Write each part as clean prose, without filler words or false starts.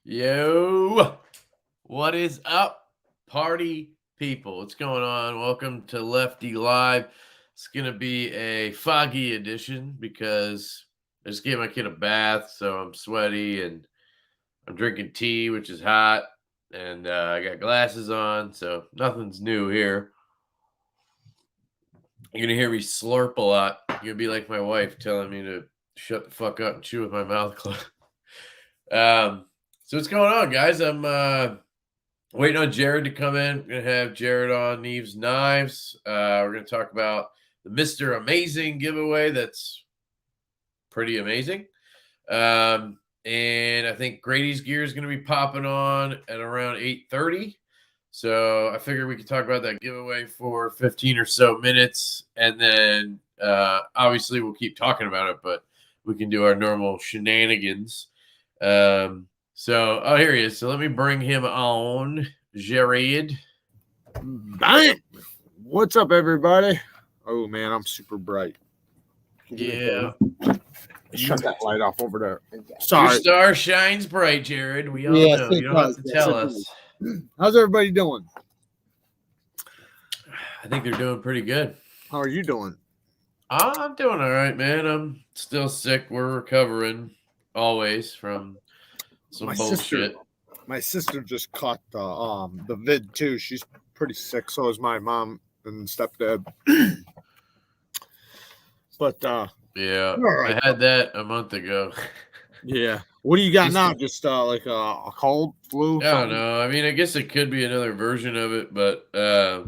Yo, what is up, party people? What's going on? Welcome to Lefty Live. It's going to be a foggy edition because I just gave my kid a bath, so I'm sweaty and I'm drinking tea, which is hot, and I got glasses on, so nothing's new here. You're going to hear me slurp a lot. You're going to be like my wife telling me to shut the fuck up and chew with my mouth closed. So what's going on, guys? I'm waiting on Jared to come in. We're going to have Jared on Neve's Knives. We're going to talk about the Mr. Amazing giveaway. That's pretty amazing. And I think Grady's gear is going to be popping on at around 8:30. So I figured we could talk about that giveaway for 15 or so minutes. And then obviously we'll keep talking about it, but we can do our normal shenanigans. So here he is. So let me bring him on, Jared. Bang! What's up, everybody? Oh man, I'm super bright. Yeah. Shut that light off over there. Your Sorry. star shines bright, Jared. We all Yes, know. it You don't have does. to Yes, tell it us. does. How's everybody doing? I think they're doing pretty good. How are you doing? I'm doing all right, man. I'm still sick. We're recovering always from some bullshit. My sister just caught the vid too. She's pretty sick. So is my mom and stepdad. But Yeah, right, I had that a month ago. yeah. What do you got now? Just like a cold, flu? I don't know. I mean, I guess it could be another version of it, but I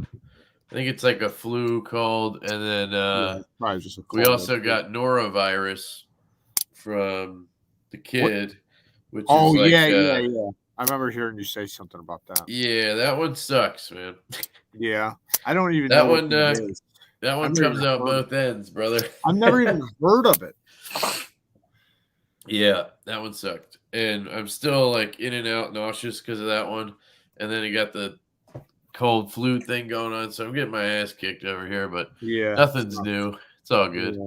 think it's like a flu cold, and then probably just a cold. we also got norovirus from the kid, which is like yeah. I remember hearing you say something about that. Yeah, that one sucks, man. Yeah, I don't even that know one. That one comes out both ends, brother. I've never even heard of it. Yeah, that one sucked, and I'm still like in and out nauseous because of that one. And then you got the cold flu thing going on, so I'm getting my ass kicked over here. But yeah, nothing's new. It's all good.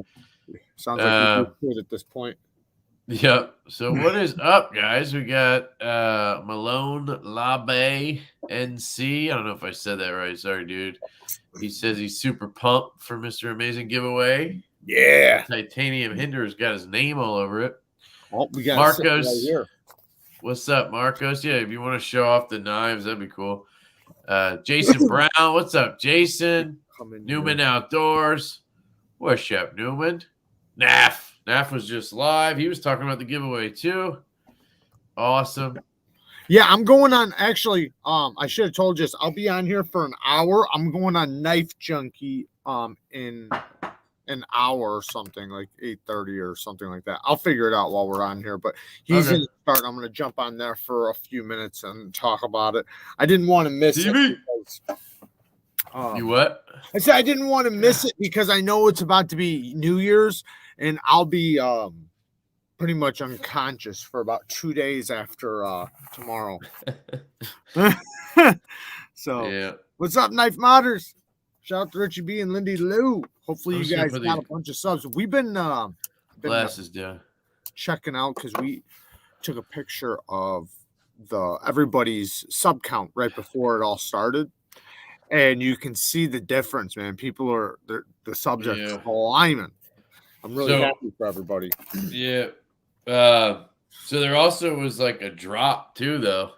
Yeah. Sounds like you're good at this point. Yep. So what is up, guys? We got Malone Labe NC. I don't know if I said that right. Sorry, dude. He says he's super pumped for Mr. Amazing giveaway. Yeah. Titanium Hinder's got his name all over it. Oh, we got Marcos. right here. What's up, Marcos? Yeah, if you want to show off the knives, that'd be cool. Jason Brown. What's up, Jason? Newman here. Outdoors. What's up, Newman? Naf was just live. He was talking about the giveaway too. Awesome. Yeah, I'm going on. Actually, I should have told you this. I'll be on here for an hour. I'm going on Knife Junkie in an hour or something, like 8:30 or something like that. I'll figure it out while we're on here. But he's in the start. I'm going to jump on there for a few minutes and talk about it. I didn't want to miss it. Because, you what? I said I didn't want to miss it because I know it's about to be New Year's, and I'll be pretty much unconscious for about 2 days after tomorrow. So, yeah. What's up, Knife Modders? Shout out to Richie B and Lindy Lou. Hopefully, you guys got a bunch of subs. We've been glasses down checking out because we took a picture of everybody's sub count right before it all started. And you can see the difference, man. People are the subs are climbing. I'm really happy for everybody. Yeah. So there also was like a drop too, though,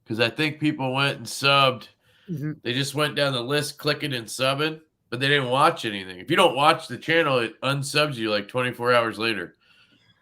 because I think people went and subbed. Mm-hmm. They just went down the list, clicking and subbing, but they didn't watch anything. If you don't watch the channel, it unsubs you like 24 hours later.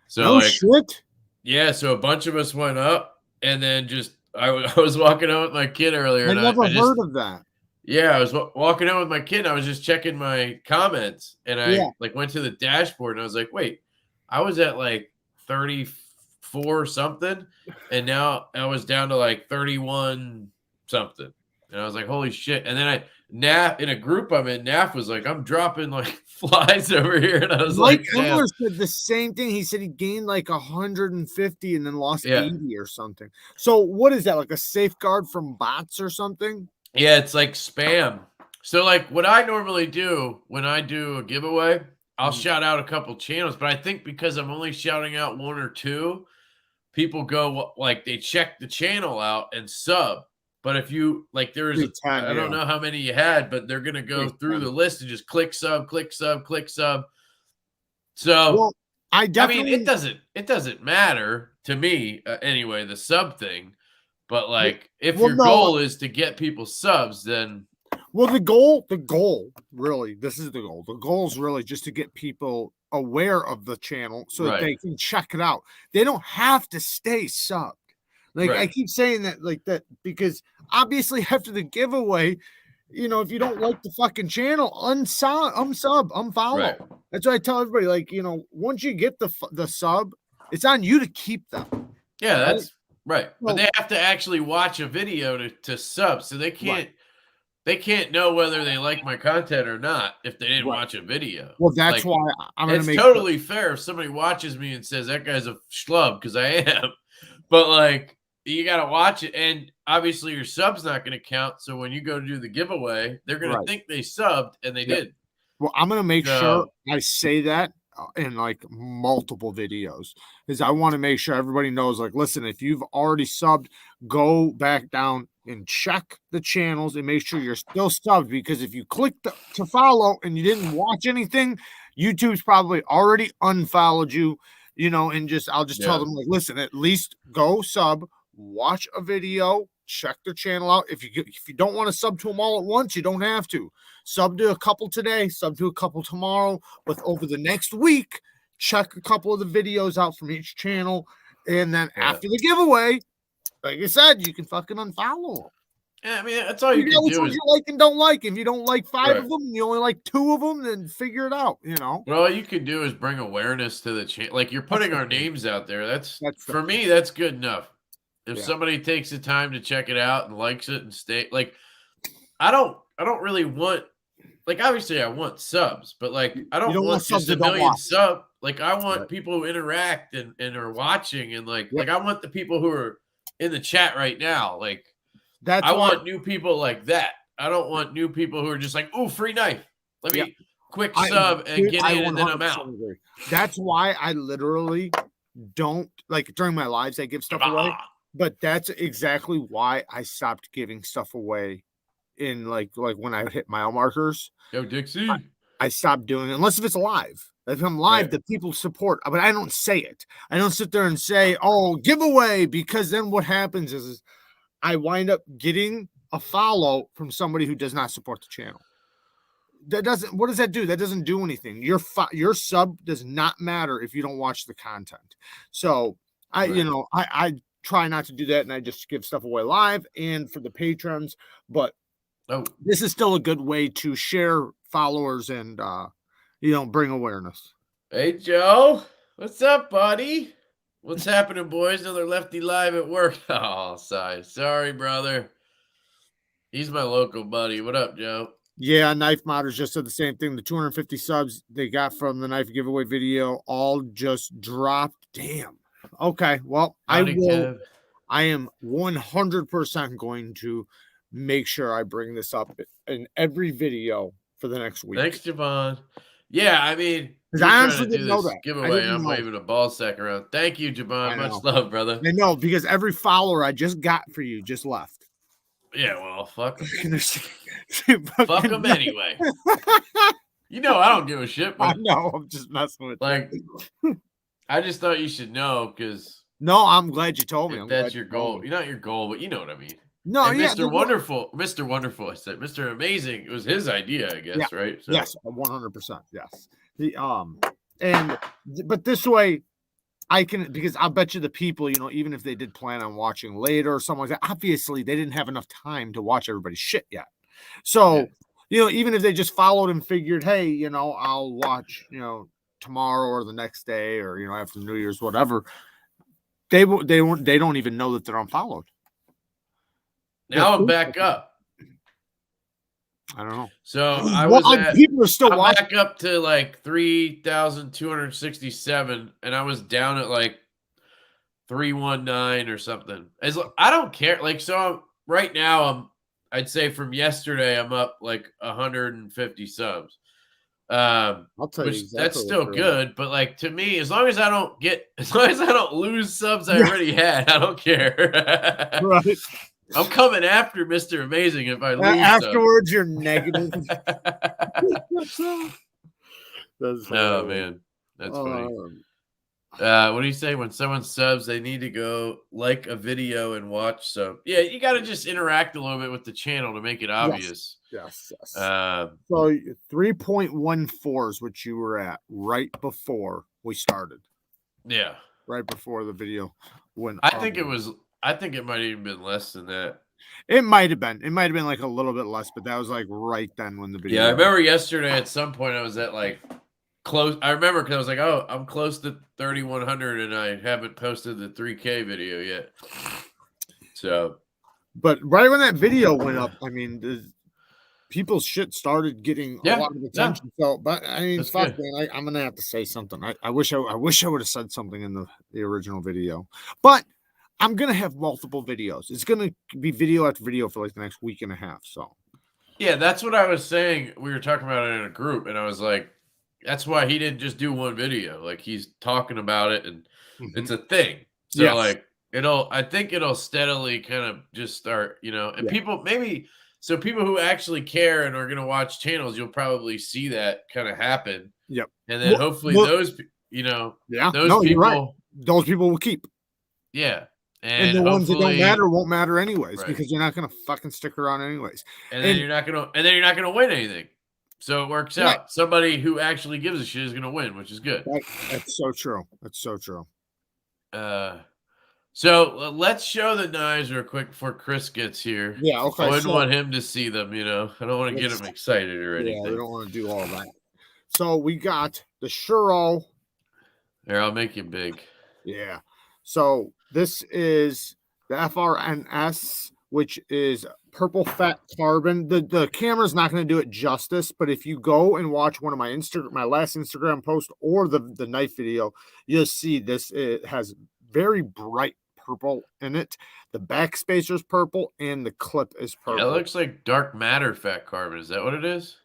So shit. Yeah. So a bunch of us went up, and then just I was walking out with my kid earlier. I never heard of that. Yeah, I was walking out with my kid. And I was just checking my comments, and I went to the dashboard, and I was like, "Wait, I was at like 34 something, and now I was down to like 31 something." And I was like, "Holy shit!" And then Naf in a group I'm in, Naf was like, "I'm dropping like flies over here," and I was Mike Engler said the same thing. He said he gained like 150 and then lost 80 or something. So what is that, like a safeguard from bots or something? Yeah, it's like spam. So like what I normally do when I do a giveaway, I'll shout out a couple channels, but I think because I'm only shouting out one or two, people go like they check the channel out and sub. But if you like, there's I don't know how many you had, but they're gonna go through the list and just click sub, click sub, click sub. So well, I mean, it doesn't matter to me anyway, the sub thing. But like, if your goal is to get people subs, then the goal, really, this is the goal. The goal is really just to get people aware of the channel so that they can check it out. They don't have to stay subbed. Like I keep saying that like that because obviously after the giveaway, you know, if you don't like the fucking channel, unsub, unfollow. Right. That's what I tell everybody. Like, you know, once you get the sub, it's on you to keep them. Yeah, that's right. Well, but they have to actually watch a video to sub, so they can't know whether they like my content or not if they didn't watch a video. Well, that's why I'm gonna make it totally fair if somebody watches me and says that guy's a schlub, because I am. But like, you got to watch it, and obviously your sub's not going to count. So when you go to do the giveaway, they're going to think they subbed, and they did. Well, I'm going to make sure I say that in like multiple videos, because I want to make sure everybody knows. Like, listen, if you've already subbed, go back down and check the channels and make sure you're still subbed. Because if you click to follow and you didn't watch anything, YouTube's probably already unfollowed you. You know, and I'll just tell them, like, listen, at least go sub. Watch a video, check their channel out. If you don't want to sub to them all at once, you don't have to. Sub to a couple today, sub to a couple tomorrow. But over the next week, check a couple of the videos out from each channel. And then after the giveaway, like I said, you can fucking unfollow them. Yeah, I mean, that's all you can do. What you like and don't like. If you don't like 5 of them and you only like 2 of them, then figure it out, you know? Well, all you can do is bring awareness to the channel. Like, you're putting our names out there. That's for me, that's good enough. If somebody takes the time to check it out and likes it and stay, like, I don't really want, like, obviously I want subs, but like, I don't want just a million sub. Like, I want people who interact and are watching, and like I want the people who are in the chat right now. Like, I want new people like that. I don't want new people who are just like, "Ooh, free knife. Let me quick sub and get in, and then I'm out." Agree. That's why I literally don't, like, during my lives I give stuff away. But that's exactly why I stopped giving stuff away in like when I hit mile markers. Yo, Dixie. I stopped doing it unless if it's live. If I'm live, the people support, but I don't say it. I don't sit there and say, "Oh, giveaway," because then what happens is I wind up getting a follow from somebody who does not support the channel. That doesn't. What does that do? That doesn't do anything. Your sub does not matter if you don't watch the content. So you know, I try not to do that, and I just give stuff away live and for the patrons. But this is still a good way to share followers and you know, bring awareness. Hey Joe, what's up, buddy? What's happening, boys? Another Lefty live at work. Oh, sorry, brother. He's my local buddy. What up, Joe? Yeah, Knife Modders just said the same thing. The 250 subs they got from the knife giveaway video all just dropped. Damn. Okay, well, I am 100% going to make sure I bring this up in every video for the next week. Thanks, Javon. Yeah, I mean, because I honestly didn't know that giveaway. I'm waving a ball sack around. Thank you, Javon. Much love, brother. I know, because every follower I just got for you just left. Yeah, well, fuck them anyway. You know, I don't give a shit. I know, I'm just messing with you. I just thought you should know, because no, I'm glad you told me. That's your goal. Not your goal, but you know what I mean. No, and Mr. Wonderful, I said, Mr. Amazing. It was his idea, I guess, right? So. Yes, 100%. Yes. But this way, I can, because I'll bet you the people, you know, even if they did plan on watching later or something like that, obviously they didn't have enough time to watch everybody's shit yet. So, you know, even if they just followed and figured, hey, you know, I'll watch, you know, tomorrow or the next day or, you know, after New Year's, whatever, they don't even know that they're unfollowed. Now I'm back up. I don't know. So people are still I'm back up to like 3,267, and I was down at like 319 or something. I don't care. Like, so right now I'd say from yesterday I'm up like 150 subs. I'll tell you Which that's exactly what still they're at. good, but like to me, as long as I don't lose subs I Yeah. already had, I don't care. Right. I'm coming after Mr. Amazing if I lose subs. Afterwards, you're negative. That's Oh hilarious. man, that's funny. Um, What do you say when someone subs? They need to go like a video and watch some. Yeah, you got to just interact a little bit with the channel to make it obvious. yes. Um, So 3.14 is what you were at right before we started. yeah, Right before the video went. I think it was. I think it might even been less than that. It might have been. It might have been like a little bit less, but that was like right then when the video. Yeah, I remember yesterday at some point I was at like close. I remember because I was like, oh, I'm close to 3,100 and I haven't posted the 3K video yet. So, but right when that video went up, I mean, people's shit started getting a lot of attention. So, but I mean, That's fuck, good. man, I'm gonna have to say something. I wish I would have said something in the original video, but I'm gonna have multiple videos. It's gonna be video after video for like the next week and a half. So, yeah, that's what I was saying. We were talking about it in a group, and I was like, that's why he didn't just do one video. Like he's talking about it, and it's a thing. So Yes. like I think it'll steadily kind of just start, and people people who actually care and are going to watch channels, you'll probably see that kind of happen. Yep. And then hopefully those people, you're right. Those people will keep. Yeah. And the ones that don't matter won't matter anyways, right. because you're not going to fucking stick around anyways. And then you're not going to win anything. So it works out. Somebody who actually gives a shit is going to win, which is good. That's so true. That's so true. So let's show the knives real quick before Chris gets here. Yeah, okay. I wouldn't want him to see them, I don't want to get him excited or anything. Yeah, we don't want to do all that. So we got the Shiro. Here, I'll make you big. Yeah. So this is the FRNS, which is purple fat carbon. The camera's not going to do it justice, but if you go and watch one of my last Instagram post or the knife video, you'll see this. It has very bright purple in it. The backspacer is purple and the clip is purple. Yeah, it looks like dark matter fat carbon. Is that what it is?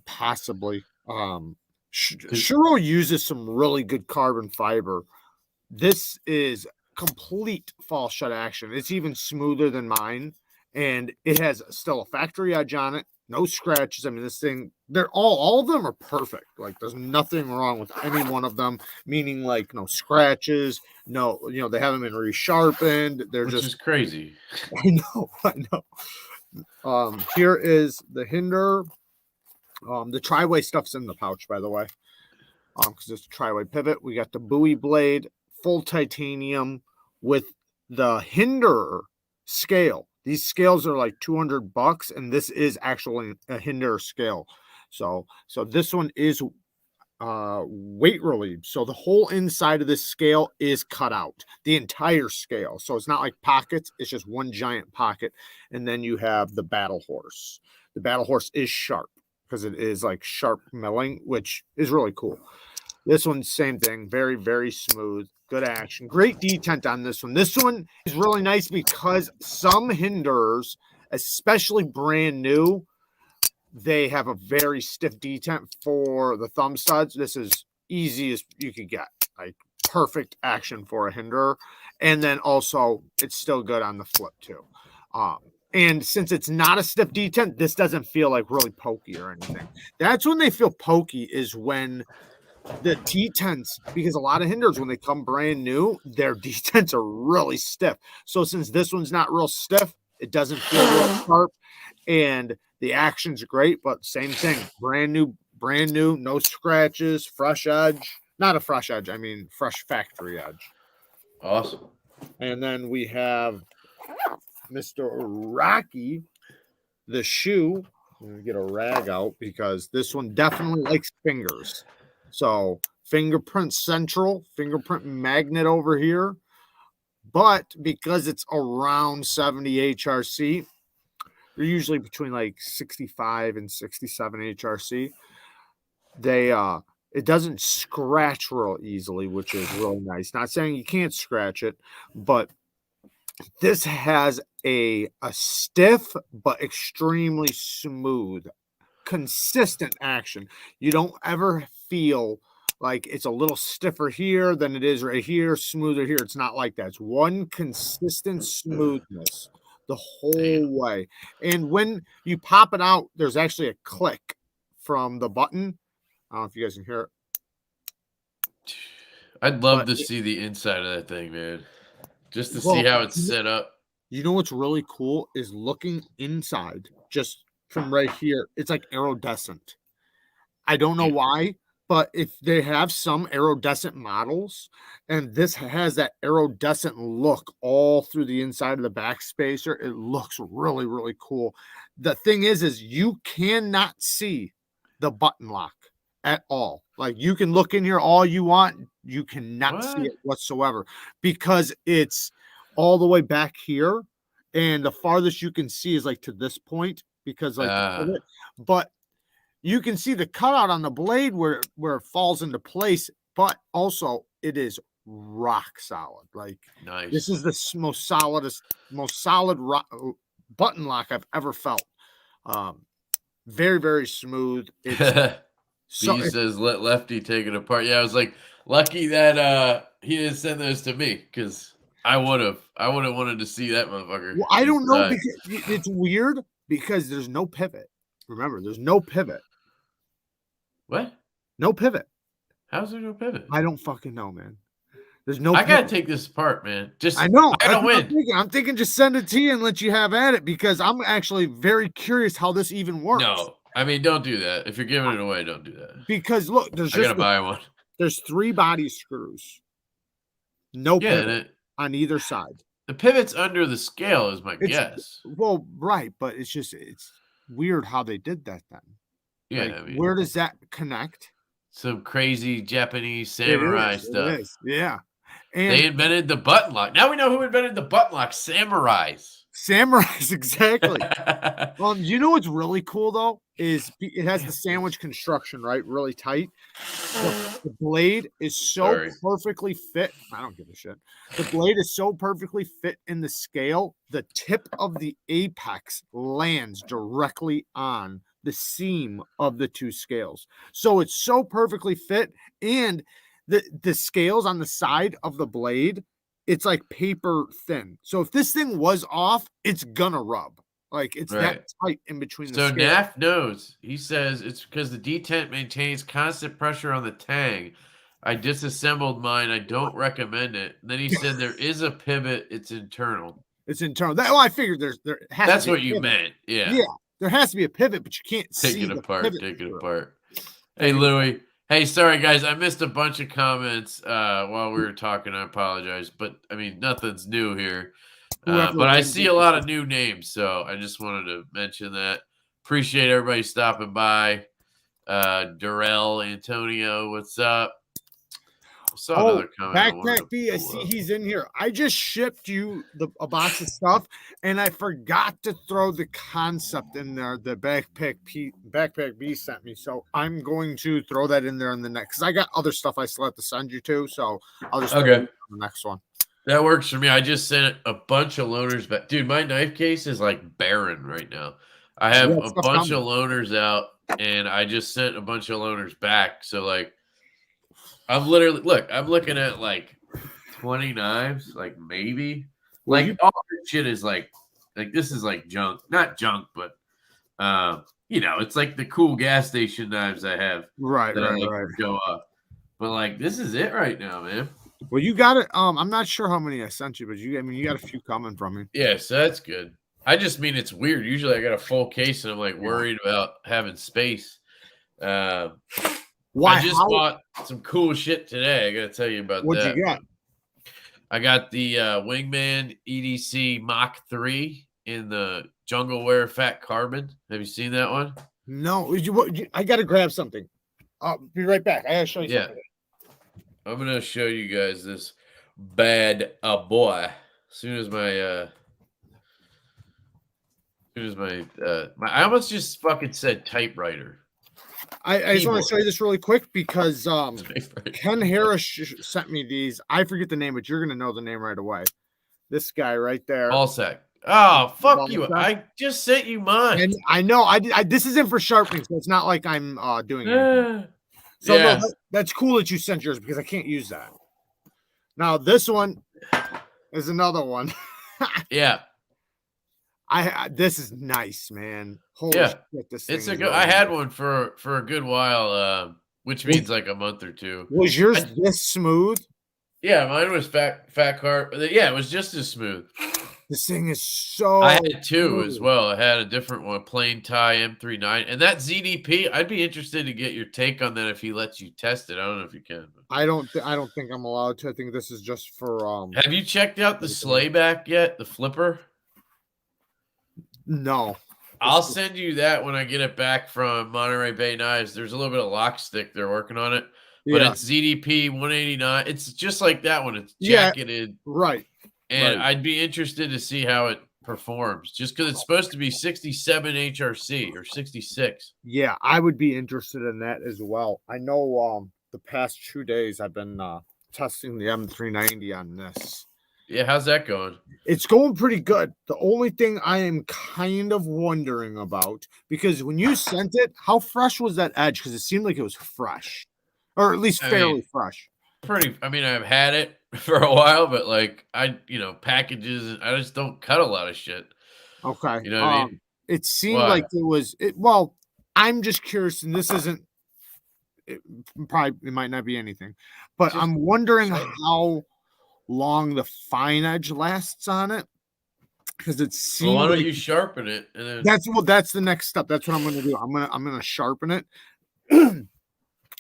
Possibly. Shiro uses some really good carbon fiber. This is complete fall shut action. It's even smoother than mine, and it has still a factory edge on it. No scratches. I mean, this thing, they're all of them are perfect. Like there's nothing wrong with any one of them, meaning like no scratches, no, they haven't been resharpened. They're Which just is crazy. I know. Here is the hinder. The tri-way stuff's in the pouch, by the way. Because it's a tri-way pivot. We got the buoy blade, full titanium with the hinder scale. These scales are like $200, and this is actually a hinder scale. So this one is weight relieved. So the whole inside of this scale is cut out, the entire scale. So it's not like pockets, it's just one giant pocket. And then you have the battle horse. The battle horse is sharp because it is like sharp milling, which is really cool. This one's same thing, very, very smooth, good action. Great detent on this one. This one is really nice because some hinders, especially brand new, they have a very stiff detent for the thumb studs. This is easy as you could get, like perfect action for a hinder. And then also it's still good on the flip too. And since it's not a stiff detent, this doesn't feel like really pokey or anything. That's when they feel pokey, is when the detents, because a lot of hinders, when they come brand new, their detents are really stiff. So since this one's not real stiff, it doesn't feel real sharp, and the action's great. But same thing, brand new, no scratches, fresh edge. Not a fresh edge, I mean fresh factory edge. Awesome. And then we have Mr. Rocky, the shoe. I'm gonna get a rag out because this one definitely likes fingers. So fingerprint central, fingerprint magnet over here. But because it's around 70 HRC, they're usually between like 65 and 67 HRC. It doesn't scratch real easily, which is really nice. Not saying you can't scratch it, but this has a stiff but extremely smooth consistent action. You don't ever feel like it's a little stiffer here than it is right here, smoother here. It's not like that. It's one consistent smoothness the whole way. And when you pop it out, there's actually a click from the button. I don't know if you guys can hear it. I'd love to see the inside of that thing, man. Just to Well, see how it's set up. You know what's really cool is looking inside, just from right here. It's like iridescent. I don't know why, but if they have some iridescent models, and this has that iridescent look all through the inside of the backspacer, it looks really, really cool. The thing is you cannot see the button lock at all. Like, you can look in here all you want, you cannot see it whatsoever, because it's all the way back here, and the farthest you can see is like to this point, because but you can see the cutout on the blade where it falls into place, but also it is rock solid. Like, nice. This is the most solid button lock I've ever felt. Very, very smooth. It's he says, let Lefty take it apart. Yeah, I was like, lucky that he didn't send those to me, because I would have wanted to see that motherfucker. Well, I don't know, because it's weird because there's no pivot. Remember, there's no pivot. What? No pivot. How's there no pivot? I don't fucking know, man. There's no. I gotta take this apart, man. I know. I gotta win. I'm thinking just send it to you and let you have at it, because I'm actually very curious how this even works. No, I mean, don't do that. If you're giving it away, don't do that. Because look, I gotta buy one. There's 3 body screws. No pivot on either side. The pivot's under the scale, is my guess. Well, right, but it's weird how they did that then. Yeah, like, I mean, where does that connect? Some crazy Japanese samurai stuff. It is. Yeah. And they invented the button lock. Now we know who invented the button lock. Samurais. Samurais, exactly. You know what's really cool though is it has the sandwich construction, right? Really tight. The blade is so perfectly fit. I don't give a shit. The blade is so perfectly fit in the scale. The tip of the apex lands directly on the seam of the 2 scales. So it's so perfectly fit, and the scales on the side of the blade, it's like paper thin. So if this thing was off, it's gonna rub. Like, it's that tight in between the scales. So Naff knows. He says it's because the detent maintains constant pressure on the tang. I disassembled mine. I don't recommend it. And then he said there is a pivot. It's internal. It's internal. I figured there has That's to be what you meant. Yeah. Yeah. There has to be a pivot, but you can't see it apart. Take it apart. Hey, Hey, Louie. Hey, sorry, guys. I missed a bunch of comments while we were talking. I apologize. But, I mean, nothing's new here. But I see a lot of new names, so I just wanted to mention that. Appreciate everybody stopping by. Darrell, Antonio, what's up? I saw another comment. Backpack B, I see he's in here. I just shipped you a box of stuff, and I forgot to throw the concept in there that Backpack B sent me. So I'm going to throw that in there in the next, because I got other stuff I still have to send you to. So I'll just throw it in the next one. That works for me. I just sent a bunch of loaners back. Dude, my knife case is like barren right now. I have a bunch of loaners out, and I just sent a bunch of loaners back. So, like, I'm looking at like 20 knives, like maybe. Like, all this shit is like this is like junk. Not junk, but it's like the cool gas station knives I have. Right. Go up. But like, this is it right now, man. Well, you got it. I'm not sure how many I sent you, but you got a few coming from me. Yeah, so that's good. I just mean it's weird. Usually I got a full case and I'm like worried about having space. Why? I just bought some cool shit today. I got to tell you about that. What'd you get? I got the Wingman EDC Mach 3 in the Jungle Wear Fat Carbon. Have you seen that one? No. I got to grab something. I'll be right back. I got to show you something. I'm going to show you guys this bad boy. As soon as I almost just fucking said typewriter. I just want to show you this really quick because Ken Harris sent me these. I forget the name, but you're going to know the name right away. This guy right there. Allsec. Oh, fuck Well, you. I just sent you mine. And I know this isn't for sharpening, so it's not like I'm doing anything. So no, Yeah. that's cool that you sent yours because I can't use that. Now this one is another one. Yeah. This is nice, man. Holy Yeah. shit, this It's thing a is good. really I had nice. one for a good while, which Was- means like a month or two. Was yours this smooth? Yeah, mine was fat cart. Yeah, it was just as smooth. This thing is so. I had two as smooth. well. I had a different one, plain tie M39, and that ZDP. I'd be interested to get your take on that if he lets you test it. I don't know if you can. But. I don't think I'm allowed to. I think this is just for. Have you checked out the slayback yet? The flipper? No. I'll send you that when I get it back from Monterey Bay Knives. There's a little bit of lock stick. They're working on it. But it's ZDP 189. It's just like that one. It's jacketed. Right. And I'd be interested to see how it performs just because it's supposed to be 67 HRC or 66. Yeah, I would be interested in that as well. I know the past 2 days I've been testing the M390 on this. Yeah, how's that going? It's going pretty good. The only thing I am kind of wondering about, because when you sent it, how fresh was that edge? Because it seemed like it was fresh, or at least fairly fresh. I've had it for a while, but like packages, I just don't cut a lot of shit. Okay. You know what I mean? It seemed like it was well, I'm just curious, and this isn't it might not be anything, but I'm wondering how long the fine edge lasts on it. Because it seems why don't you sharpen it? And then... That's the next step. That's what I'm gonna do. I'm gonna sharpen it.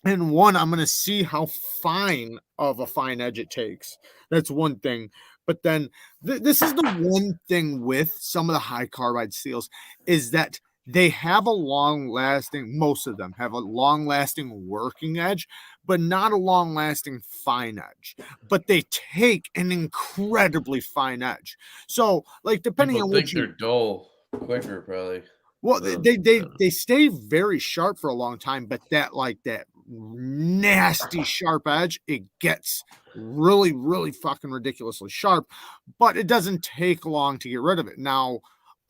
And one, I'm going to see how fine of a fine edge it takes. That's one thing. But then this is the one thing with some of the high carbide steels is that they have a most of them have a long-lasting working edge, but not a long-lasting fine edge. But they take an incredibly fine edge. So, like, depending on what they're dull quicker, probably. Well, they stay very sharp for a long time, but that nasty sharp edge, it gets really, really fucking ridiculously sharp, but it doesn't take long to get rid of it. Now,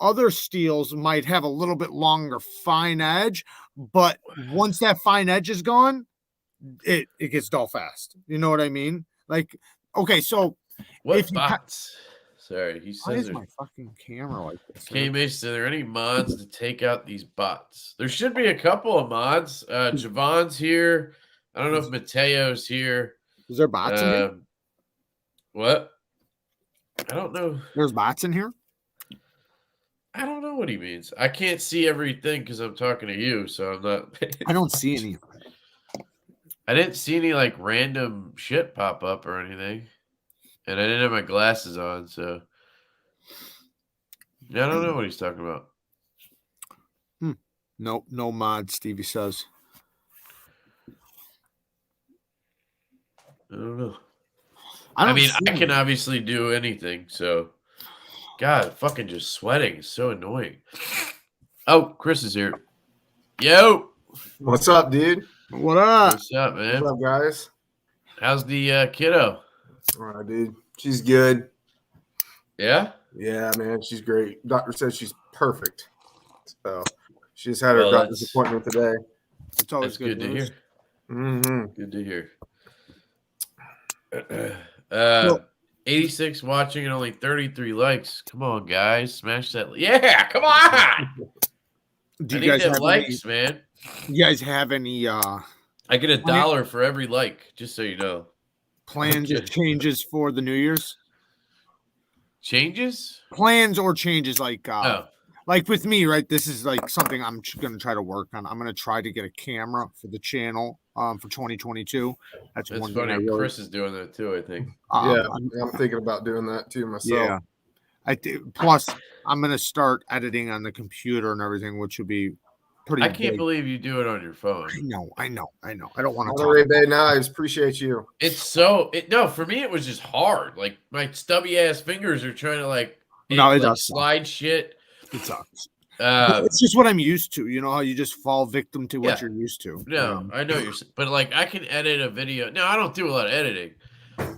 other steels might have a little bit longer fine edge, but once that fine edge is gone, it gets dull fast. You know what I mean? Like, okay, so what bots? Sorry, he says. Why is my fucking camera like this? K-Mace, are there any mods to take out these bots? There should be a couple of mods. Javon's here. I don't know if Mateo's here. Is there bots in here? What? I don't know. There's bots in here? I don't know what he means. I can't see everything because I'm talking to you, so I'm not. I don't see any. I didn't see any like random shit pop up or anything. And I didn't have my glasses on, so I don't know what he's talking about. Nope, no mod, Stevie says. I don't know. I can obviously do anything, so God, fucking just sweating is so annoying. Oh, Chris is here. Yo. What's up, dude? What up? What's up, man? What's up, guys? How's the kiddo? All right, dude. She's good. Yeah? Yeah, man. She's great. Doctor says she's perfect. So she just had her doctor's appointment today. It's always good to hear. Mm-hmm. Good to hear. 86 watching and only 33 likes. Come on, guys. Smash that. Yeah, come on. Do you guys have likes, man? You guys have any I get $1 for every like, just so you know. Plans or changes for the New Year's? Changes? Plans or changes like with me, right? This is like something I'm going to try to work on. I'm going to try to get a camera for the channel for 2022. That's one funny. thing. Chris is doing that too, I think. I'm thinking about doing that too myself. Yeah. Plus, I'm going to start editing on the computer and everything, which would be pretty. I can't believe you do it on your phone. I know. I don't want to. Monterey Bay Knives, appreciate you. It's for me it was just hard. Like my stubby ass fingers are trying to slide shit. It sucks. It's just what I'm used to. You know how you just fall victim to what you're used to. No, I know but like I can edit a video. No, I don't do a lot of editing.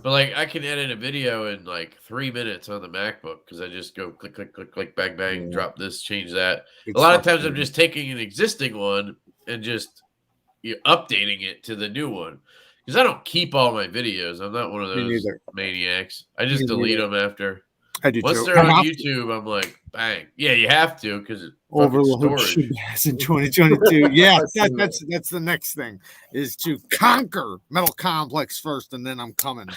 But like I can edit a video in like 3 minutes on the MacBook because I just go click, click, click, click, bang, bang, drop this, change that. It's a lot of times I'm frustrating. just taking an existing one and just updating it to the new one because I don't keep all my videos. I'm not one of Me those neither. maniacs. I just Me delete neither. them after. I do Once too. they're I on have to YouTube, I'm like, bang. Yeah, you have to because it's fucking overload storage. Shabazz in 2022. Yeah, I've seen that. that's the next thing is to conquer Metal Complex first, and then I'm coming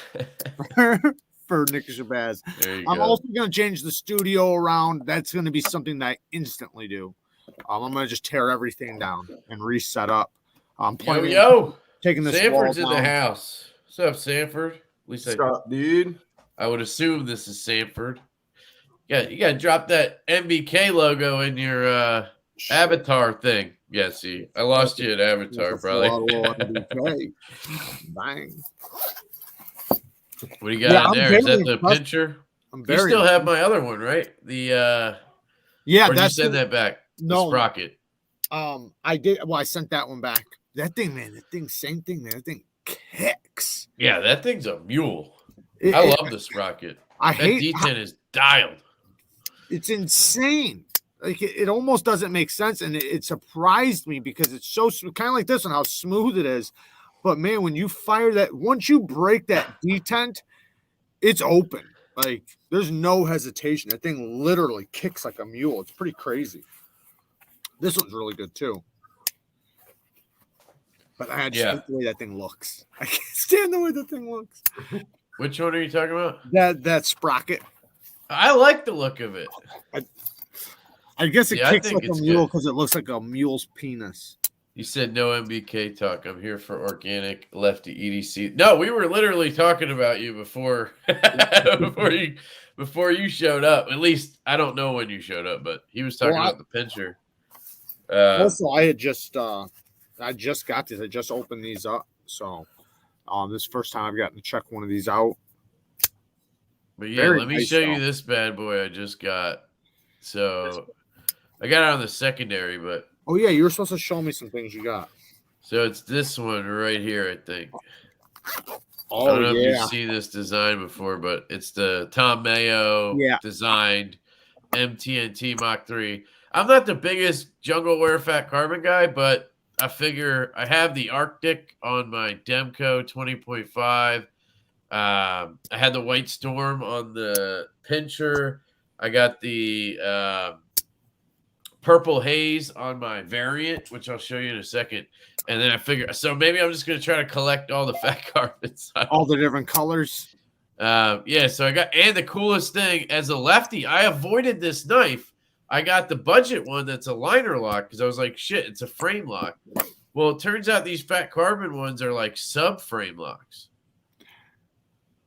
for Nick Shabazz. There you I'm go. also going to change the studio around. That's going to be something that I instantly do. I'm going to just tear everything down and reset up. I'm planning Yo, taking this Sanford's wall in the down. house. What's up, Sanford? At least What's up, dude? I would assume this is Sanford. Yeah, you got to drop that MBK logo in your avatar thing. Yeah, see, I lost you at Avatar, probably. Bang. What do you got in there? Is that the impressed. pincher? I'm You very still have my other one, right? The yeah. or did you That's send that back? no The sprocket. I did. Well, I sent that one back. That thing, man. That thing, same thing, man. That thing kicks. Yeah, that thing's a mule. I I love the sprocket. I That hate. D10 is dialed. It's insane. Like it almost doesn't make sense, and it surprised me because it's so kind of like this one, how smooth it is. But man, when you fire that, once you break that detent, it's open. Like there's no hesitation. That thing literally kicks like a mule. It's pretty crazy. This one's really good too. But I just hate the way that thing looks. I can't stand the way that thing looks. Which one are you talking about? That sprocket. I like the look of it. I guess it Yeah, I kicks think like a it's mule good. because it looks like a mule's penis. You said no MBK talk. I'm here for organic Lefty EDC. No, we were literally talking about you before before you showed up. At least I don't know when you showed up, but he was talking about the pincher. Also, I just got this. I just opened these up, so this is the first time I've gotten to check one of these out. But yeah, Very let me nice, show though. you this bad boy I just got. So I got it on the secondary, but Oh yeah, you were supposed to show me some things you got. so it's this one right here, I think. Oh I don't know if yeah, you've seen this design before, but it's the Tom Mayo designed MTNT Mach 3. I'm not the biggest jungle wear fat carbon guy, but I figure I have the Arctic on my Demco 20.5. I had the White Storm on the pincher. I got the Purple Haze on my variant, which I'll show you in a second. And then I figure, so maybe I'm just going to try to collect all the fat carbons. all the different colors. Yeah, so I got, and the coolest thing, as a lefty, I avoided this knife. I got the budget one that's a liner lock because I was like, shit, it's a frame lock. Well, it turns out these fat carbon ones are like sub-frame locks.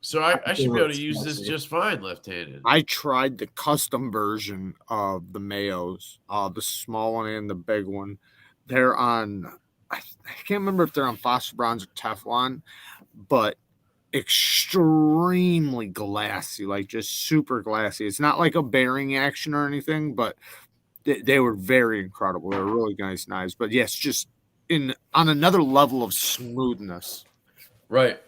So I should be able to use this just fine left-handed. I tried the custom version of the Mayos, the small one and the big one. They're on, I can't remember if they're on phosphor bronze or Teflon, but extremely glassy, like just super glassy. It's not like a bearing action or anything, but they were very incredible. They were really nice knives. But yes, just on another level of smoothness. Right.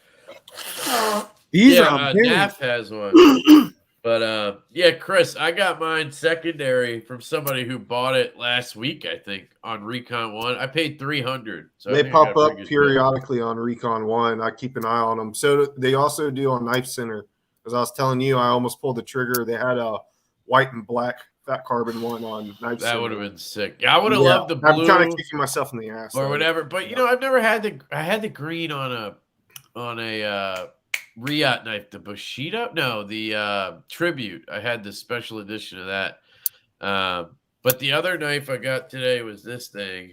These are NAF has one. But yeah, Chris, I got mine secondary from somebody who bought it last week, I think, on Recon 1. I paid $300. So They pop up periodically on Recon 1. I keep an eye on them. So they also do on Knife Center. As I was telling you, I almost pulled the trigger. They had a white and black fat carbon one on Knife Center. That would have been sick. I would have loved the blue. I'm kind of kicking myself in the ass. Or whatever. But, you know, I've never had I had the green on a Riot knife, the Bushido. No, the Tribute. I had the special edition of that. But the other knife I got today was this thing.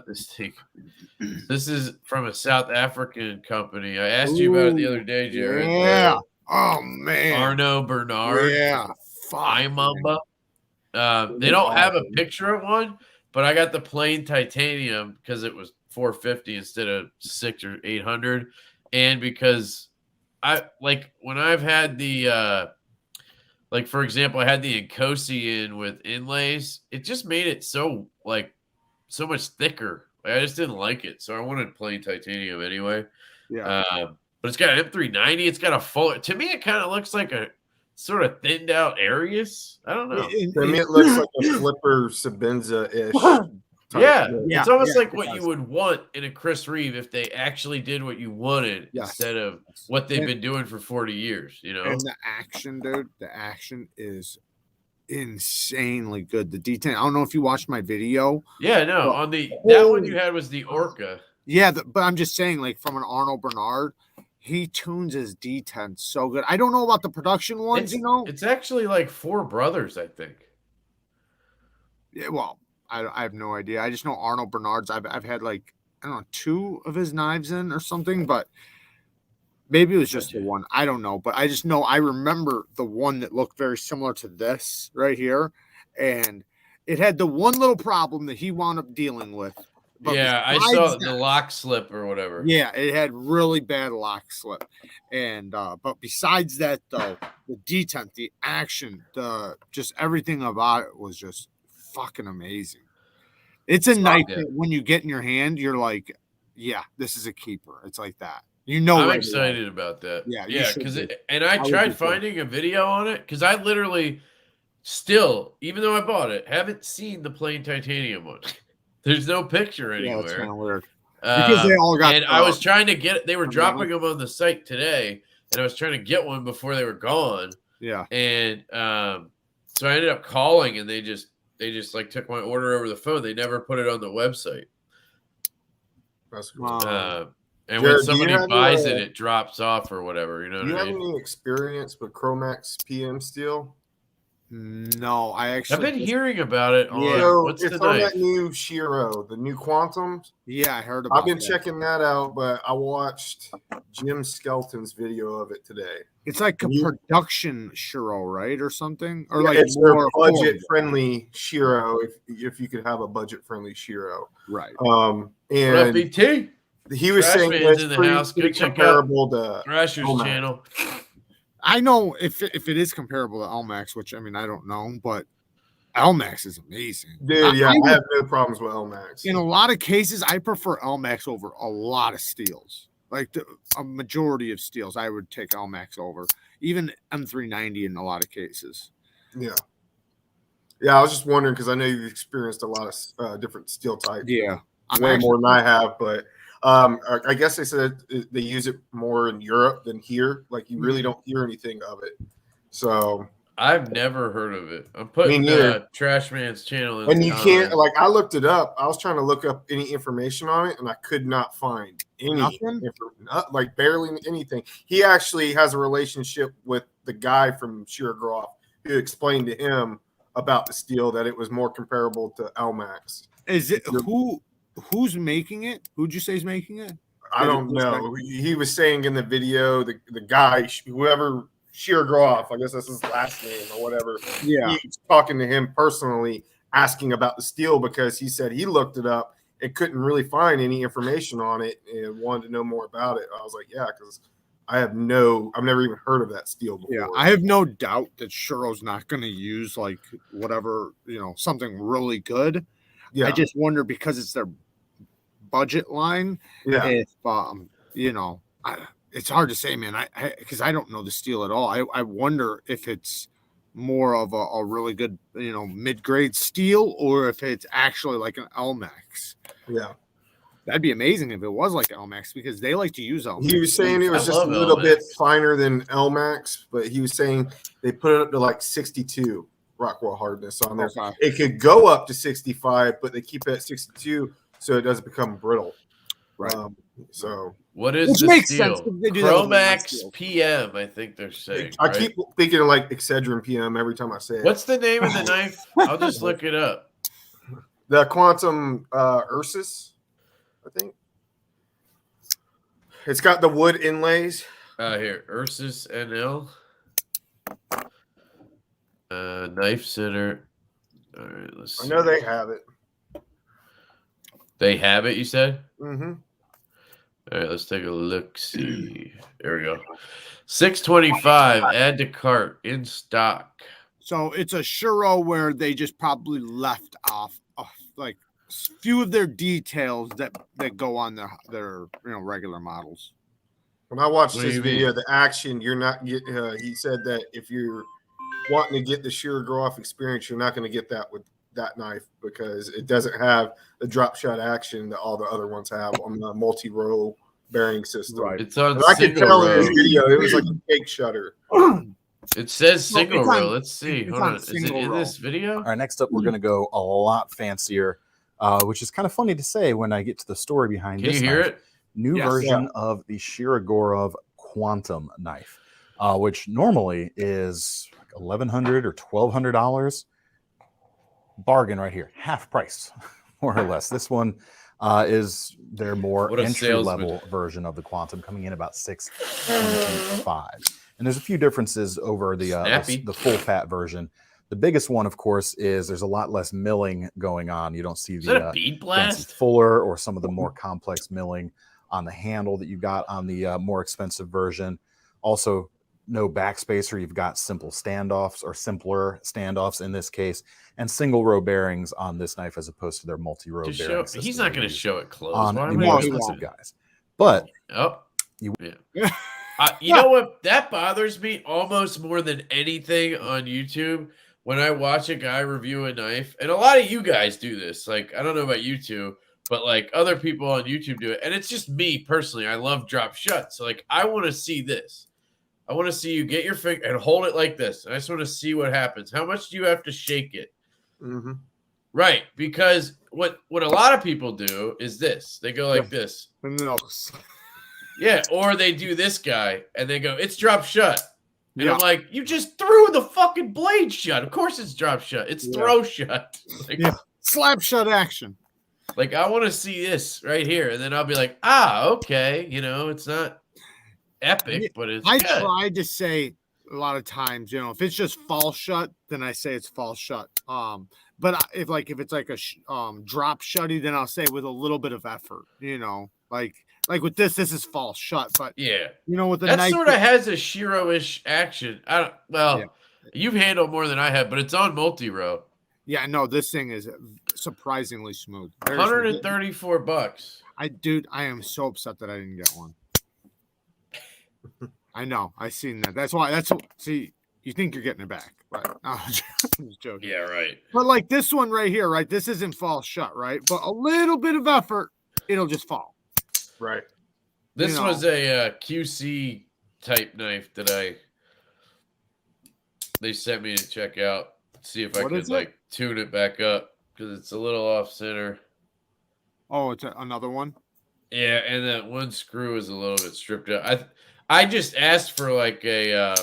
This is from a South African company. I asked you about it the other day, Jared. Yeah. Oh man. Arno Bernard. Yeah. Mamba. They don't have a picture of one, but I got the plain titanium because it was $450 instead of $600 or $800, and because I like when I've had the like for example, I had the Nkosi in with inlays. It just made it so much thicker. Like, I just didn't like it, so I wanted plain titanium anyway. Yeah. but it's got an M390. It's got a full. To me, it kind of looks like a sort of thinned out Arius. I don't know. To me, it looks like a flipper Sabenza-ish. Yeah, Yeah, it's almost yeah, like it what does. you would want in a Chris Reeve if they actually did what you wanted Yes. instead of what they've And- been doing for 40 years, you know? And the action, dude, the action is insanely good. The detail. I don't know if you watched my video. Yeah, no, Well, on that one you had was the Orca. Yeah, but I'm just saying, like from an Arnold Bernard, he tunes his D10 so good. I don't know about the production ones, It's actually like 4 brothers, I think. Yeah, well, I have no idea. I just know Arnold Bernard's. I've had like, I don't know, 2 of his knives in or something, but maybe it was just the one. I don't know, but I just know I remember the one that looked very similar to this right here, and it had the one little problem that he wound up dealing with. But Yeah, I besides saw that- the lock slip or whatever. Yeah, it had really bad lock slip, and but besides that, though, the detent, the action, the just everything about it was just fucking amazing. It's a knife that when you get in your hand, you're like, yeah, this is a keeper. It's like that. You know, I'm right excited away. about that. Yeah, you yeah, should because be. and I I would tried be too. finding a video on it because I literally still, even though I bought it, haven't seen the plain titanium one. There's no picture Yeah, it's anywhere. kind of weird because they all got. And I was trying to get. They were the dropping them on the site today, and I was trying to get one before they were gone. Yeah, And so I ended up calling, and they just like took my order over the phone. They never put it on the website. That's cool. wow. And Jared, when do you somebody have buys any, it, it drops off or whatever. You know Do you what I have mean? any experience with Chromax PM steel? No, I I've actually. been hearing about it on Yeah. So what's it's the on knife? that new Shiro, the new Quantums. Yeah, I heard about. I've been that. checking that out, but I watched Jim Skelton's video of it today. It's like a production Shiro, right, or something, or Yeah, like it's more a budget-friendly Shiro. If you could have a budget-friendly Shiro, right? What up, and BT? he was Trash saying Man's it's in the pretty, house. Go pretty check out comparable to Thrasher's Chromax. channel. I know if it is comparable to Elmax, which I mean I don't know, but Elmax is amazing, Dude. Yeah, I I have no problems with Elmax. in a lot of cases, I prefer Elmax over a lot of steels. Like a majority of steels, I would take Elmax over, even M390 in a lot of cases. Yeah, I was just wondering because I know you've experienced a lot of different steel types. Yeah, way more than I have, but I guess they said they use it more in Europe than here. Like you really don't hear anything of it. So I've never heard of it. I'm putting neither. Trash Man's channel in and the you can't comments. like I looked it up. I was trying to look up any information on it, and I could not find any Nothing? like barely anything. He actually has a relationship with the guy from Shirogorov who explained to him about the steel that it was more comparable to Elmax. Is it who's making it? Who'd you say is making it? I don't know. He was saying in the video, the guy, whoever Shirogorov, I guess that's his last name or whatever. Yeah, He was talking to him personally, asking about the steel because he said he looked it up and couldn't really find any information on it and wanted to know more about it. I was like, yeah, because I've never even heard of that steel before. yeah. I have no doubt that Shiro's not going to use like whatever, something really good. Yeah, I just wonder because it's their budget line. yeah. If it's hard to say, man. Because I don't know the steel at all. I wonder if it's more of a really good, mid-grade steel, or if it's actually like an Elmax. Yeah. That'd be amazing if it was like Elmax because they like to use Elmax. He was saying it was I just a love little bit Elmax. finer than Elmax, but he was saying they put it up to like 62 Rockwell hardness on there. Okay. It could go up to 65, but they keep it at 62 so it doesn't become brittle. Right. So What is Which the makes steel? sense if they do that with Chromax steel. PM, I think they're saying. I right? keep thinking of like Excedrin PM every time I say it. What's the name of the knife? I'll just look it up. The Quantum Ursus, I think. It's got the wood inlays. Here, Ursus NL. Knife Center. All right, let's see. I know they have it. They have it, you said? Mm-hmm. All right, let's take a look. See. There we go. 625. Add to cart in stock. So it's a Shiro where they just probably left off like few of their details that go on their regular models. When I watched What do this you video, mean? the action, you're not get. He said that if you're wanting to get the Shirogorov experience, you're not going to get that with that knife because it doesn't have the drop shot action that all the other ones have on the multi-row bearing system. Right. It's on And I could single tell in his row. video it was like a fake shutter. It says No, single it's row. on- Let's see. it's Hold on on. Is it single in row. this video? All right, next up, we're going to go a lot fancier, which is kind of funny to say when I get to the story behind Can this you hear knife. it? New Yes. version of the Shirogorov Quantum knife, which normally is like $1,100 or $1,200. Bargain right here, half price, more or less. This one is their more What a entry salesman. level version of the Quantum, coming in about $625. And there's a few differences over the Snappy. full fat version. The biggest one, of course, is there's a lot less milling going on. You don't see Is that a the bead fancy blast? fuller or some of the more complex milling on the handle that you've got on the more expensive version. Also, no backspacer. You've got simple standoffs or simpler standoffs in this case, and single row bearings on this knife as opposed to their multi-row Just bearing show, system. he's not going to used show it close. on Why the am I more he looking expensive at it? guys. But Oh, You- yeah. You know what? That bothers me almost more than anything on YouTube when I watch a guy review a knife. And a lot of you guys do this. Like, I don't know about you two, but like other people on YouTube do it. And it's just me personally. I love drop shut. So, like, I want to see this. I want to see you get your finger and hold it like this. I just want to see what happens. How much do you have to shake it? Mm-hmm. Right. Because what a lot of people do is this. They go like this. And nose. Yeah, or they do this guy and they go, it's drop shut. And Yeah. I'm like, you just threw the fucking blade shut. Of course it's drop shut. It's throw shut. Like, Yeah. Slap shut action. like I want to see this right here. And then I'll be like, okay. You know, it's not epic, Yeah, but it's I good. tried to say a lot of times, if it's just false shut, then I say it's false shut. But if it's like a drop shutty, then I'll say with a little bit of effort. Like with this is false shut. But Yeah. with the That knife, sort of has a Shiro-ish action. Yeah. You've handled more than I have, but it's on multi-row. yeah, no, this thing is surprisingly smooth. Very smooth. $134. I am so upset that I didn't get one. I know. I seen that. See, you think you're getting it back, but no, I'm just joking. Yeah, right. But like this one right here, right? This isn't false shut, right? But a little bit of effort, it'll just fall. Right. This was a QC type knife that they sent me to check out, see if I What could is it? like tune it back up because it's a little off center. Oh, it's another one. Yeah, and that one screw is a little bit stripped out. I just asked for like a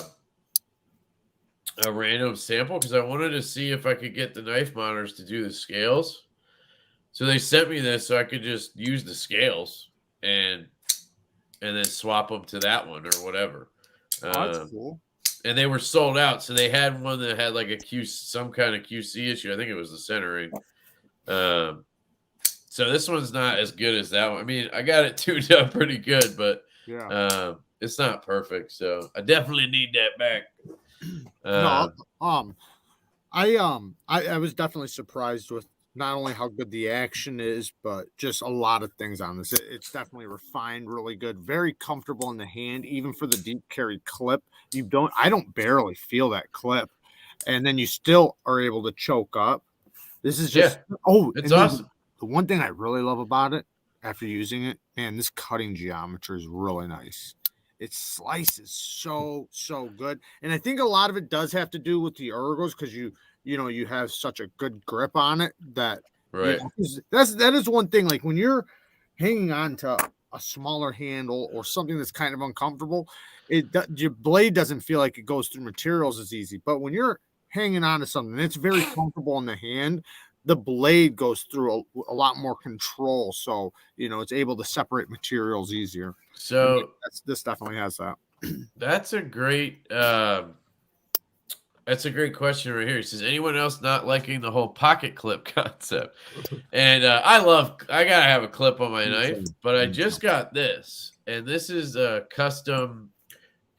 random sample because I wanted to see if I could get the knife monitors to do the scales. So they sent me this so I could just use the scales and then swap them to that one or whatever. Oh, that's cool. And they were sold out. So they had one that had like some kind of QC issue. I think it was the centering. So this one's not as good as that one. I mean, I got it tuned up pretty good, but Yeah. it's not perfect. So I definitely need that back. I was definitely surprised with not only how good the action is, but just a lot of things on this. It's definitely refined, really good, very comfortable in the hand, even for the deep carry clip. I don't barely feel that clip, and then you still are able to choke up. This is just it's awesome. The one thing I really love about it after using it, man, this cutting geometry is really nice. It slices so good, and I think a lot of it does have to do with the ergos because you have such a good grip on it that Right. That is one thing. Like when you're hanging on to a smaller handle or something that's kind of uncomfortable, your blade doesn't feel like it goes through materials as easy. But when you're hanging on to something that's very comfortable in the hand, the blade goes through a lot more control, so it's able to separate materials easier. So this definitely has that. That's a great question right here. He says, anyone else not liking the whole pocket clip concept? And I gotta have a clip on my knife, but I just got this, and this is a custom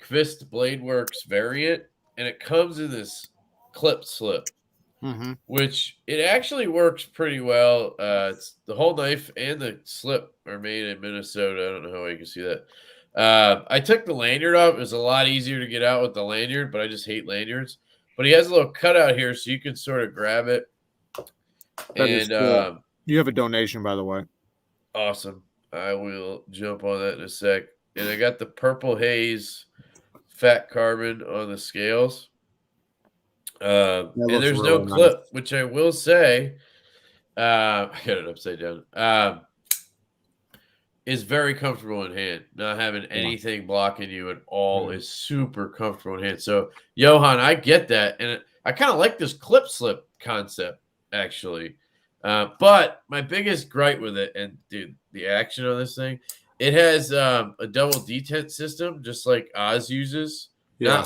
Kvist Blade Works variant, and it comes in this clip slip. Mm-hmm. Which it actually works pretty well. It's the whole knife and the slip are made in Minnesota. I don't know how you can see that. I took the lanyard off. It was a lot easier to get out with the lanyard, but I just hate lanyards. But he has a little cutout here, so you can sort of grab it. That is cool. You have a donation, by the way. Awesome. I will jump on that in a sec. And I got the Purple Haze fat carbon on the scales. And there's no clip, nice. Which I will say, I got it upside down. Is very comfortable in hand. Not having anything blocking you at all is super comfortable in hand. So, Johan, I get that. And I kind of like this clip slip concept, actually. But my biggest gripe with it, and dude, the action on this thing, it has a double detent system, just like Oz uses. Yeah.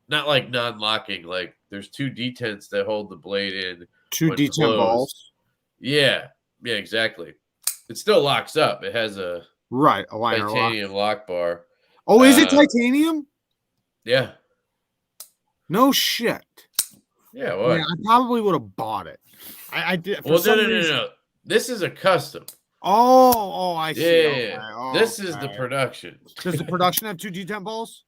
Not like non-locking. Like there's 2 detents that hold the blade in. 2 detent balls. Yeah, exactly. It still locks up. It has a titanium lock bar. Oh, is it titanium? Yeah. No shit. Yeah, what? Man, I probably would have bought it. I did. Well, no. This is a custom. Oh, I see. Yeah. Okay. Oh, this is the production. Does the production have 2 detent balls?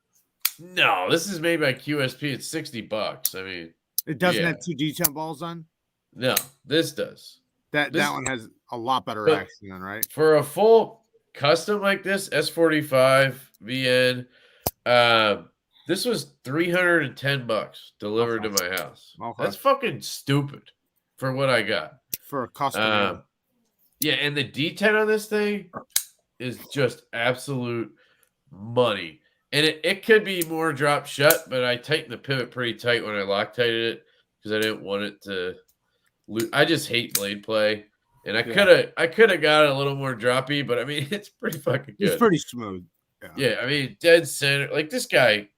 No, this is made by QSP. It's $60. I mean, it doesn't have 2 detent balls on. No, this does. That one has a lot better action, then, right? For a full custom like this, S45 VN, this was $310 delivered to my house. Okay. That's fucking stupid for what I got. For a custom. Yeah, and the detent on this thing is just absolute money. And it could be more drop shut, but I tightened the pivot pretty tight when I Loctited it because I didn't want it to lose. I just hate blade play. And I could have got it a little more droppy, but I mean it's pretty fucking good. It's pretty smooth. Yeah, I mean dead center. Like this guy,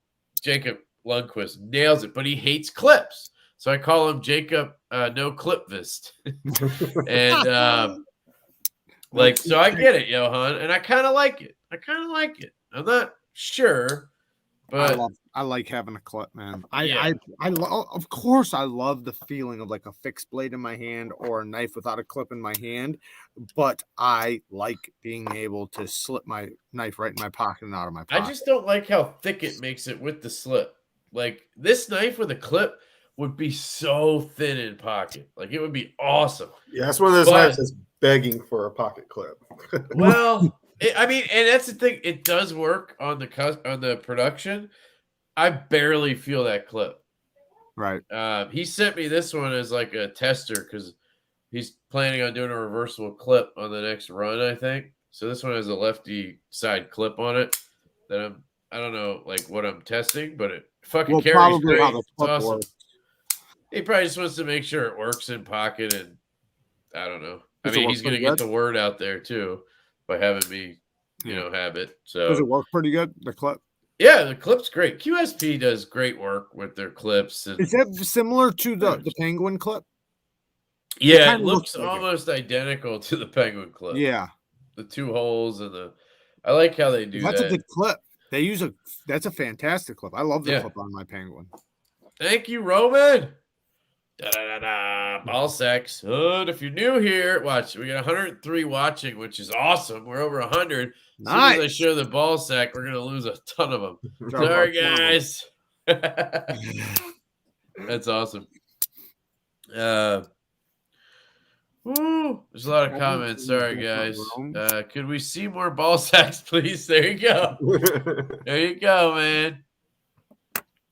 Jacob Lundquist, nails it, but he hates clips. So I call him Jacob No Clip Vist. And so I get it, Johan, and I kind of like it. I'm not sure, but I like having a clip, man. Of course I love the feeling of like a fixed blade in my hand or a knife without a clip in my hand, but I like being able to slip my knife right in my pocket and out of my pocket. I just don't like how thick it makes it with the slip. Like this knife with a clip would be so thin in pocket. Like it would be awesome. Yeah, that's one of those knives that's begging for a pocket clip. Well, and that's the thing. It does work on the production. I barely feel that clip. Right. He sent me this one as like a tester because he's planning on doing a reversible clip on the next run, I think. So this one has a lefty side clip on it that I don't know like what I'm testing, but it fucking carries great. It's awesome. He probably just wants to make sure it works in pocket, and I don't know. He's going to get the word out there too by having me, have it. So does it work pretty good? The clip? Yeah, the clip's great. QSP does great work with their clips. Is that similar to the Penguin clip? Yeah, it looks almost identical to the Penguin clip. Yeah, the 2 holes and I like how they do that. That's a good clip. That's a fantastic clip. I love the clip on my Penguin. Thank you, Roman. Ball sacks. Hood. If you're new here, watch. We got 103 watching, which is awesome. We're over 100. Nice. As soon as I show the ball sack, we're gonna lose a ton of them. Sorry, guys. That's awesome. There's a lot of comments. Sorry, guys. Could we see more ball sacks, please? There you go. There you go, man.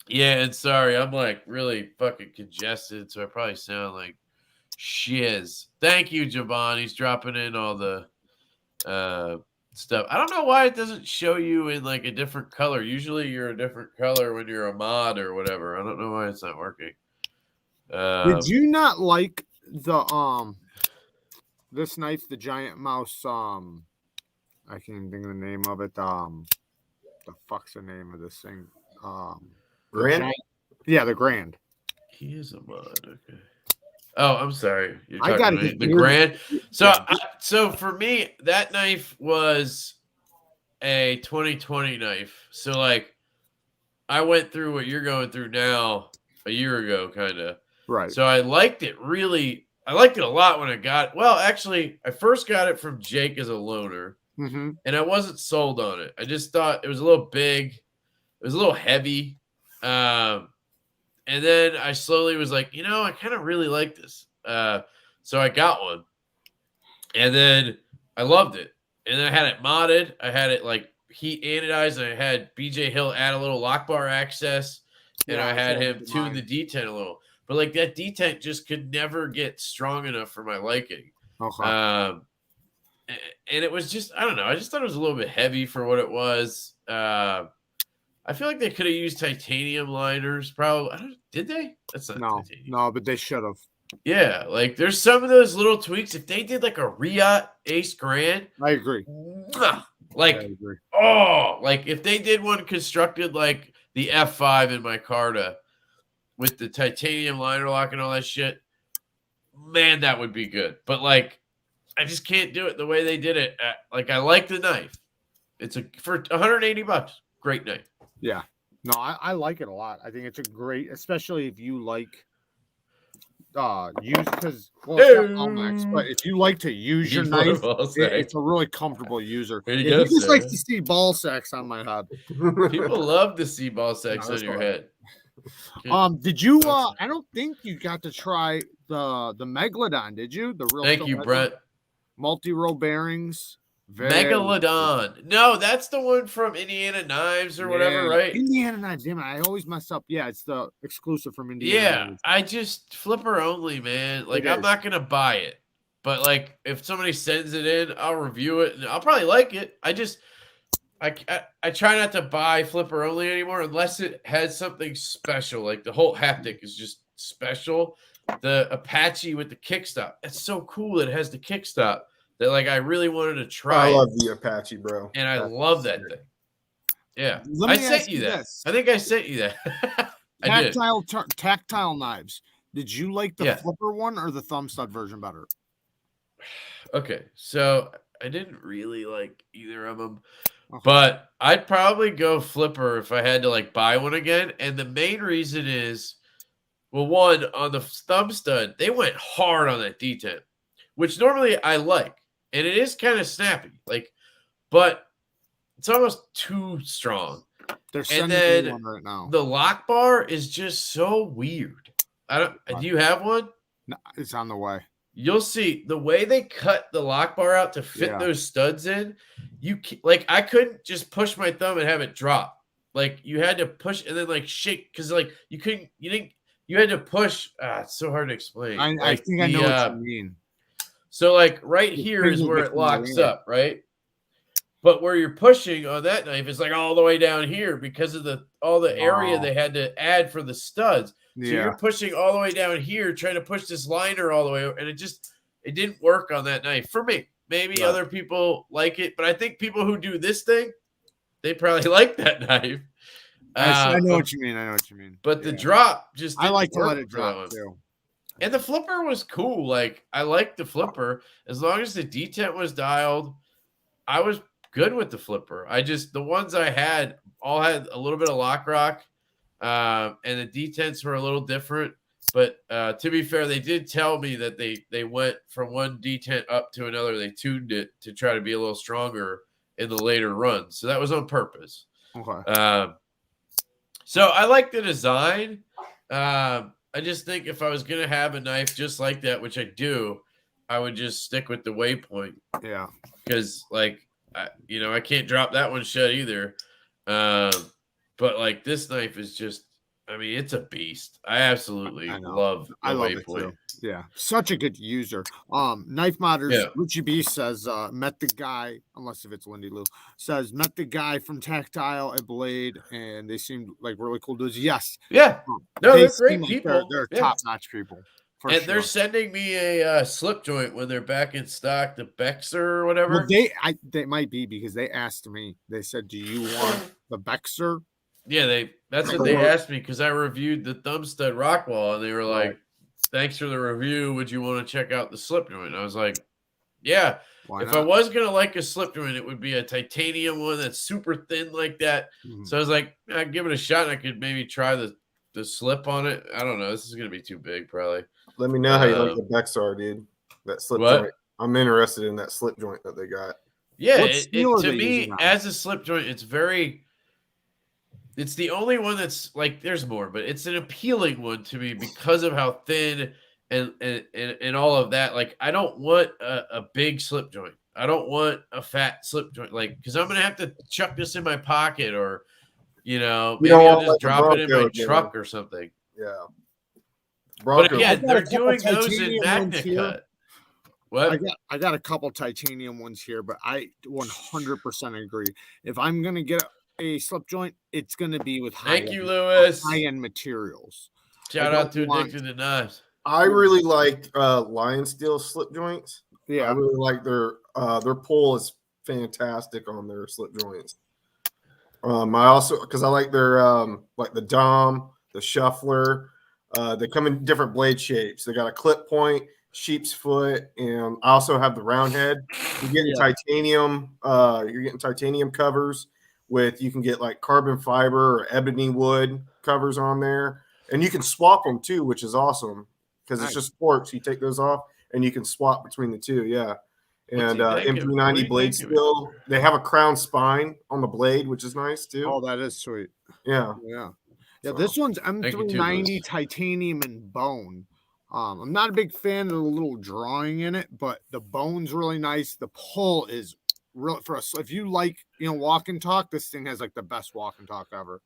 Yeah, and sorry, I'm like really fucking congested, so I probably sound like shiz. Thank you, Jabon. He's dropping in all the stuff. I don't know why it doesn't show you in like a different color. Usually you're a different color when you're a mod or whatever. I don't know why it's not working. Did you not like the this knife, the Giant Mouse? I can't even think of the name of it. The fuck's the name of this thing? Grand? Yeah, the Grand. He is a mod. Okay. Oh, I'm sorry. You're I got the Grand. So, so for me, that knife was a 2020 knife. So, like, I went through what you're going through now a year ago, kind of. Right. So I liked it really. I liked it a lot when I got. Well, actually, I first got it from Jake as a loaner. Mm-hmm. and I wasn't sold on it. I just thought it was a little big, it was a little heavy. And then I slowly was like, I kind of really like this. So I got one, and then I loved it. And then I had it modded. I had it like heat anodized, and I had BJ Hill add a little lock bar access, and Yeah, I had saw him it tune mine. the detent a little. But like that detent just could never get strong enough for my liking. Okay. And it was just, I don't know. I just thought it was a little bit heavy for what it was. I feel like they could have used titanium liners. Probably. Did they? That's not titanium. No, but they should have. Yeah, like there's some of those little tweaks. If they did like a Riot Ace Grand, I agree. Like, I agree. like if they did one constructed like the F5 in my Carta with the titanium liner lock and all that shit, man, that would be good. But like, I just can't do it the way they did it. Like, I like the knife. It's for $180, great knife. Yeah. No, I like it a lot. I think it's a great, especially if you like use, because it's not all-max, but if you like to use your knife, it's a really comfortable user. If you just like to see ball sacks on my head. People love to see ball sacks on your head. Did you I don't think you got to try the Megalodon, did you? The real Thank you, Brett. Multi-row bearings. Megalodon. No, that's the one from Indiana Knives or whatever, right? Indiana Knives. Damn it, I always mess up. Yeah, it's the exclusive from Indiana. Yeah, Knives. I just flipper only, man. Like, I'm not gonna buy it, but like, if somebody sends it in, I'll review it and I'll probably like it. I try not to buy flipper only anymore unless it has something special. Like the whole haptic is just special. The Apache with the kickstop. It's so cool that it has the kickstop. That like I really wanted to try. I love the Apache, bro. And I love that thing. Yeah. I sent you that. I think I sent you that. Tactile knives. Did you like the flipper one or the thumb stud version better? Okay. So I didn't really like either of them. But I'd probably go flipper if I had to like buy one again. And the main reason is, well, one, on the thumb stud, they went hard on that detent, which normally I like. And it is kind of snappy, like, but it's almost too strong. And then one right now. The lock bar is just so weird. Do you have one? No, it's on the way. You'll see the way they cut the lock bar out to fit those studs in. I couldn't just push my thumb and have it drop. Like you had to push and then like shake because like you had to push. It's so hard to explain. I think I know what you mean. So like right here is where it locks up, right? But where you're pushing on that knife is like all the way down here because of all the area they had to add for the studs. So you're pushing all the way down here, trying to push this liner all the way, and it didn't work on that knife for me. Maybe other people like it, but I think people who do this thing, they probably like that knife. I know what you mean. But the drop just I like to let it drop too. And the flipper was cool. Like I liked the flipper as long as the detent was dialed. I was good with the flipper. The ones I had all had a little bit of lock rock, and the detents were a little different. But to be fair, they did tell me that they went from one detent up to another. They tuned it to try to be a little stronger in the later runs. So that was on purpose. Okay. So I like the design. I just think if I was going to have a knife just like that, which I do, I would just stick with the Waypoint. Yeah. Because, like, I can't drop that one shut either. But, like, this knife is just, I mean, it's a beast. I absolutely love the Waypoint. It too. Yeah. Such a good user. Knife Modders, Richie B says, met the guy, unless if it's Wendy Lou, says, met the guy from Tactile at Blade, and they seemed like really cool dudes. Yes. Yeah. No, they're great people. They're top-notch people. And they're sending me a slip joint when they're back in stock, the Bexer or whatever. Well, they might be because they asked me. They said, do you want the Bexer? Yeah, that's what they asked me because I reviewed the thumb stud Rockwall, and they were like, thanks for the review. Would you want to check out the slip joint? And I was like, yeah. If I was going to like a slip joint, it would be a titanium one that's super thin like that. Mm-hmm. So I was like, I'd give it a shot, and I could maybe try the slip on it. I don't know. This is going to be too big, probably. Let me know how you like the Bexar, dude. That slip joint. I'm interested in that slip joint that they got. Yeah, What steel are to they me, using on? as a slip joint, it's the only one that's like, there's more, but it's an appealing one to me because of how thin and all of that. Like, I don't want a big slip joint. I don't want a fat slip joint, like, because I'm gonna have to chuck this in my pocket, or You maybe don't I'll want just like the drop it in my Bronco again. truck or something. Yeah. But Bronco. again, got a they're couple doing those in titanium ones Magna here. Cut. What? I got a couple titanium ones here, but I 100% agree. If I'm gonna get a slip joint, it's gonna be with Thank you, Lewis. high-end materials. Shout I out to don't want- Addicted to Knives. I really like Lionsteel slip joints. I Yeah, really like their pull is fantastic on their slip joints. I also, because I like their like the Dom, the Shuffler. They come in different blade shapes. They got a clip point, sheep's foot, and I also have the round head. You're getting titanium. You're getting titanium covers with, you can get like carbon fiber or ebony wood covers on there, and you can swap them too, which is awesome because it's just forks. You take those off and you can swap between the two. Yeah. And What's he thinking? What are M390 you blade thinking? steel. They have a crown spine on the blade, which is nice too. oh, that is sweet. Yeah. Yeah. So, This one's you too, M390 Lewis. titanium and bone. I'm not a big fan of the little drawing in it, but the bone's really nice. The pull is real for us. If you like, walk and talk, this thing has like the best walk and talk ever.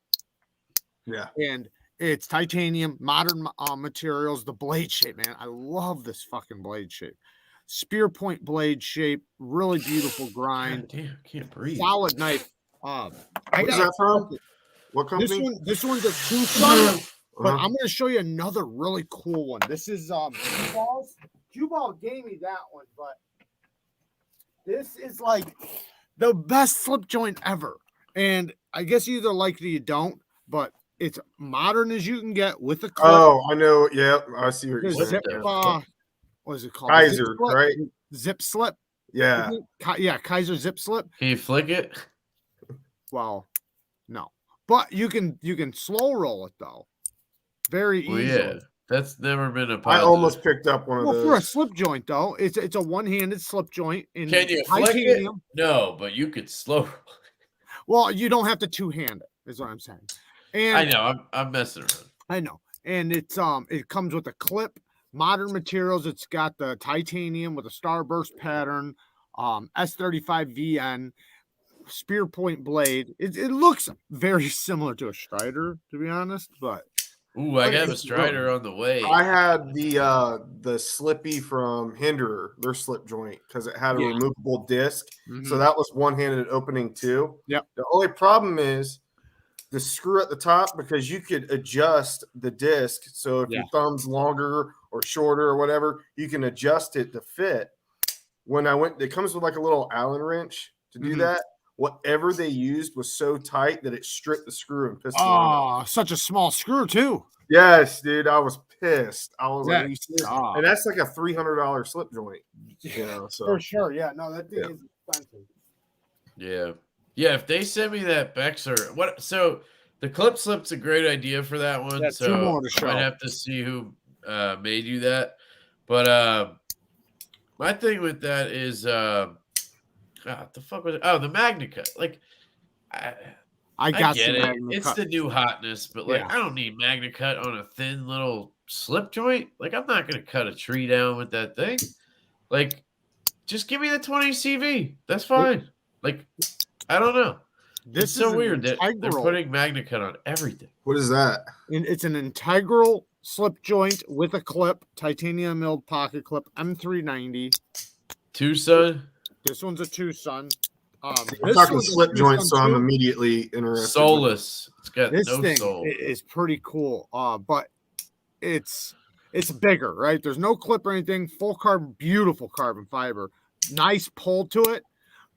yeah. And it's titanium, modern materials. The blade shape, man, I love this fucking blade shape. Spear point blade shape, really beautiful grind. God damn, I can't breathe. Solid knife. Where's that from? What company? This one's a Tucson, but Uh-huh. I'm going to show you another really cool one. This is Q-Ball gave me that one, but this is like the best slip joint ever. And I guess you either like it or you don't, but it's modern as you can get with a clip. Oh, I know. Yeah, I see what you're There's saying. zip, Yeah. what is it called? Kaiser, Zip slip? right? Zip slip. Yeah. Yeah, Kaiser zip slip. Can you flick it? Well, no, but you can slow roll it though, very Well, easily. yeah, that's never been a I positive. almost picked up one of Well, for a those. slip joint though, it's a one-handed slip joint in Can you flick it? titanium. No, but you could slow. Well, you don't have to two-hand it, is what I'm saying. And I know. I'm messing around. I know, and it's it comes with a clip, modern materials. It's got the titanium with a starburst pattern, S35 VN. Spear point blade. It looks very similar to a Strider, to be honest, but Ooh, I got a it's Strider on the way. I had the Slippy from Hinderer, their slip joint, because it had a Yeah. removable disc. Mhm. So that was one-handed opening too. Yep. The only problem is the screw at the top, because you could adjust the disc. So if your thumb's longer or shorter or whatever, you can adjust it to fit. When I went, it comes with like a little Allen wrench to do Mhm. that. Whatever they used was so tight that it stripped the screw and pissed me off. oh, such a small screw too. Yes, dude, I was pissed. I was like, That "Are you serious?" sucks. And that's like a $300 slip joint. You know, so For sure, yeah. No, that thing Yeah. is expensive. Yeah. Yeah, if they send me that Bexar, what? So the clip slip's a great idea for that one. Yeah, so two more to I show. might have to see who made you that. But my thing with that is what the fuck was it? Oh, the Magna Cut. Like I I got get some it. Magna It's Cut. the new hotness, but like Yeah. I don't need Magna Cut on a thin little slip joint. Like I'm not gonna cut a tree down with that thing. Like just give me the 20 CV. That's fine. Like I don't know. This It's so is an weird that they're integral. putting Magna Cut on everything. what is that? And it's an integral slip joint with a clip, titanium milled pocket clip, M390. Tucson, This one's a Tucson. I'm talking slip joints, so I'm too. immediately interested. soulless. It's got This no thing soul. is pretty cool. But it's bigger, right? There's no clip or anything. Full carbon, beautiful carbon fiber. Nice pull to it.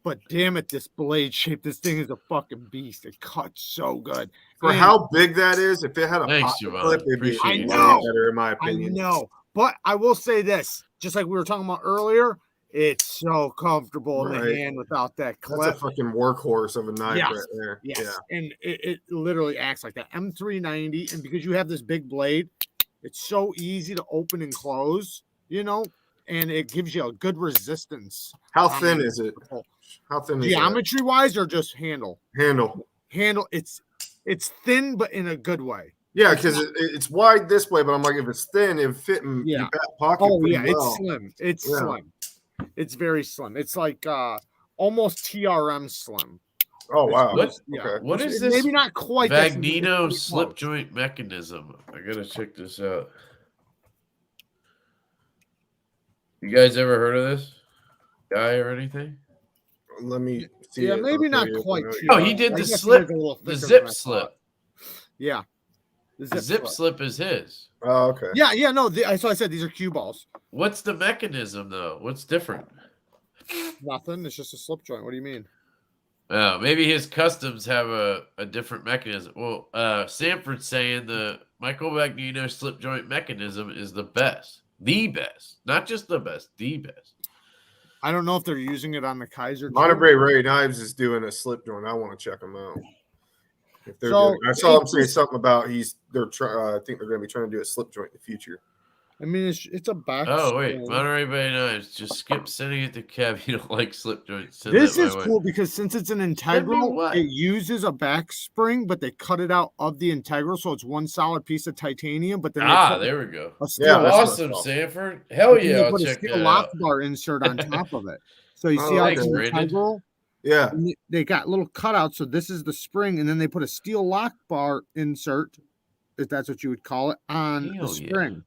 But damn it, this blade shape, this thing is a fucking beast. It cuts so good. For And how big that is, if it had a Thanks, pocket Javon. clip, it'd be Appreciate it. way I know. better, in my I opinion. know, but I will say this, just like we were talking about earlier, it's so comfortable in the Right. hand without that That's clip. a fucking workhorse of a knife Yes. right there. Yes, Yeah. and it literally acts like that. M390, and because you have this big blade, it's so easy to open and close. and it gives you a good resistance. How thin is it? How thin is it? Geometry wise, or just handle? Handle. It's thin, but in a good way. Yeah, because it's wide this way, but I'm like, if it's thin, it fit in your back pocket. Oh yeah, well. it's slim. It's slim. It's very slim. It's like almost TRM slim. Oh wow. What is this? Maybe not quite. Magneto slip joint mechanism. I gotta check this out. You guys ever heard of this guy or anything? Let me see. Yeah, maybe not quite. Oh, he did the slip, the zip slip. Yeah, the zip slip is his. Oh, okay. Yeah. No, so I said these are cue balls. What's the mechanism though? What's different? Nothing. It's just a slip joint. What do you mean? Oh, maybe his customs have a different mechanism. Well, Sanford's saying the Michael Magneto slip joint mechanism is the best. The best. Not just the best, the best. I don't know if they're using it on the Kaiser. Monterey Ray Knives is doing a slip joint. I want to check them out. If they're doing, I saw them say something about I think they're going to be trying to do a slip joint in the future. I mean, it's a back. Oh wait, Monterey Bay Knives. Just skip sending it to Kev. You don't like slip joints. This is cool because since it's an integral, it uses a back spring, but they cut it out of the integral, so it's one solid piece of titanium. But then there we go. Awesome, Sanford. Hell yeah, I'll check that out. Lock bar insert on top of it, so you see how it's integral. Yeah, they got little cutouts. So this is the spring, and then they put a steel lock bar insert, if that's what you would call it, on the spring.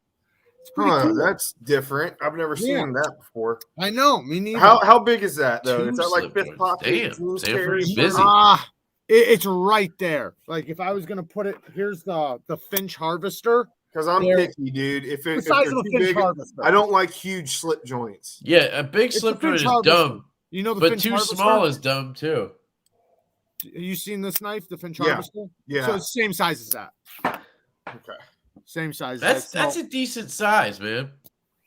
It's pretty cool. That's different. I've never seen that before. I know, me neither. How big is that though? Is that like fifth pocket? Damn, Sanford's busy. It's right there. Like if I was gonna put it, here's the Finch Harvester. Because I'm picky, dude. If it's the size of a Finch big, Harvester. I don't like huge slip joints. Yeah, a big slip joint is dumb. You know, but too small is dumb too. You seen this knife, the Finch Harvester? Yeah. So it's the same size as that. Okay. Same size. That's a decent size, man.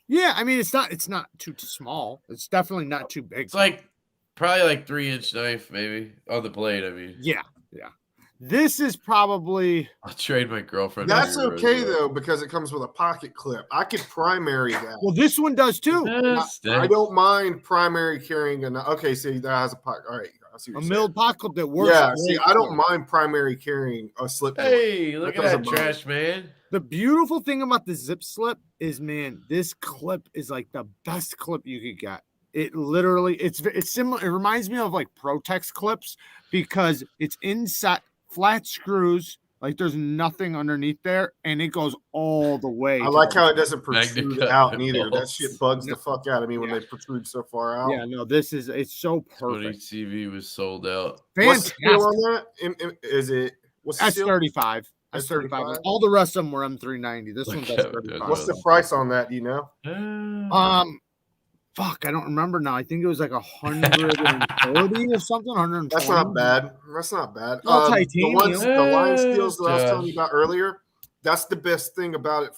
Yeah, I mean it's not too small. It's definitely not too big. It's like probably like 3-inch knife, maybe on the blade. I mean, yeah. This is probably. I'll trade my girlfriend. That's okay though because it comes with a pocket clip. I could primary that. Well, this one does too. I don't mind primary carrying okay. See, that has a pocket. All right. A milled pocket clip that works. Yeah, see, I don't mind primary carrying a slip. Hey, look at that trash, man. The beautiful thing about the zip slip is, man, this clip is like the best clip you could get. It literally, it's similar. It reminds me of like Protex clips because it's inset flat screws. Like there's nothing underneath there, and it goes all the way. I like how it doesn't protrude out neither. That shit bugs the fuck out of me when they protrude so far out. Yeah, no, it's so perfect. CV was sold out. What's the deal on that? Is it what's the S35? S35. All the rest of them were M390. This one's S35. What's the price on that? Do you know? Fuck, I don't remember now. I think it was like 140 or something. 120. That's not bad. That's not bad. Titanium. The Lionsteels that I was telling you about earlier, that's the best thing about it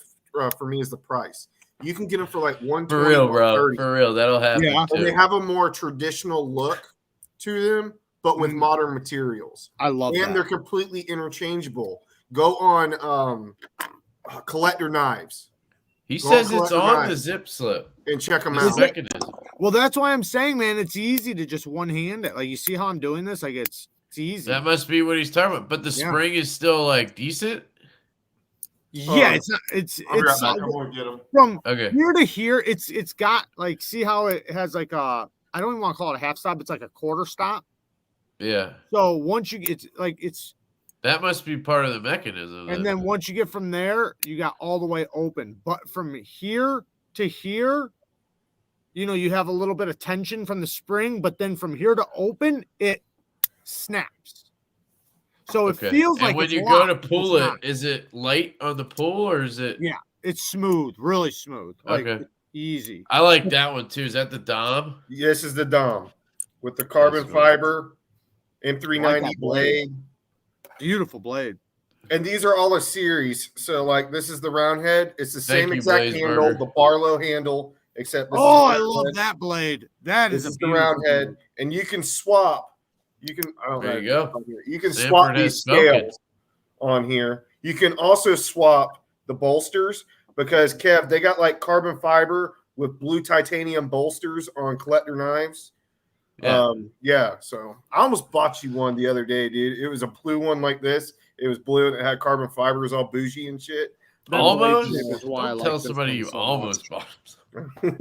for me is the price. You can get them for like 120. For real, bro. For real, that'll happen. Yeah, and they have a more traditional look to them, but with modern materials. I love that. And they're completely interchangeable. Go on Collector Knives. He says it's on the zip slip. And check them out. Mechanism. Well, that's why I'm saying, man, it's easy to just one hand it. Like you see how I'm doing this? Like it's easy. That must be what he's talking about. But the spring is still like decent. Yeah, it's not. It's I'm gonna get them. From here to here. It's got like see how it has like a. I don't even want to call it a half stop. It's like a quarter stop. Yeah. So once you get it's. That must be part of the mechanism. And then once you get from there, you got all the way open. But from here to here, you have a little bit of tension from the spring, but then from here to open, it snaps. So it feels like when you go to pull it, is it light on the pull or is it? Yeah, it's smooth, really smooth. Like easy. I like that one too. Is that the Dom? This is the Dom with the carbon fiber M390 blade. Beautiful blade. And these are all a series. So, like, this is the round head. It's the same exact handle, the Barlow handle, except this I love that blade. This is the round head. And you can swap. There you go. You can swap these scales on here. You can also swap the bolsters because, Kev, they got, like, carbon fiber with blue titanium bolsters on collector knives. Yeah. So I almost bought you one the other day, dude. It was a blue one like this. It was blue and it had carbon fibers, all bougie and shit. That Almost. blade shape is why I Don't like tell this somebody one you so almost much. bought.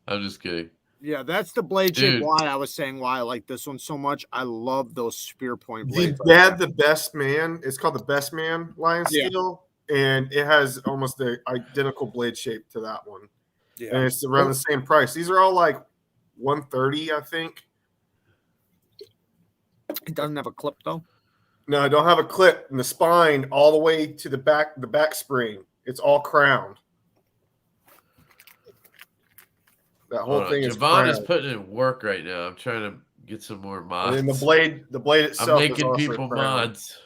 I'm just kidding. Yeah, that's the blade shape. Dude. Why I was saying why I like this one so much. I love those spear point The blades. Dad, the Best Man. It's called the Best Man Lionsteel, and it has almost the identical blade shape to that one. Yeah, And it's around the same price. These are all like $130, I think. it doesn't have a clip though. No, I don't have a clip in the spine all the way to the back spring. It's all crowned. That whole thing is Javon is crowned. putting in work right now. I'm trying to get some more mods. And then the blade itself I'm making is also people crowned. mods.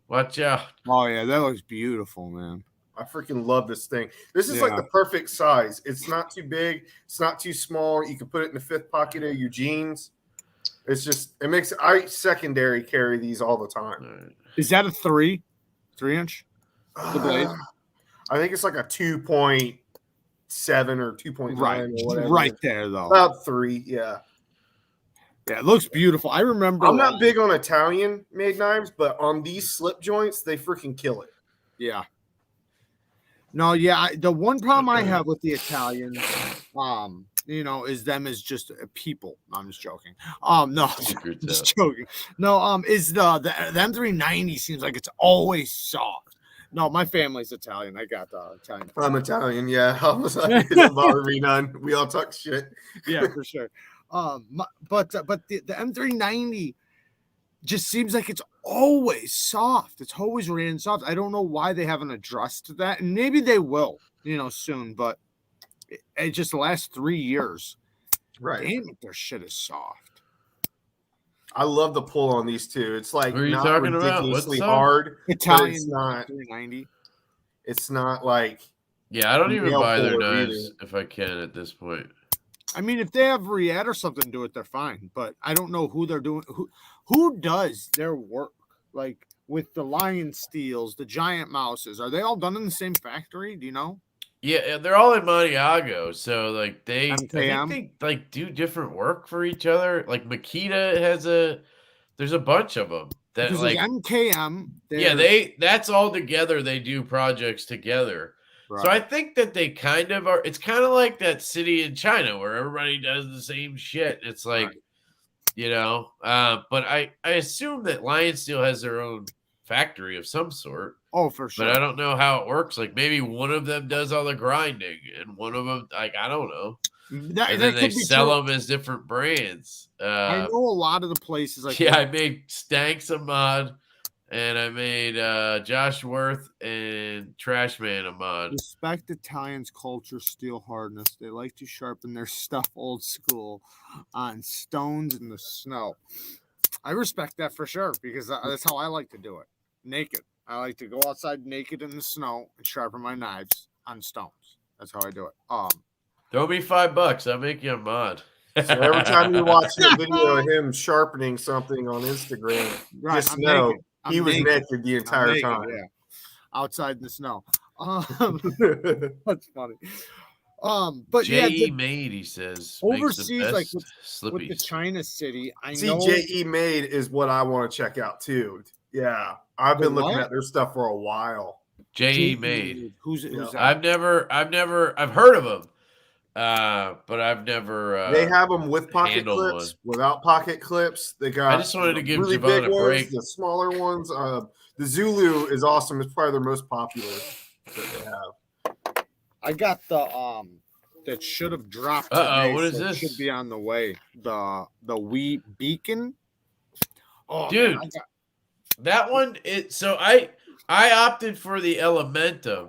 Watch out. Oh yeah, that looks beautiful, man. I freaking love this thing. This is like the perfect size. It's not too big. It's not too small. You can put it in the fifth pocket of your jeans. It's just, it makes, I secondary carry these all the time. Right. Is that a 3-inch? The blade? I think it's like a 2.7 or 2.9 Right, or whatever. right there though. About 3, yeah. Yeah, it looks beautiful. I remember. I'm not big on Italian made knives, but on these slip joints, they freaking kill it. Yeah. No, yeah. The one problem I have with the Italians, is them as just people. No, I'm just joking. No, I'm just joking. No, is the M390 seems like it's always soft. No, my family's Italian. I got the Italian. I'm Italian, yeah. I was like, it doesn't bother me none. We all talk shit. Yeah, for sure. But the M390 just seems like it's always soft. It's always ran soft. I don't know why they haven't addressed that, and maybe they will, soon. But it just the last 3 years, Right? Damn it, their shit is soft. I love the pull on these two. It's like What are you not talking about? ridiculously What's hard. Italian It's not. 390. It's not like. Yeah, I don't even nail buy their puller knives either. if I can at this point. I mean, if they have Riad or something to it, they're fine. But I don't know who they're doing. Who does their work? Like with the Lionsteels, the giant mouses, are they all done in the same factory? Do you know? Yeah, they're all in Montiago, so like I MKM? think they like do different work for each other. Like Makita there's a bunch of them that Because like MKM. yeah, that's all together. They do projects together. Right. So I think that they kind of are. It's kind of like that city in China where everybody does the same shit. It's like, but I assume that Lionsteel has their own factory of some sort. Oh, for sure. But I don't know how it works. Like maybe one of them does all the grinding, and one of them, like I don't know. And then they sell them as different brands. I know a lot of the places. Like I made Stanks a mod, and I made Josh Worth and Trashman a mod. Respect Italians' culture, steel hardness. They like to sharpen their stuff old school on stones in the snow. I respect that for sure because that's how I like to do it. Naked. I like to go outside naked in the snow and sharpen my knives on stones. That's how I do it. Throw me $5. I'll make you a mod. So every time you watch a video of him sharpening something on Instagram, just know he was naked the entire time. Yeah, outside in the snow. That's funny. But J.E. Made, he says, overseas, like with the China city. See, J.E. Made is what I want to check out too. Yeah, I've been looking at their stuff for a while. J.E. Made. Who's that? I've heard of them, but I've never. They have them with pocket clips, without pocket clips. They got. I just wanted to give really Javon big a break. Ones, the smaller ones. The Zulu is awesome. It's probably their most popular that they have. I got the that should have dropped. What is this? Should be on the way. The Wii Beacon. Oh, dude, man, that one. So I opted for the Elementum.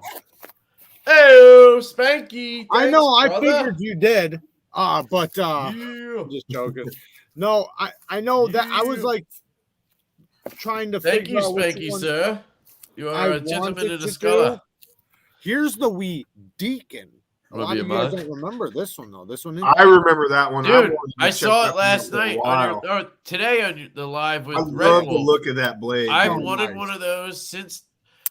Hey, Spanky. Thanks, I know. brother. I figured you did. But I'm just joking. No, I know that I was like trying to Thank figure you, out Spanky, one sir. You are a gentleman and a scholar. Here's the Wii Deacon. A lot of you guys don't remember this one though. This one, I remember that one, dude. I saw it last night today on the live with I Red love Wolf. the look of that blade. I've wanted one of those since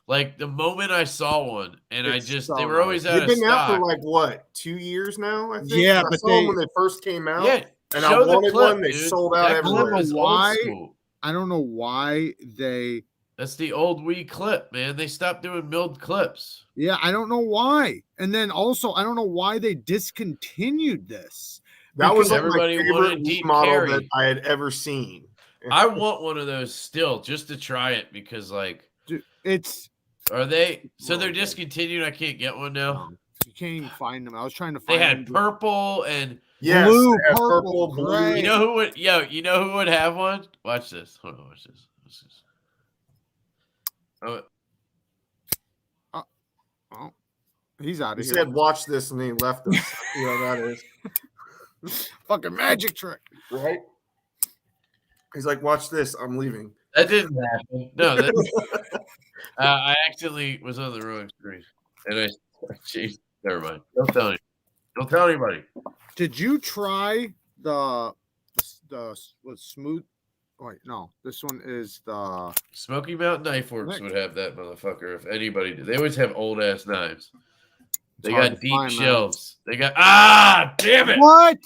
Like the moment I saw one, and It's they so were always out They've of been out stock. for like what, 2 years now? I think. Yeah, I but saw them they- when they first came out. Yeah, and I show the wanted clip, one. They dude. sold out That clip everywhere. is old Why? school. I don't know why they. That's the old Wii clip, man. They stopped doing milled clips. Yeah, I don't know why. And then also, I don't know why they discontinued this. That was Because like my everybody favorite wanted Wii deep model carry. that I had ever seen. I want one of those still just to try it because, like, dude, it's are they? So Oh, they're God. discontinued. I can't get one now. you can't even find them. I was trying to They find had them. purple and Yes, Blue, they have purple, blue. gray. you know who would? Yo, you know who would have one? Watch this. Hold on, watch this. Watch this. Oh, Oh, he's out He of here. said, "Watch this," and he left us. You know that is Fucking magic trick. right. He's like, "Watch this." I'm leaving. that didn't happen. No, that, I accidentally was on the wrong screen, and I changed. Never mind. Don't tell me. Don't tell anybody. Did you try the what smooth? Wait, no. This one is the Smoky Mountain Knife Works Nick. would have that motherfucker if anybody did. They always have old ass knives. They hard got to deep find, man. shelves. They got damn it. what?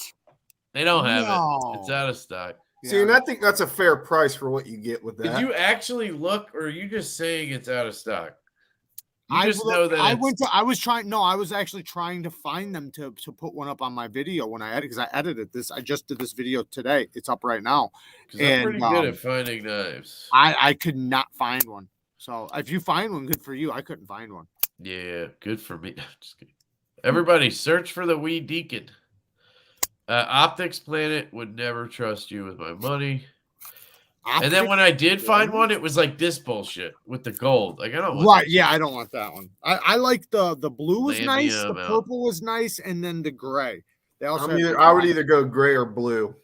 They don't have No. it. It's out of stock. See, and I think that's a fair price for what you get with that. Did you actually look, or are you just saying it's out of stock? You I just know that I it's, went to. I was trying. No, I was actually trying to find them to put one up on my video when I edited because I edited this. I just did this video today. It's up right now. 'cause I'm and, pretty good at finding knives. I could not find one. So if you find one, good for you. I couldn't find one. Yeah, good for me. Just kidding. Everybody, search for the Wee Deacon. Optics Planet would never trust you with my money. And then when I did find one, it was like this bullshit with the gold. Like I don't want Right, that yeah, shit. I don't want that one. I like the blue was nice, the Lambium out. purple was nice, and then the gray. They also have I would either go gray or blue.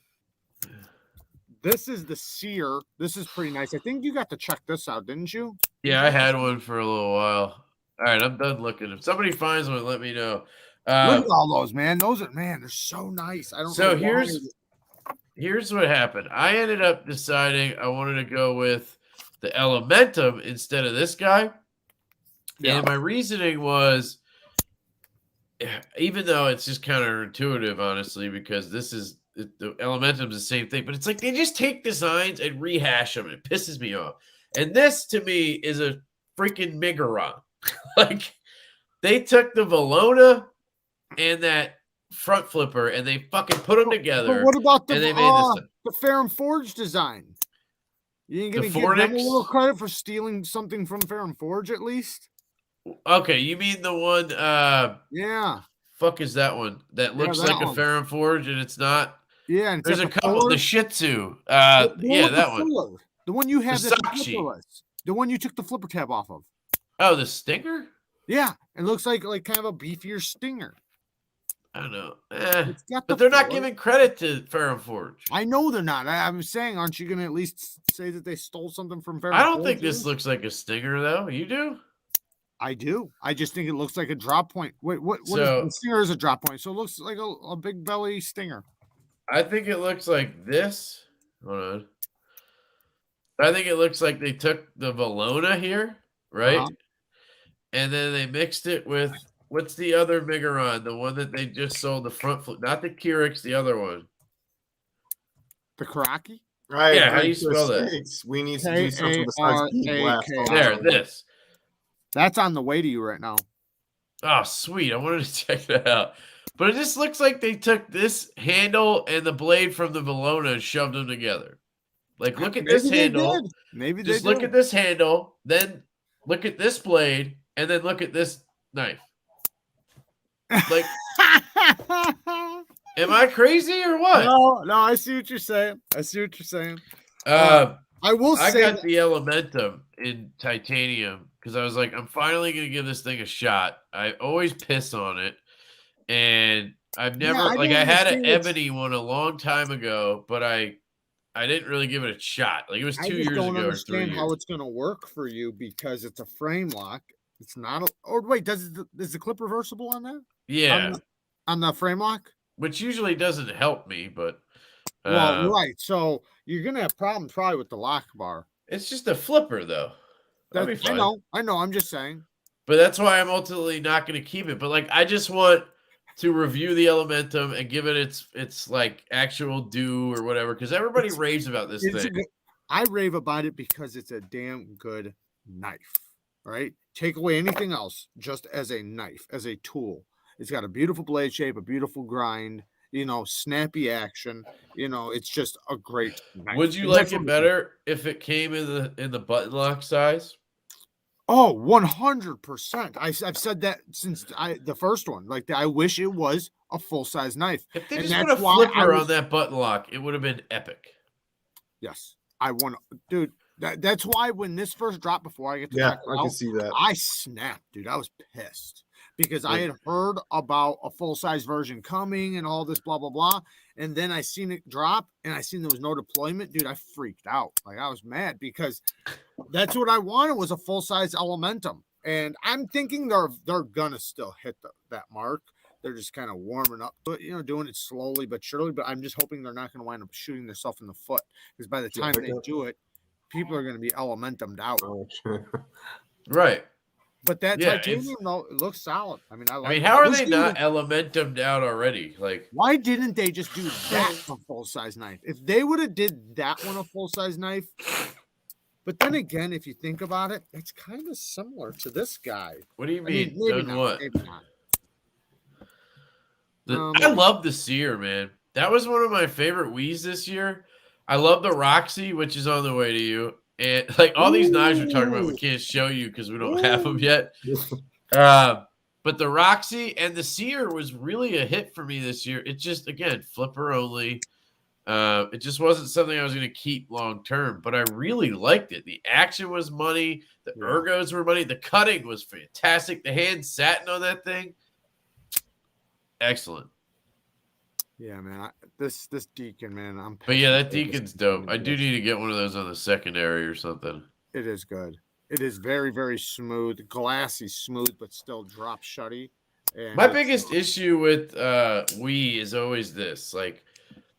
This is the sear. This is pretty nice. I think you got to check this out, didn't you? Yeah, I had one for a little while. All right, I'm done looking. If somebody finds one, let me know. Look at all those, man. Those are they're so nice. I don't So know why. here's what happened. I ended up deciding I wanted to go with the elementum instead of this guy. Yeah. And my reasoning was, even though it's just counterintuitive, honestly, because the elementum is the same thing, but it's like they just take designs and rehash them. It pisses me off. And this to me is a freaking Migaron. Like they took the Valona and that front flipper and they fucking put them together. But what about and they made this the Fair and Forge design? You ain't gonna The give them a Fornix? little credit for stealing something from Fair and Forge at least? Okay, you mean the one Yeah. fuck is that one? That looks that like a one. Fair and Forge and it's not. Yeah, and There's a except the couple. The filler- Shih Tzu. the one Yeah, with the that one. filler. The one you have that's Versace. flipperless. The one you took the flipper tab off of. Oh, the Stinger? Yeah, it looks like kind of a beefier Stinger. I don't know. It's got But the they're not filler. giving credit to Fair and Forge. I know they're not. I'm saying, aren't you going to at least say that they stole something from Fair? I and don't Forge think this here? looks like a Stinger, though. You do? I do. I just think it looks like a drop point. Wait, what is So- the Stinger is a drop point, so it looks like a big belly Stinger. I think it looks like this. Hold on. I think it looks like they took the Valona here, right? Uh-huh. And then they mixed it with what's the other Migaron? The one that they just sold the front flip, not the Keurig, the other one. The Karaki? Right? Yeah, how do you spell that? We need to do something besides keep blast K-A-R-A-K. on There, it. this. That's on the way to you right now. Oh, sweet. I wanted to check that out. But it just looks like they took this handle and the blade from the Valona and shoved them together. Like, look at this Maybe they handle. did. Maybe Just they look did. at this handle, then look at this blade, and then look at this knife. Like, am I crazy or what? No, I see what you're saying. I see what you're saying. I will I say got that- the elementum in titanium because I was like, I'm finally gonna give this thing a shot. I always piss on it, and I've never I like don't I had an understand what's- ebony one a long time ago, but I didn't really give it a shot. Like it was I 2 just years don't ago or 3 understand years. how it's going to work for you because it's a frame lock. It's not a. Or wait, is the clip reversible on that? Yeah, On the frame lock? which usually doesn't help me, but Well, right. So you're going to have problems probably with the lock bar. it's just a flipper though. That'd be fine. I know. I'm just saying. But that's why I'm ultimately not going to keep it. But like, I just want to review the elementum and give it its like actual due or whatever, because everybody raves about this thing. I rave about it because it's a damn good knife. Right? Take away anything else, just as a knife, as a tool. It's got a beautiful blade shape, a beautiful grind. Snappy action. It's just a great knife. Would you like it better if it came in the button lock size? Oh, 100%. I've said that since the first one. Like, I wish it was a full-size knife. If they just put a flipper on that button lock, it would have been epic. Yes. I want to, dude. That's why when this first dropped, before I get to I can see that. I snapped, dude. I was pissed because I had heard about a full-size version coming and all this blah, blah, blah. And then I seen it drop and I seen there was no deployment. Dude, I freaked out. Like, I was mad because that's what I wanted, was a full-size elementum. And I'm thinking they're gonna still hit that mark. They're just kind of warming up, but doing it slowly but surely. But I'm just hoping they're not going to wind up shooting themselves in the foot, because by the time they do it, people are going to be elementumed out. Right. But that titanium, though, it looks solid. I mean, how are they not elementumed out already? Like, why didn't they just do that a full-size knife? If they would have did that one a full-size knife. But then again, if you think about it, it's kind of similar to this guy. What do you mean? Maybe not, what? Maybe not. I love the Seer, man. That was one of my favorite Wii's this year. I love the Roxy, which is on the way to you. And like all these knives we're talking about, we can't show you because we don't have them yet. But the Roxy and the Seer was really a hit for me this year. It just, again, flipper only. It just wasn't something I was going to keep long term, but I really liked it. The action was money. The ergos were money. The cutting was fantastic. The hand satin on that thing, excellent. Yeah, man. This deacon, man. But yeah, that deacon's dope. I do need to get one of those on the secondary or something. It is good. It is very, very smooth, glassy smooth, but still drop shutty. And my biggest issue with Wii is always this: like,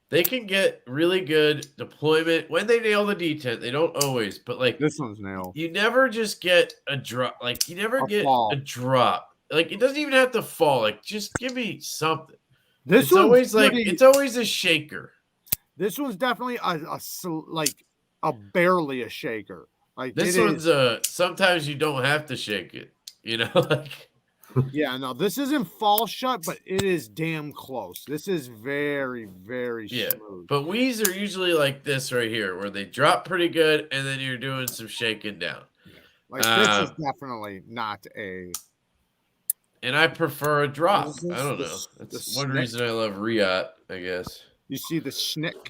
they can get really good deployment when they nail the detent. They don't always, but like this one's nailed. You never just get a drop. Like, you never get a drop. Like, it doesn't even have to fall. Like, just give me something. It's always it's always a shaker. This one's definitely a barely a shaker. Like, this one's sometimes you don't have to shake it. Like. Yeah, no, this isn't fall shut, but it is damn close. This is very, very smooth. But Wii's are usually like this right here, where they drop pretty good, and then you're doing some shaking down. Yeah. Like, this is definitely not a. And I prefer a drop. I don't know. That's one reason I love Riot, I guess. You see the schnick?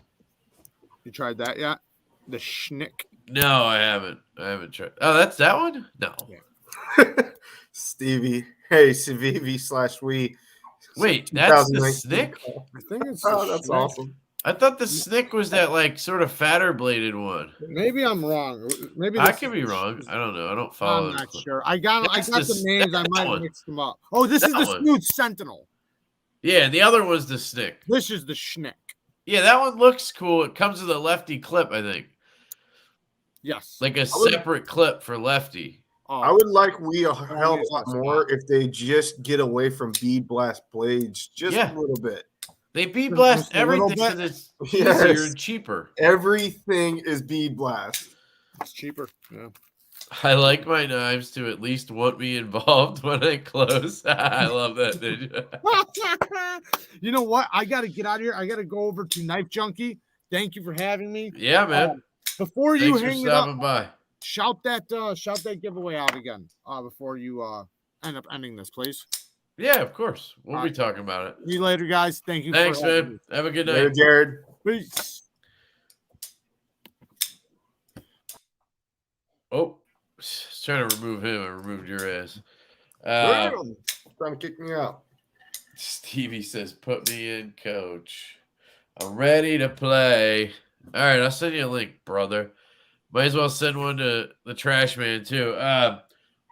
You tried that yet? The schnick? No, I haven't. I haven't tried. Oh, that's that one? No. Yeah. Stevie. Hey, Civivi / Wii. Wait, that's the snick? I think it's that's awesome. I thought the snick was that like sort of fatter bladed one. Maybe I'm wrong. Maybe I could be wrong. I don't know. I don't follow. I'm not sure. I got the names. I might have mixed them up. Oh, this is the smooth sentinel. Yeah, the other was the snick. This is the schnick. Yeah, that one looks cool. It comes with a Lefty clip, I think. Yes. Like a separate clip for Lefty. I would like Wii a hell of a lot more if they just get away from bead blast blades just a little bit. They bead blast everything because it's easier and cheaper. Everything is bead blast. It's cheaper. Yeah. I like my knives to at least want me involved when I close. I love that. You know what? I got to get out of here. I got to go over to Knife Junkie. Thank you for having me. Yeah, man. Before you hang it up, by. shout that giveaway out again before you end up ending this, please. Yeah, of course. We'll be talking about it. See you later, guys. Thank you. Thanks, man. Have a good night. Later, Jared. Peace. Oh, I was trying to remove him. I removed your ass. Trying to kick me out. Stevie says, put me in, coach. I'm ready to play. All right, I'll send you a link, brother. Might as well send one to the trash man, too.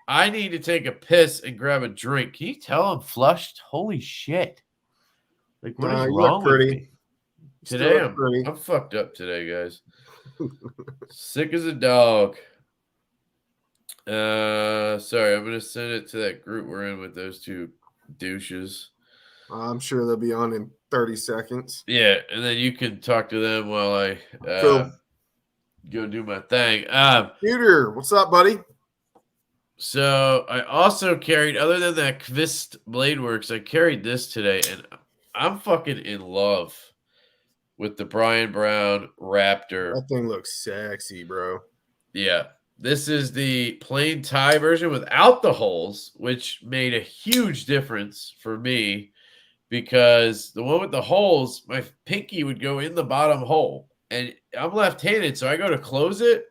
I need to take a piss and grab a drink. Can you tell I'm flushed? Holy shit. Like, what is wrong with me? Today, I'm fucked up today, guys. Sick as a dog. Sorry, I'm gonna send it to that group we're in with those two douches. I'm sure they'll be on in 30 seconds. Yeah, and then you can talk to them while I Cool. go do my thing. Peter, what's up, buddy? So I also carried, other than that Kvist Blade Works, I carried this today, and I'm fucking in love with the Brian Brown Raptor. That thing looks sexy, bro. Yeah. This is the plain tie version without the holes, which made a huge difference for me because the one with the holes, my pinky would go in the bottom hole. And I'm left-handed, so I go to close it.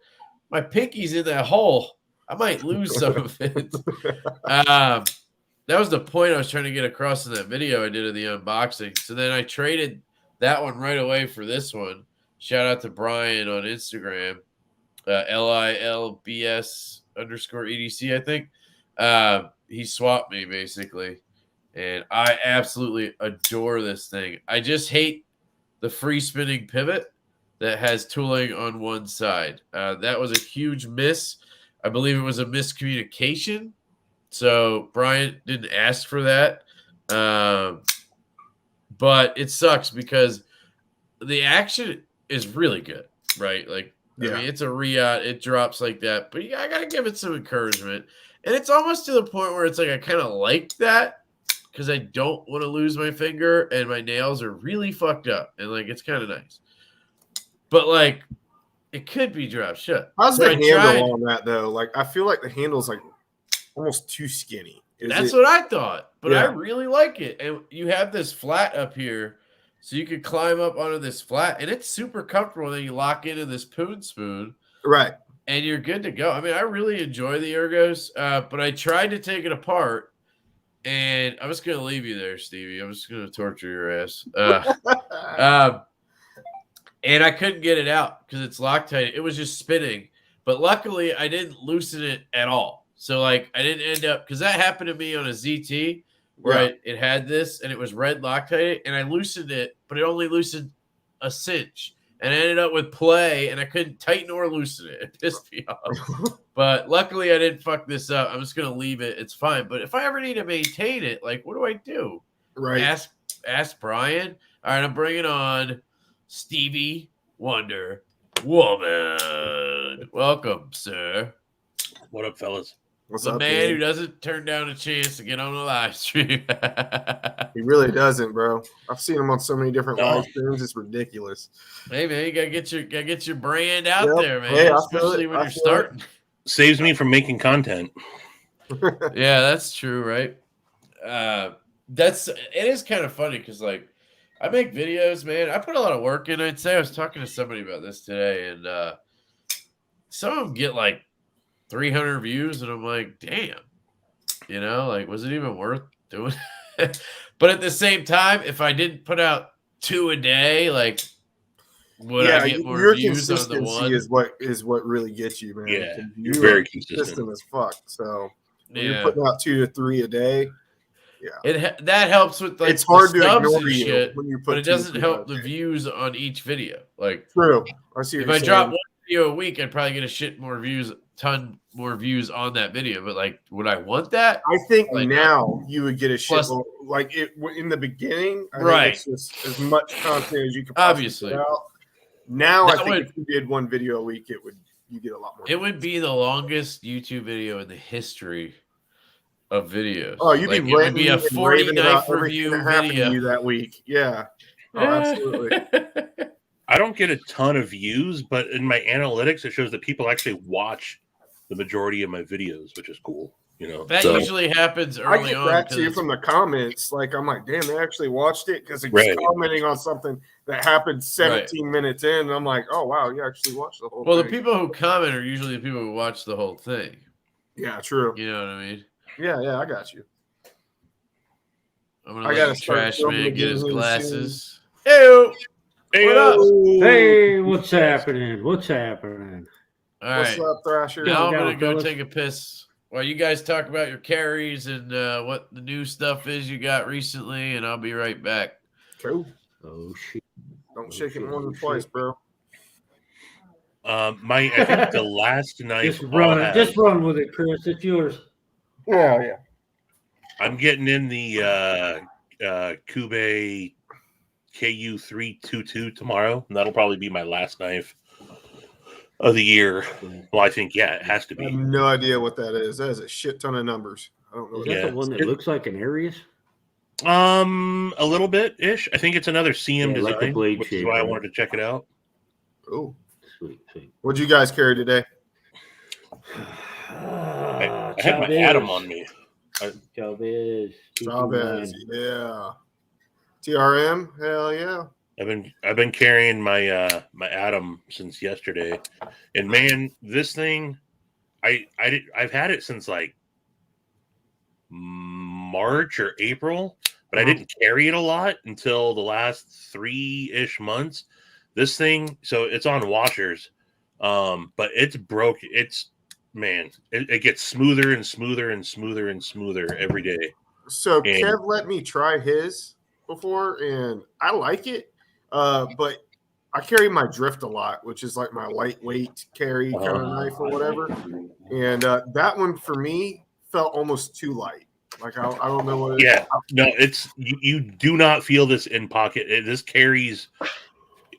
My pinky's in that hole. I might lose some of it. That was the point I was trying to get across in that video I did of the unboxing. So then I traded that one right away for this one. Shout out to Brian on Instagram, LILBS_EDC, I think. He swapped me basically, and I absolutely adore this thing. I just hate the free spinning pivot that has tooling on one side. That was a huge miss. I believe it was a miscommunication. So Brian didn't ask for that. But it sucks because the action is really good, right? Like, I mean, it's a Riot. It drops like that. But I got to give it some encouragement. And it's almost to the point where it's like I kind of like that because I don't want to lose my finger and my nails are really fucked up. And, like, it's kind of nice. But, like, it could be dropped shut. How's the handle on that, though? Like, I feel like the handle's, like, almost too skinny. That's what I thought. But I really like it. And you have this flat up here, so you could climb up onto this flat. And it's super comfortable. And then you lock into this poon spoon. Right. And you're good to go. I mean, I really enjoy the ergos. But I tried to take it apart. And I'm just going to leave you there, Stevie. I'm just going to torture your ass. And I couldn't get it out because it's Loctite. It was just spinning. But luckily, I didn't loosen it at all. So, like, I didn't end up – because that happened to me on a ZT where it had this and it was red Loctite. And I loosened it, but it only loosened a cinch. And I ended up with play, and I couldn't tighten or loosen it. It pissed me off. But luckily, I didn't fuck this up. I'm just going to leave it. It's fine. But if I ever need to maintain it, like, what do I do? Right. Ask Brian. All right, I'm bringing on – Stevie Wonder Woman. Welcome, sir. What up, fellas? What's the up, man dude? who doesn't turn down a chance to get on a live stream. He really doesn't, bro. I've seen him on so many different live streams. It's ridiculous. Hey, man, you gotta get your brand out there, man. Hey, especially when you're starting. Saves me from making content. Yeah, that's true, right? It is kind of funny because, like, I make videos, man. I put a lot of work in. I'd say I was talking to somebody about this today, and some of them get like 300 views, and I'm like, damn, like, was it even worth doing? But at the same time, if I didn't put out 2 a day, like, would I get more views on the one? Is what really gets you, man. Yeah, you're very consistent as fuck. So when you're putting out 2 to 3 a day. Yeah, that helps with, like, it's hard to ignore shit, when you put, but it doesn't help the views on each video. Like, true. I see. If I drop one video a week, I'd probably get a ton more views on that video. But, like, would I want that? I think now you would get a shit like it in the beginning. I think it's just as much content as you could obviously put out. Now I think if you did one video a week, you get a lot more. It would be the longest YouTube video in the history of videos. Oh, you'd like, be it would be a 40-knife review video that week. Yeah. Oh, absolutely. I don't get a ton of views, but in my analytics, it shows that people actually watch the majority of my videos, which is cool. That usually happens early on. I get back to you from the comments. Like, I'm like, damn, they actually watched it because it's commenting on something that happened 17 minutes in. And I'm like, oh, wow, you actually watched the whole thing. Well, the people who comment are usually the people who watch the whole thing. Yeah, true. You know what I mean? Yeah, I got you. I'm gonna let the trash man get his glasses. Hey, what up? Hey, what's happening? What's happening? All right. What's up, Thrasher? Now I'm gonna go take a piss while you guys talk about your carries and what the new stuff is you got recently, and I'll be right back. Cool. Oh shit! Don't shake it more than twice, bro. I think the last knife. Just run with it, Chris. It's yours. Yeah. I'm getting in the Kube KU322 tomorrow, and that'll probably be my last knife of the year. Well, I think it has to I have be. no idea what that is. That is a shit ton of numbers. I don't know. Is What that Yeah. the one that looks like an Arius? A little bit ish. I think it's another CM Yeah, like the design, blade which is shape, why I right? wanted to check it out. Oh, Sweet. what'd you guys carry today? I had my Atom on me. Chavez. Chavez, yeah. TRM, hell yeah. I've been carrying my my Atom since yesterday, and man, this thing, I've had it since like March or April, but I didn't carry it a lot until the last 3-ish months. This thing, so it's on washers, but it's broke. It's it gets smoother and smoother and smoother and smoother every day. So And- Kev let me try his before, and I like it, but I carry my drift a lot, which is like my lightweight carry kind of knife or whatever. And that one for me felt almost too light. Like I don't know what it is. Yeah, no, it's you do not feel this in pocket. This carries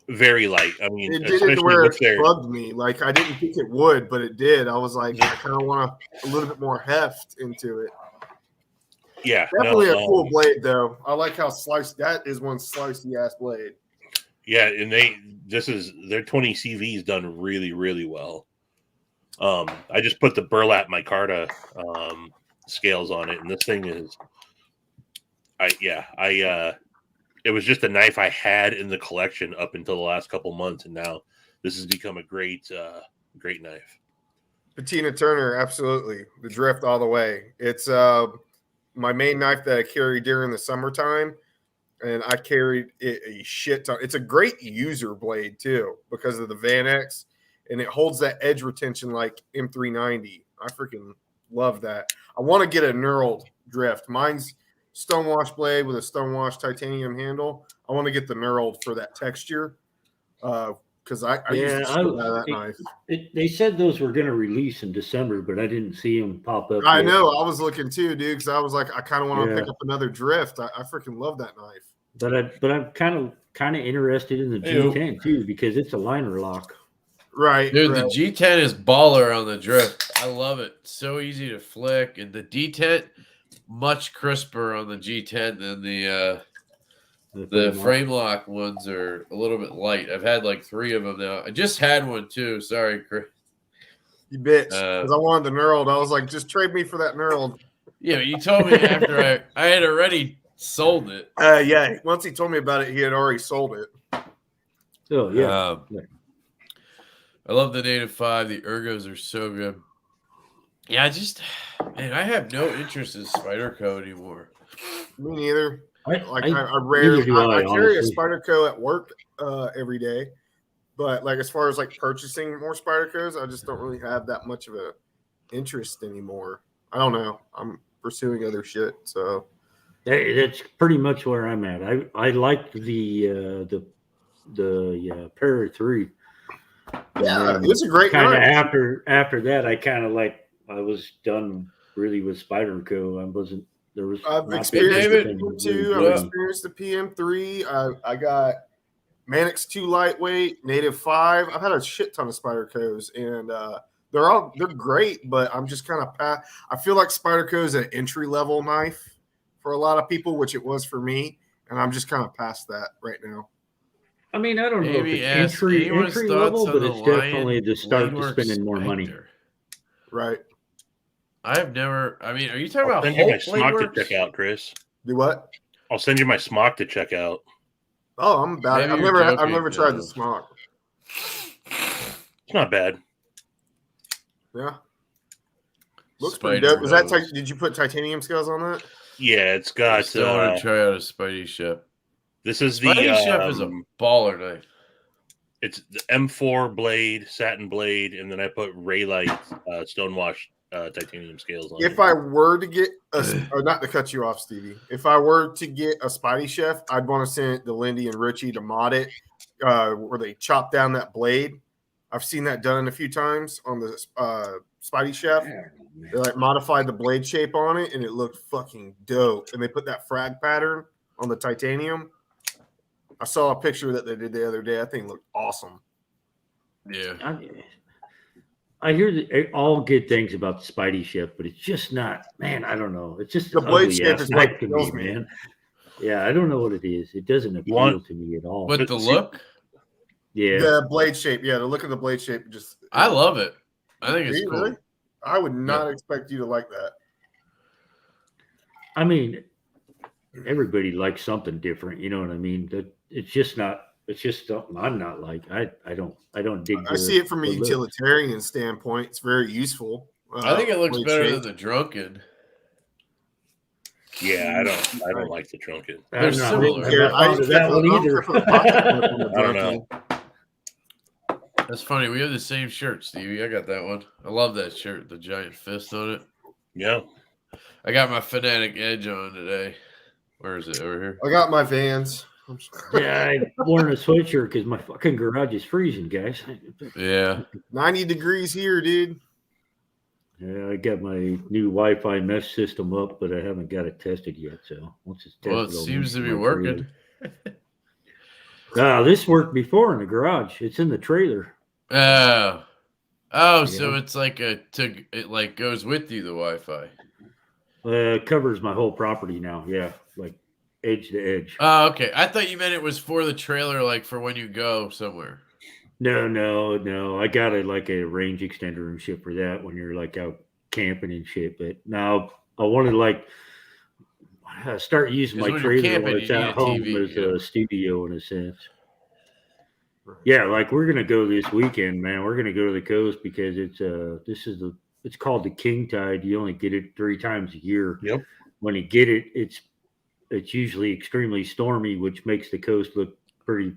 very light. I mean, It didn't especially where with it their bugged me. Like I didn't think it would, but it did. I was like, I kind of want a little bit more heft into it. yeah, Definitely no, a cool blade, though. I like how sliced. That is one slicey ass blade. yeah, and their 20 CV's done really, really well. I just put the burlap micarta scales on it, and this thing is, it was just a knife I had in the collection up until the last couple months, and now this has become a great knife. Patina Turner, absolutely. The drift all the way. It's my main knife that I carry during the summertime, and I carried it a shit ton. It's a great user blade too because of the Van X, and it holds that edge retention like M390. I freaking love that. I want to get a knurled drift. Mine's stonewash blade with a stonewash titanium handle. I want to get the knurled for that texture because I used to shit out of that knife. They said those were going to release in December, but I didn't see them pop up. I yet. know. I was looking too, dude, because I was like, I kind of want to pick up another drift. I freaking love that knife. But I'm kind of interested in the G10 too because it's a liner lock. Right, dude. right. The G10 is baller on the drift. I love it. So easy to flick, and the D10 much crisper on the G10 than the frame lock ones are a little bit light. I've had like 3 of them now. I just had one too. Sorry, Chris. You bitch. Because I wanted the knurled. I was like, just trade me for that knurled. Yeah, you told me after I had already sold it. Yeah. Once he told me about it, he had already sold it. Oh yeah. I love the Native 5. The ergos are so good. Yeah, I have no interest in Spyderco anymore. Me neither. I neither do carry a honestly. Spyderco at work every day, but like as far as like purchasing more Spydercos, I just don't really have that much of a interest anymore. I don't know. I'm pursuing other shit, so That's pretty much where I'm at. I liked the Para 3. yeah, it's a great kind of knife. after that. I was done really with Spyderco. I've not experienced David, the anything PM2. really I've experienced the PM3. I got Mannix 2 lightweight, Native 5. I've had a shit ton of Spydercos, and they're great. But I'm just kind of I feel like Spyderco is an entry level knife for a lot of people, which it was for me, and I'm just kind of past that right now. I mean, I don't know if Maybe it's ask entry anyone's level, thoughts but on it's the Lion definitely to start to Bladeworks spending more money. Spectre. Right. I have never. I mean, are you talking I'll about send you my Hulk smock to Bladeworks? check out, Chris. Do what? I'll send you my smock to check out. Oh, I'm about it. Maybe I've you're never joking, tried though. the smock. It's not bad. Yeah. Looks pretty dope. Spider Is that nose. did you put titanium scales on that? Yeah, it's I got. still want to try out a Spidey Chef. This is Spidey Chef the is a baller knife. it's the M4 blade, satin blade, and then I put Raylight stonewash titanium scales on. If I were to get or not to cut you off, Stevie, if I were to get a Spidey Chef, I'd want to send it to Lindy and Richie to mod it, where they chop down that blade. I've seen that done a few times on the Spidey Chef. They like modified the blade shape on it, and it looked fucking dope. And they put that frag pattern on the titanium. I saw a picture that they did the other day. I think it looked awesome. Yeah. I hear all good things about the Spidey Chef, but it's just not, man, I don't know. It's just The an blade ugly shape ass is knife what to kills me, me. man. Yeah, I don't know what it is. It doesn't appeal to me at all. But the look, Yeah. The blade shape, yeah, the look of the blade shape just. I love it. I think Do it's you cool. really? I would not expect you to like that. I mean, everybody likes something different. You know what I mean? It's just not. It's just something I'm not like. I don't dig. I see it from a utilitarian standpoint. It's very useful. I think it looks blade better shape. than the drunken. Yeah, I don't like the trunket. They're I'm not similar. I'm not fond of that one either. I don't know. That's funny. We have the same shirt, Stevie. I got that one. I love that shirt. The giant fist on it. Yeah. I got my Fanatic Edge on today. Where is it? Over here? I got my Vans. Yeah, I worn a sweatshirt because my fucking garage is freezing, guys. Yeah. 90 degrees here, dude. Yeah, I got my new Wi-Fi mesh system up, but I haven't got it tested yet. So once it's tested, Well, it I'll seems to move be my working. trailer. This worked before in the garage. It's in the trailer. Oh, Yeah. so it's like it like goes with you, the Wi-Fi. It covers my whole property now. Yeah, like edge to edge. Oh, okay. I thought you meant it was for the trailer, like for when you go somewhere. No. I got like a range extender and shit for that when you're like out camping and shit. But now I want to like start using 'Cause my when you're trailer camping, when it's you need at a home TV, as yeah. a studio in a sense. Yeah, like we're gonna go this weekend, man. We're gonna go to the coast because it's called the King Tide. You only get it 3 times a year. Yep. When you get it, it's usually extremely stormy, which makes the coast look pretty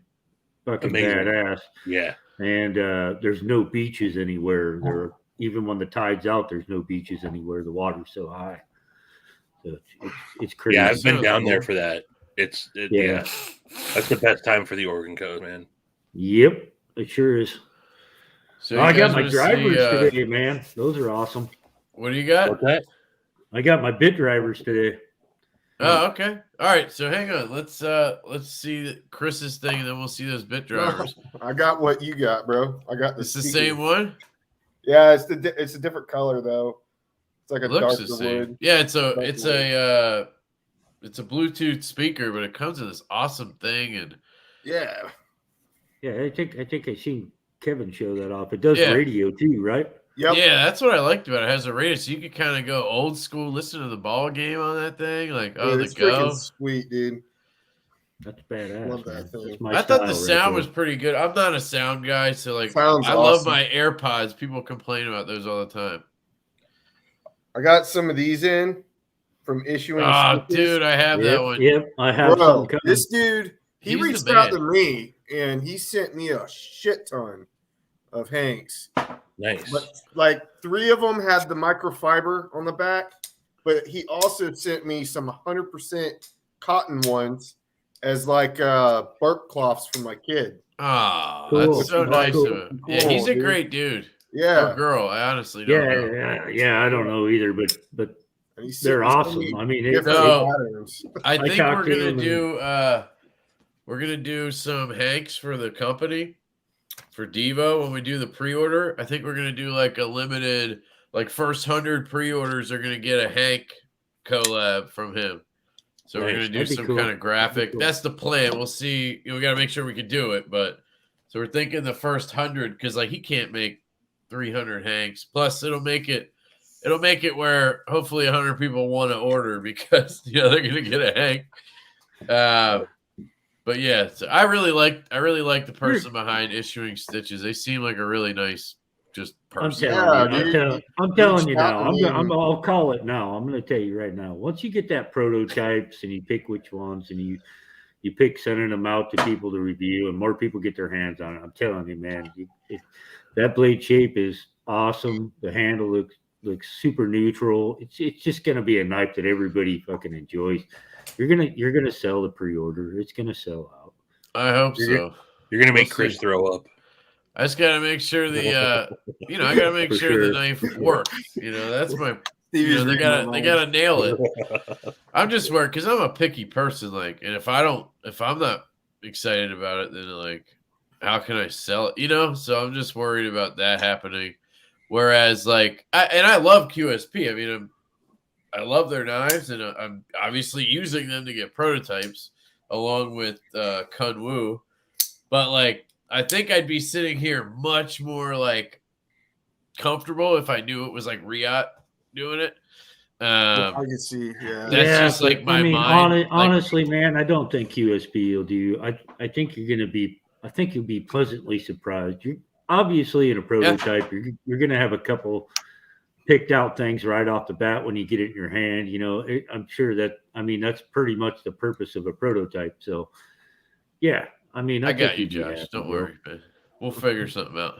fucking Amazing. badass. Yeah. And there's no beaches anywhere. Even when the tide's out, there's no beaches anywhere. The water's so high. So it's crazy. Yeah, I've been Sounds down cool. there for that. Yeah. Yeah. That's the best time for the Oregon coast, man. Yep, it sure is. So I you got guys my wanna drivers see, today, man. Those are awesome. What do you got? What's that? I got my bit drivers today. Oh, okay. All right. So hang on. Let's see Chris's thing, and then we'll see those bit drivers. I got what you got, bro. I got It's the speaker. same one. Yeah, it's a different color though. It's like a Looks darker the same. wood. Yeah, it's a Bluetooth speaker, but it comes with this awesome thing, and Yeah. Yeah, I think I seen Kevin show that off. It does Yeah. radio too, right? Yep. yeah, that's what I liked about it. It has a radio, so you could kind of go old school, listen to the ball game on that thing, like Dude, the it's go. freaking sweet, dude. That's badass. Love that man. thing. That's my I thought the style right sound there. was pretty good. I'm not a sound guy, so like Sounds I love awesome. my AirPods. People complain about those all the time. I got some of these in from issuing. Oh, stickers. dude, I have that one. Yep, I have Bro, something coming. this dude, he He's the reached out to man. me and he sent me a shit ton of Hanks. Nice. But like 3 of them had the microfiber on the back, but he also sent me some 100% cotton ones as like bark cloths for my kid. Ah, Cool. that's so That's nice cool. of him. Yeah, Cool, he's a dude. great dude. Or Yeah. girl. I honestly don't know. Yeah, I don't know either, but And he sent they're me so awesome. many I mean, different No. patterns. I think talked we're to gonna him do we're gonna do some Hanks for the company for Devo when we do the pre-order. I think we're gonna do like a limited, like first 100 pre-orders are gonna get a Hank collab from him. So we're Nice. gonna do That'd be some cool. kind of graphic. cool. That's the plan. We'll see. We got to make sure we can do it, but so we're thinking the first 100 because like he can't make 300 Hanks. Plus, it'll make it where hopefully 100 people want to order because they're gonna get a Hank. But yeah, so I really like the person behind issuing stitches. They seem like a really nice just I'm person. telling Yeah, you, dude. I'm telling you Reach out now. to me. I'll call it now. I'm going to tell you right now. Once you get that prototypes and you pick which ones and you pick sending them out to people to review and more people get their hands on it, I'm telling you, man, that blade shape is awesome. The handle looks super neutral. It's just going to be a knife that everybody fucking enjoys. You're gonna sell the pre-order. It's gonna sell out. I hope so. You're gonna make We'll Chris see. throw up. I just got to make sure the I got to make For sure the sure. knife works. That's my. Stevie's They reading my gotta mind. nail it. I'm just worried because I'm a picky person. Like, and if I'm not excited about it, then like, how can I sell it? So I'm just worried about that happening. Whereas, like, I love QSP. I mean, I love their knives, and I'm obviously using them to get prototypes along with Kunwu. But like, I think I'd be sitting here much more like comfortable if I knew it was like Riot doing it. I can see. Yeah. That's just like my mind. Like, honestly, man, I don't think QSP will do. I think you're gonna be. I think you'll be pleasantly surprised. You're obviously in a prototype. You're gonna have a couple picked out things right off the bat when you get it in your hand. I'm sure that. I mean, that's pretty much the purpose of a prototype. So, yeah. I mean, I got think you, you'd be Josh. happy, Don't bro. worry, man. We'll figure something out.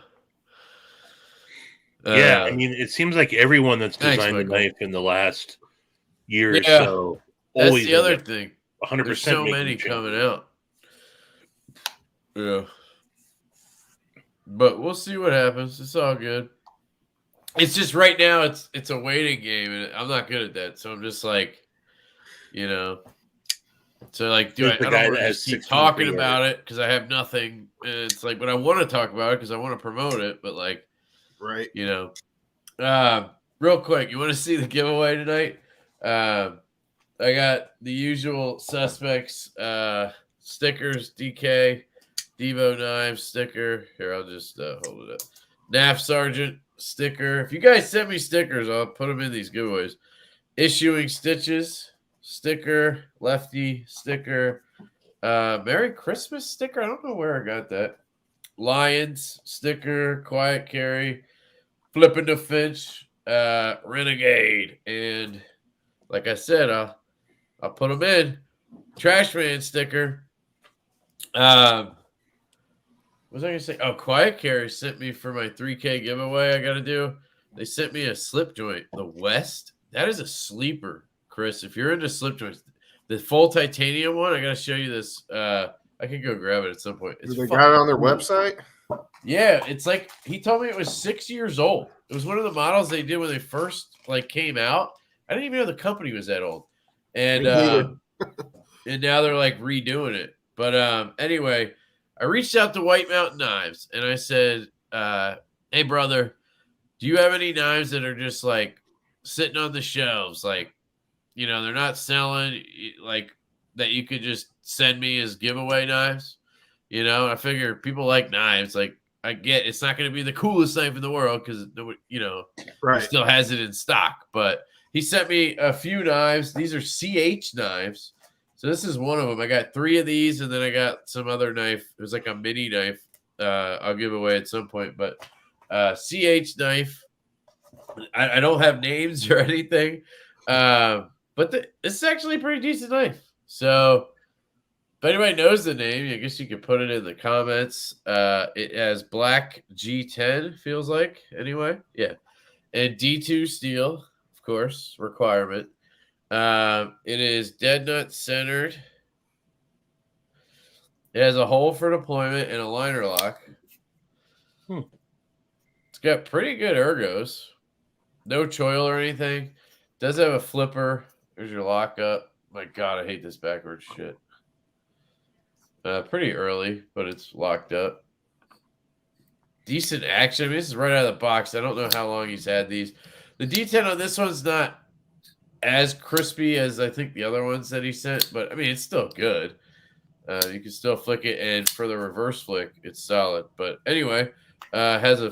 Yeah, I mean, it seems like everyone that's Thanks, designed the Michael. knife in the last year or Yeah, so that's always the other end up thing. 100% There's so making many changes. coming out. Yeah. But we'll see what happens. It's all good. It's just right now it's a waiting game, and I'm not good at that. So I'm just like, so like, There's I the don't guy want that to has just keep 16 talking pre-orders. about it because I have nothing. And it's like, but I want to talk about it because I want to promote it. But like, Right. real quick, you want to see the giveaway tonight? I got the usual suspects, stickers, DK, Devo knives, sticker. Here, I'll just hold it up. NAF Sergeant sticker. If you guys send me stickers, I'll put them in these giveaways. Issuing stitches, sticker, Lefty sticker, Merry Christmas sticker. I don't know where I got that. Lions sticker, Quiet Carry, Flipping the Finch, Renegade, and like I said, I'll put them in. Trashman sticker. What was I gonna say? Oh, Quiet Carry sent me for my 3K giveaway. I gotta do. They sent me a slip joint. The West. That is a sleeper, Chris. If you're into slip joints, the full titanium one. I gotta show you this. I can go grab it at some point. It's They fucking got it on their cool. website. Yeah, it's like he told me it was 6 years old. It was one of the models they did when they first like came out. I didn't even know the company was that old, and and now they're like redoing it. But anyway, I reached out to White Mountain Knives and I said, "Hey brother, do you have any knives that are just like sitting on the shelves, like they're not selling, like that you could just send me as giveaway knives?" I figure people like knives. Like I get it's not going to be the coolest knife in the world because nobody, he Right. still has it in stock. But he sent me a few knives. These are CH knives. So this is one of them. I got 3 of these, and then I got some other knife. It was like a mini knife. I'll give away at some point. But CH knife. I don't have names or anything. But it's actually a pretty decent knife. So if anybody knows the name, I guess you could put it in the comments. It has black G10, feels like, anyway. Yeah. And D2 steel, of course, requirement. It is dead nut centered. It has a hole for deployment and a liner lock. It's got pretty good ergos. No choil or anything. Does have a flipper. There's your lockup. My God, I hate this backwards shit. Pretty early, but it's locked up. Decent action. I mean, this is right out of the box. I don't know how long he's had these. The D10 on this one's not as crispy as I think the other ones that he sent, but I mean, it's still good. You can still flick it, and for the reverse flick, it's solid. But anyway, has a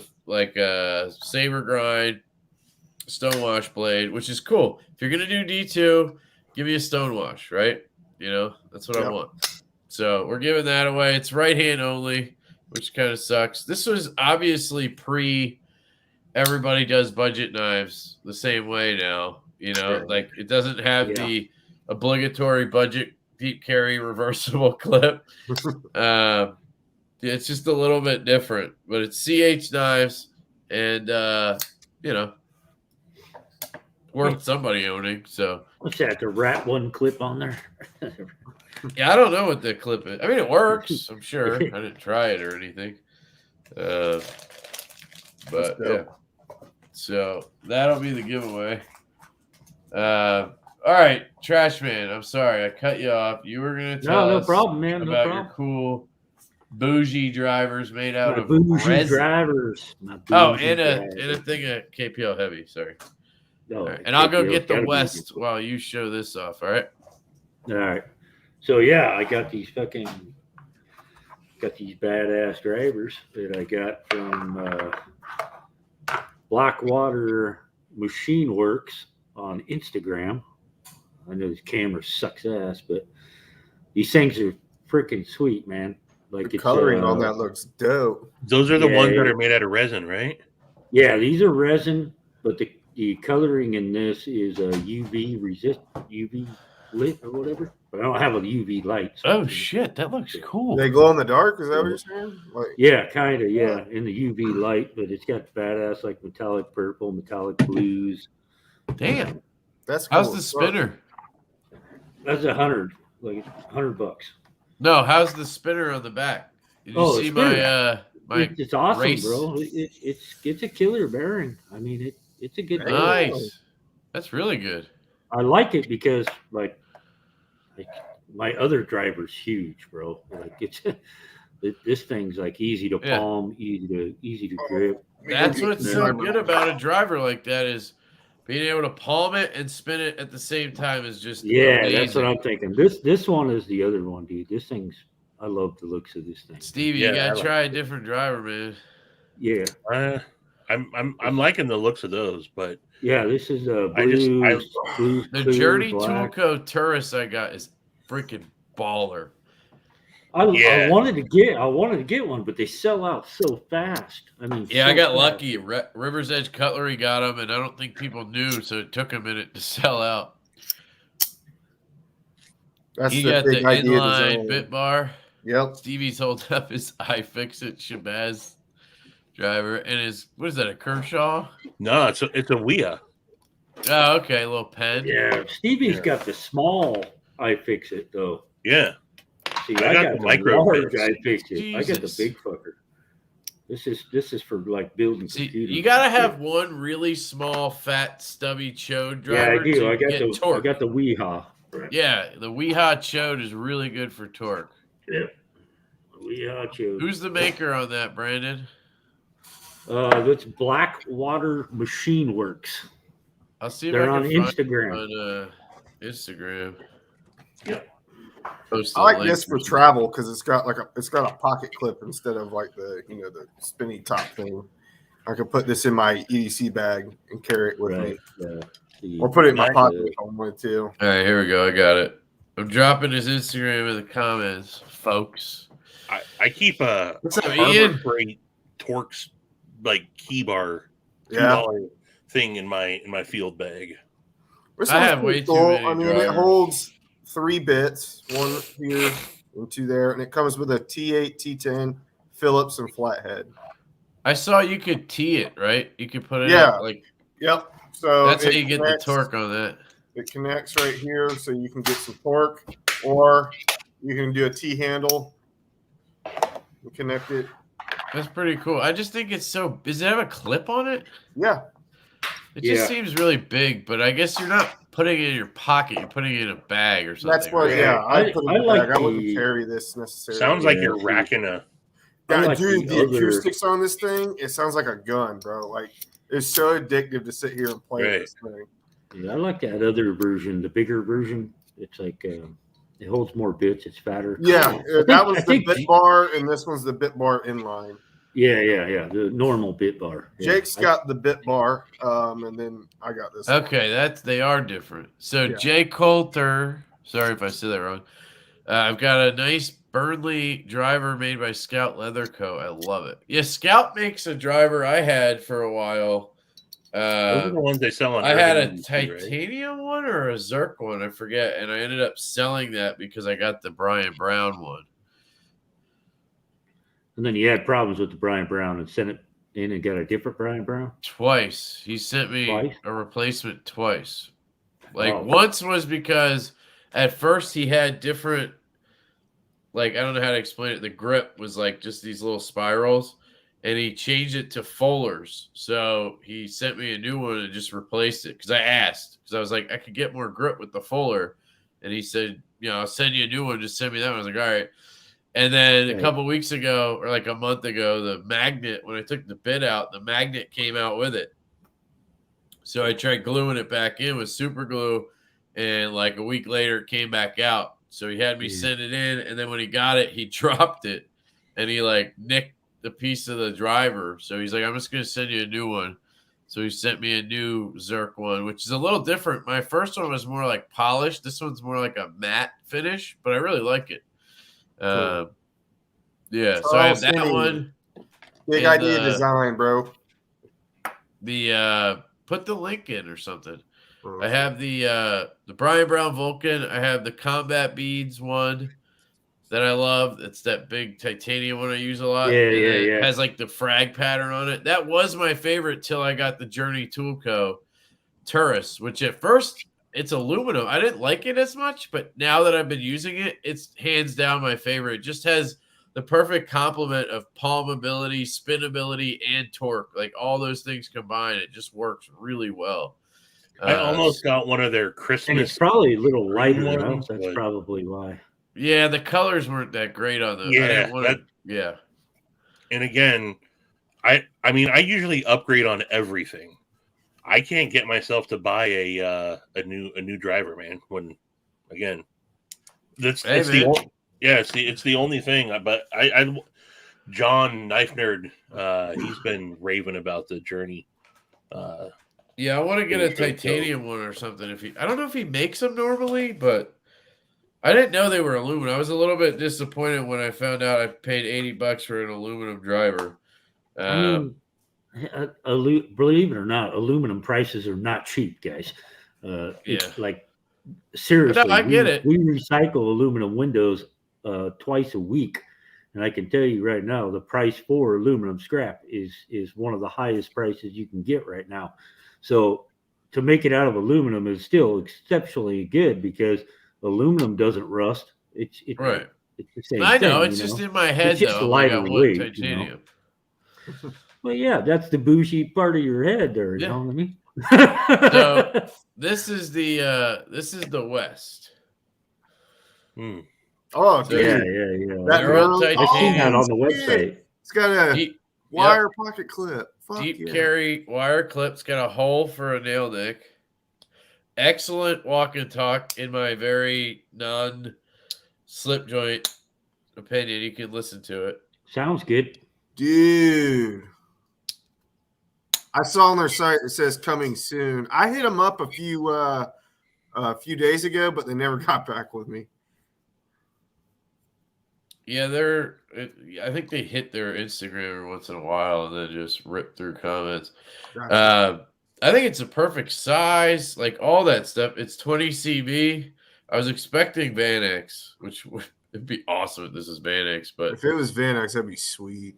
saber grind, stonewash blade, which is cool. If you're gonna do D2, give me a stonewash, right? That's what I want. So we're giving that away. It's right hand only, which kind of sucks. This was obviously everybody does budget knives the same way now. Like it doesn't have the obligatory budget deep carry reversible clip. It's just a little bit different, but it's CH knives and worth somebody owning. So What's that? The Rat One clip on there? yeah, I don't know what the clip is. I mean, it works. I'm sure. I didn't try it or anything, But yeah, so that'll be the giveaway. All right, Trash Man. I'm sorry I cut you off. You were gonna tell No us problem, man. No about problem. your cool bougie drivers made out My of bougie resin. drivers. My Oh, bougie and a drivers. thing of KPL heavy. Sorry. No, All right. And I'll go KPL get the gotta be West good. while you show this off. All right. All right. So yeah, I got these badass drivers that I got from Blackwater Machine Works on Instagram. I know this camera sucks ass, but these things are freaking sweet, man. Like The it's coloring on that looks dope. Those are the ones that Yeah. are made out of resin, right? Yeah, these are resin, but the coloring in this is a UV lit or whatever. But I don't have a UV light. so Oh it's- shit, that looks cool. They glow in the dark. Is that what you're saying? Like, Yeah, kind of. Yeah, in the UV light, but it's got badass like metallic purple, metallic blues. Damn. that's cool. How's the spinner? That's $100, like $100. No, how's the spinner on the back? Did you Oh, the see spinner. my It's awesome, race? bro. It's a killer bearing. I mean, it's a good. Hey, bearing. Nice. That's really good. I like it because like my other driver's huge, bro. Like it's this thing's like easy to Yeah. palm, easy to grip. That's what's so Yeah. good about a driver like that is being able to palm it and spin it at the same time is just Yeah, amazing. that's what I'm thinking. This one is the other one, dude. This thing's I love the looks of this thing. Stevie, Yeah, you I gotta like try a different driver, man. Yeah, I'm liking the looks of those, but yeah. This is blues, blues. The clear, Journey black. Toolco Turris I got is freaking baller. I Yeah. wanted to get one, but they sell out so fast. I mean, Yeah, so I got fast. lucky. River's Edge Cutlery got them, and I don't think people knew, so it took a minute to sell out. That's He the got the big idea inline design. bit bar. Yep. Stevie's holding up his iFixit Shabazz driver, and his what is that? A Kershaw? no, it's a WIA. Oh, okay, a little pen. Yeah, Stevie's got the small iFixit though. Yeah, See, I I got got the the micro large bits. iFixit. I got the Jesus. big fucker. This is for like building See, computers. you gotta have one really small, fat, stubby chode Yeah, driver I do. to I got get the torque. I got the Weehaw. Yeah, the Weehaw chode is really good for torque. Yeah. Weehaw Chode. Who's the maker on that, Brandon? That's Blackwater Machine Works. I'll see if They're I on can find Instagram. it on Instagram. Yeah. Post I a like link. this for travel because it's got a pocket clip instead of like the spinny top thing. I could put this in my EDC bag and carry it with me, or put it in my pocket if I wanted to. All right, here we go. I got it. I'm dropping his Instagram in the comments, folks. I keep a What's up, Harbor Ian? Freight Torx like key bar Yeah, $2 thing in my field bag. this I one's have pretty way too many I mean, drivers. it holds 3 bits, one here and 2 there, and it comes with a T8, T10, Phillips, and flathead. I saw you could tee it, right? You could put it Yeah. up, like Yep. So that's how it you get the connects- torque on that. It connects right here, so you can get some torque, or you can do a T handle and connect it. That's pretty cool. I just think it's so. Does it have a clip on it? Yeah. It just Yeah. seems really big, but I guess you're not putting it in your pocket. You're putting it in a bag or something. That's what. right? Yeah, I put it in I the like bag. I wouldn't the- carry this necessarily. Sounds like Yeah, you're see. racking a. Yeah, I like dude, the the other- acoustics on this thing, it sounds like a gun, bro. Like it's so addictive to sit here and play Right. this thing. Yeah, I like that other version, the bigger version. It's like it holds more bits. It's fatter. Yeah, I that was the think- bit bar, and this one's the bit bar inline. Yeah. The normal bit bar. Yeah. Jake's got the bit bar, and then I got this. one. Okay, they are different. So Yeah. Jay Coulter, sorry if I said that wrong. I've got a nice Burnley driver made by Scout Leather Co. I love it. Yeah, Scout makes a driver I had for a while. Those are the ones they sell on. I had a Urban EDC, right? titanium one or a Zerk one, I forget, and I ended up selling that because I got the Brian Brown one. And then you had problems with the Brian Brown and sent it in and got a different Brian Brown. Twice. He sent me Twice? a replacement twice. Like Oh. once was because at first he had different, like I don't know how to explain it. The grip was like just these little spirals, and he changed it to Fuller's. So he sent me a new one and just replaced it because I asked, because I was like, I could get more grip with the Fuller. And he said, I'll send you a new one. Just send me that one. I was like, all right. And then a couple weeks ago, or like a month ago, the magnet, when I took the bit out, the magnet came out with it. So I tried gluing it back in with super glue, and like a week later, it came back out. So he had me send it in, and then when he got it, he dropped it, and he like nicked the piece of the driver. So he's like, I'm just going to send you a new one. So he sent me a new Zerk one, which is a little different. My first one was more like polished. This one's more like a matte finish, but I really like it. Cool. Yeah, so I have that one. Big idea design, bro. Put the link in or something. I have the Brian Brown Vulcan. I have the Combat Beads one that I love. It's that big titanium one I use a lot. It has like the frag pattern on it. That was my favorite till I got the Journey Tool Co. Turris, which at first it's aluminum. I didn't like it as much, but now that I've been using it, it's hands down my favorite. It just has the perfect complement of palm ability, spin ability, and torque. Like all those things combined, it just works really well. I almost got one of their Christmas. And it's probably a little lighter. ones, That's probably why. Yeah, the colors weren't that great on them. Yeah. And again, I mean, I usually upgrade on everything. I can't get myself to buy a new driver, man. When again, it's the only thing. But I John Knife Nerd, he's been raving about the Journey. Yeah, I want to get a titanium one or something. I don't know if he makes them normally, but I didn't know they were aluminum. I was a little bit disappointed when I found out I paid $80 for an aluminum driver. Believe it or not, aluminum prices are not cheap, guys. Like seriously, I get it. We recycle aluminum windows twice a week, and I can tell you right now, the price for aluminum scrap is one of the highest prices you can get right now. So to make it out of aluminum is still exceptionally good because aluminum doesn't rust. It's right. It's the same I know thing, it's just in my head. It's just though. lighter weight, titanium. Well, yeah, that's the bougie part of your head there. You know what I mean? So this is the West. Oh, dude. Yeah. I've seen that on the website. It's got a wire pocket clip. Deep carry wire clip's got a hole for a nail nick. Excellent walk and talk in my very non-slip joint opinion. You can listen to it. Sounds good. Dude. I saw on their site it says coming soon. I hit them up a few days ago, but they never got back with me. Yeah, I think they hit their Instagram every once in a while and then just rip through comments. Gotcha. I think it's a perfect size, like all that stuff. It's 20 CB. I was expecting Van X, which would be awesome if this is Van X, but if it was Van X, that'd be sweet.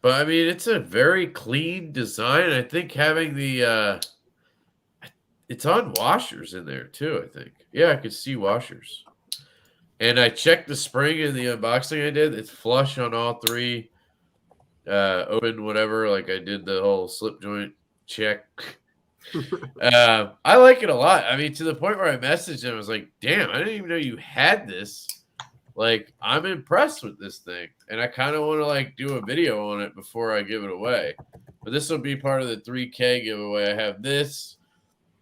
But I mean, it's a very clean design. I think having it's on washers in there too. I think, yeah, I could see washers. And I checked the spring in the unboxing I did. It's flush on all three. Open, whatever. Like I did the whole slip joint check. I like it a lot. I mean, to the point where I messaged him, I was like, damn, I didn't even know you had this. Like, I'm impressed with this thing. And I kind of want to like do a video on it before I give it away. But this will be part of the 3K giveaway. I have this.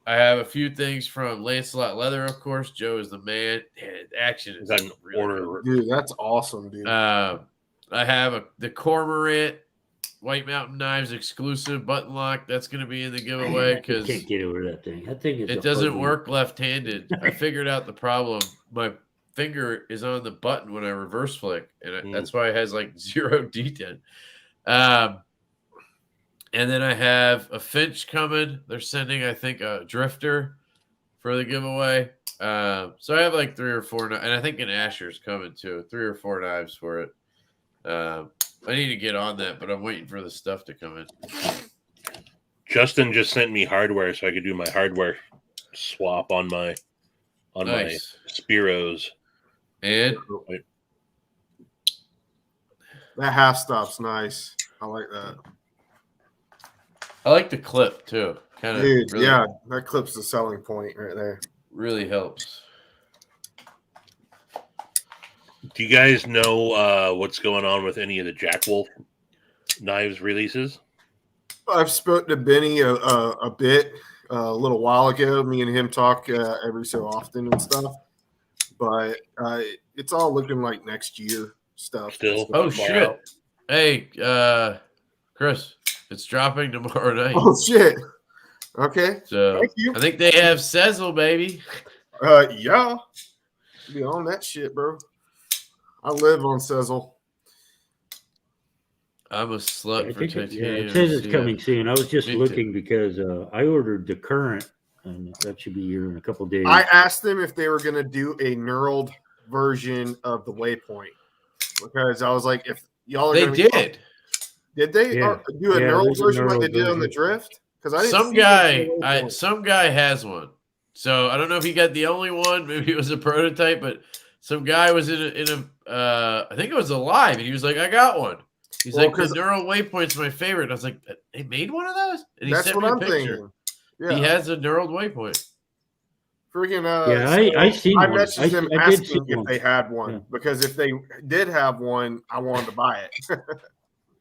I have a few things from Lancelot Leather, of course. Joe is the man. Action is an order. Dude, that's awesome, dude. I have the Cormorant White Mountain Knives exclusive button lock. That's going to be in the giveaway because can't get over that thing. I think it doesn't work left-handed. I figured out the problem. My finger is on the button when I reverse flick, and that's why it has like 0 detent. And then I have a Finch coming. They're sending, I think, a Drifter for the giveaway. So I have like 3 or 4, and I think an Asher's coming too. 3 or 4 knives for it. I need to get on that, but I'm waiting for the stuff to come in. Justin just sent me hardware so I could do my hardware swap on my Spiros. And that half stop's nice. I like that. I like the clip too. Kind of Dude, really, yeah, that clip's the selling point right there. really helps. Do you guys know what's going on with any of the Jack Wolf knives releases? I've spoken to Benny a bit a little while ago. Me and him talk every so often and stuff, but it's all looking like next year stuff. Still? Oh Far shit! out. Hey, Chris, it's dropping tomorrow night. Oh shit! Okay, So thank you. I think they have Sezzle, baby. Yeah, be on that shit, bro. I live on Sezzle. I'm a slut I for think titanium. it says it's yeah. coming soon. I was just Me too. looking because I ordered the current, and that should be here in a couple days. I asked them if they were going to do a knurled version of the Waypoint because I was like, if y'all are They going to did. Did they Yeah. do a Yeah, knurled there's a version like they knurled did on the version. Drift? Because I didn't Some see it guy, on the Waypoint. some guy has one. So I don't know if he got the only one. Maybe it was a prototype, but some guy was in a I think it was a live, and he was like, "I got one." He's Well, like, "The 'cause- neural waypoint's my favorite." And I was like, "They made one of those?" And he That's sent what me a I'm picture. thinking. Yeah, He has a neural waypoint. freaking. Yeah, I seen I one. messaged them I did see asking if one. they had one Yeah. because if they did have one, I wanted to buy it.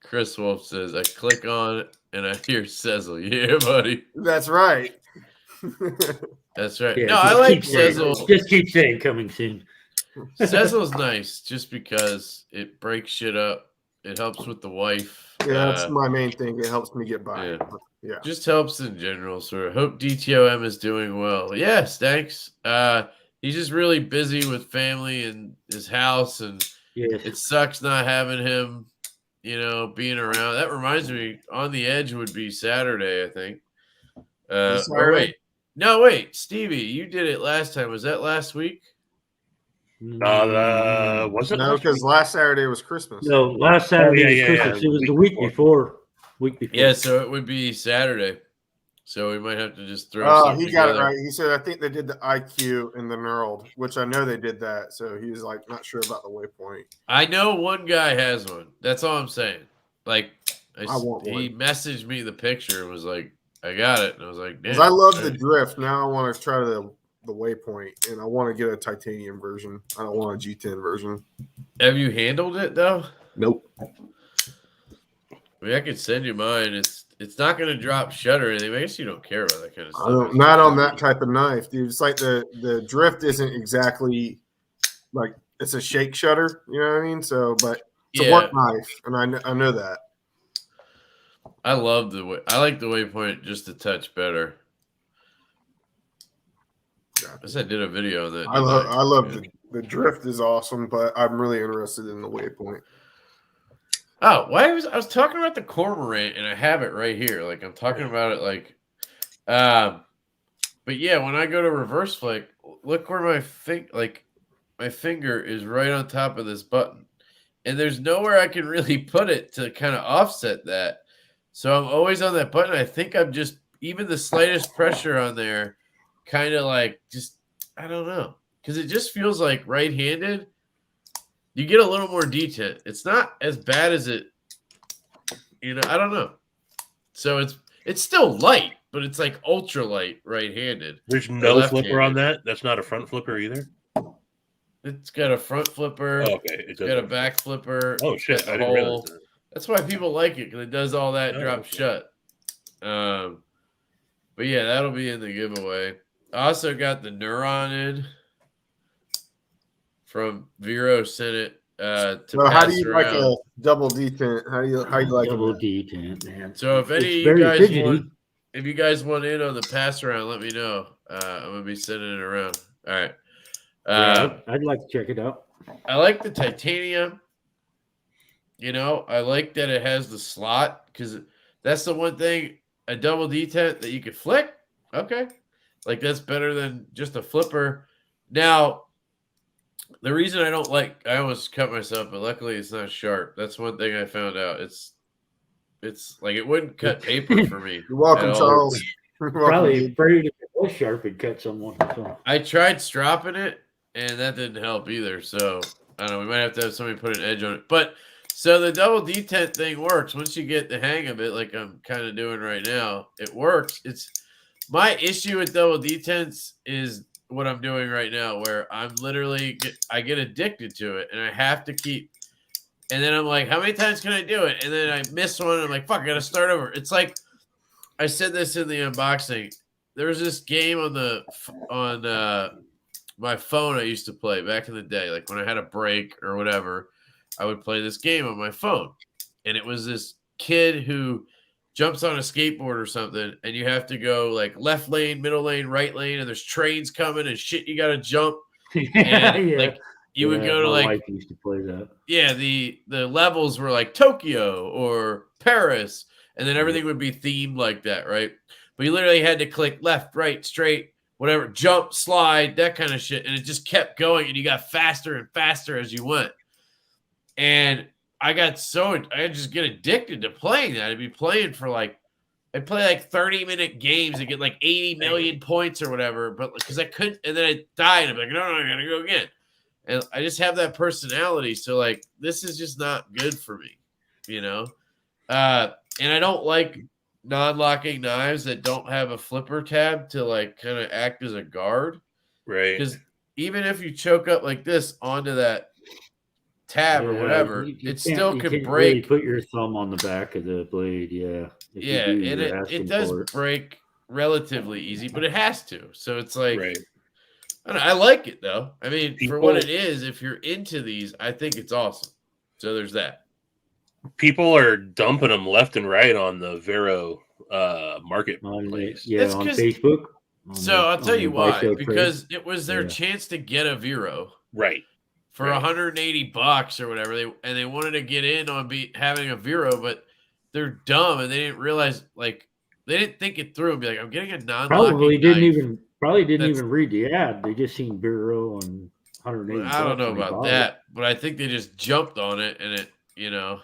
Chris Wolf says, "I click on it and I hear Sezzle." Yeah, buddy. That's right. That's right. Yeah, No, I just like keep saying- Sezzle. Just keep saying coming soon. Sezzle's nice just because it breaks shit up. It helps with the wife. Yeah, that's my main thing. It helps me get by. Yeah. Yeah. Just helps in general. Sort of hope DTOM is doing well. Yes, thanks. He's just really busy with family and his house, and Yes. it sucks not having him, being around. That reminds me, On the Edge would be Saturday, I think. This Or Saturday? wait. No, wait. Stevie, you did it last time. Was that last week? Was it? No, last because week? last Saturday was Christmas. No, last Saturday was yeah, Christmas. yeah, It was the week week before. Yeah, so it would be Saturday. So we might have to just throw Oh, something he got together. it right. He said, I think they did the IQ and the knurled, which I know they did that. So he was like, not sure about the Waypoint. I know one guy has one. That's all I'm saying. Like, I want he one. messaged me the picture and was like, I got it. And I was like, Because damn. I love the Drift. Now I want to try the Waypoint, and I want to get a titanium version. I don't want a G10 version. Have you handled it, though? Nope. I mean, I could send you mine. It's not going to drop shutter or anything. I guess you don't care about that kind of stuff. I don't, not on that type of knife, dude. It's like the Drift isn't exactly like it's a shake shutter. You know what I mean? So, but it's a work knife, and I know that. I love I like the Waypoint just a touch better. I guess I did a video on that. I love the Drift is awesome, but I'm really interested in the Waypoint. Oh, I was talking about the Cormorant, and I have it right here. Like I'm talking about it, like, but yeah, when I go to reverse flick, look where my finger is right on top of this button, and there's nowhere I can really put it to kind of offset that. So I'm always on that button. I think I'm just even the slightest pressure on there, kind of like just I don't know, because it just feels like right-handed. You get a little more detent. It's not as bad as it, I don't know. So it's still light, but it's like ultra light right-handed. There's no flipper on that. That's not a front flipper either. It's got a front flipper. Oh, okay, It's got a back flipper. Oh shit! I didn't hole. realize that. That's why people like it, because it does all that drop shut. But yeah, that'll be in the giveaway. I also got the Neuron in from Vero sent it to So pass how do you around. like a double detent? How you like double it? detent, man? So if any It's of you very guys fidgety. want, if you guys want in on the pass around, let me know. I'm gonna be sending it around. All right. Yeah, I'd like to check it out. I like the titanium. I like that it has the slot, because that's the one thing, a double detent that you could flick. Okay. Like that's better than just a flipper. Now, the reason I almost cut myself, but luckily it's not sharp. That's one thing I found out. It's like it wouldn't cut paper for me. You're welcome, at all. Charles. You're welcome, Probably dude. afraid if it was sharp, it'd cut someone. So. I tried stropping it, and that didn't help either. So I don't know. We might have to have somebody put an edge on it. But So the double detent thing works once you get the hang of it, like I'm kind of doing right now. It works. It's my issue with double detents is what I'm doing right now, where I'm literally I get addicted to it, and I have to keep. And then I'm like, how many times can I do it? And then I miss one. And I'm like, fuck, I got to start over. It's like I said this in the unboxing. There was this game on my phone I used to play back in the day, like when I had a break or whatever. I would play this game on my phone, and it was this kid who jumps on a skateboard or something, and you have to go like left lane, middle lane, right lane, and there's trains coming and shit. You got to jump, and like you would go to my like wife used to play that. Yeah, the levels were like Tokyo or Paris, and then everything would be themed like that, right? But you literally had to click left, right, straight, whatever, jump, slide, that kind of shit, and it just kept going, and you got faster and faster as you went. And I just get addicted to playing that. I'd be playing for I'd play like 30-minute games and get like 80 million points or whatever, but because I couldn't, and then I'd die, and I'm like, no, I gotta go again. And I just have that personality. So like, this is just not good for me, you know? And I don't like non-locking knives that don't have a flipper tab to like kind of act as a guard. Right. Because even if you choke up like this onto that tab or whatever, it still could break. Really put your thumb on the back of the blade, yeah. Yeah, and it does break relatively easy, but it has to. So it's like, right. I like it though. I mean, for what it is, if you're into these, I think it's awesome. So there's that. People are dumping them left and right on the Vero marketplace. On Facebook. So I'll tell you why. Because it was their chance to get a Vero. Right. For $180 or whatever. They wanted to get in on having a Vero, but they're dumb and they didn't realize, like, they didn't think it through and be like, I'm getting a non-locking knife. Probably didn't even read the ad. They just seen Vero on 180. I don't know about that, but I think they just jumped on it and it, you know.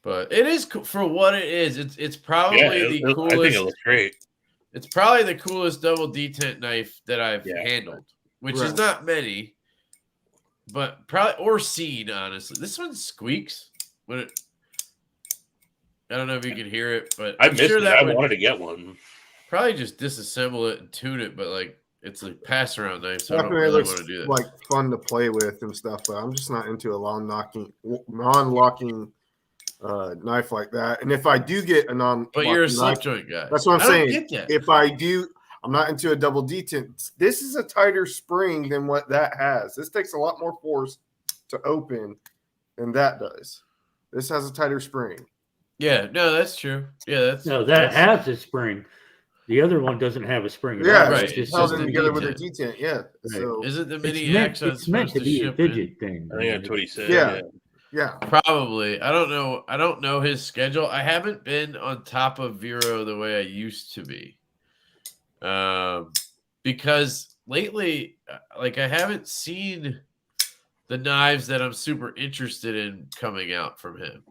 But it is for what it is. It's probably the coolest. I think it looks great. It's probably the coolest double detent knife that I've handled, which is not many, but probably or seen. Honestly, this one squeaks when it. I don't know if you can hear it, but I'm sure that I wanted to get one. Probably just disassemble it and tune it, but like it's a pass around knife, so I don't really want to do that. Like fun to play with and stuff, but I'm just not into a non-locking knife like that. And if I do get a but you're a slip joint guy. That's what I'm saying. If I do, I'm not into a double detent. This is a tighter spring than what that has. This takes a lot more force to open than that does. This has a tighter spring. Yeah, no, that's true. Yeah, that has a spring. The other one doesn't have a spring. Yeah, right. It's just held in together with a detent. Yeah. Right. So isn't the mini X it's meant to be a fidget thing? I think that's what he said. Yeah. Probably. I don't know his schedule. I haven't been on top of Vero the way I used to be. Because lately, like I haven't seen the knives that I'm super interested in coming out from him.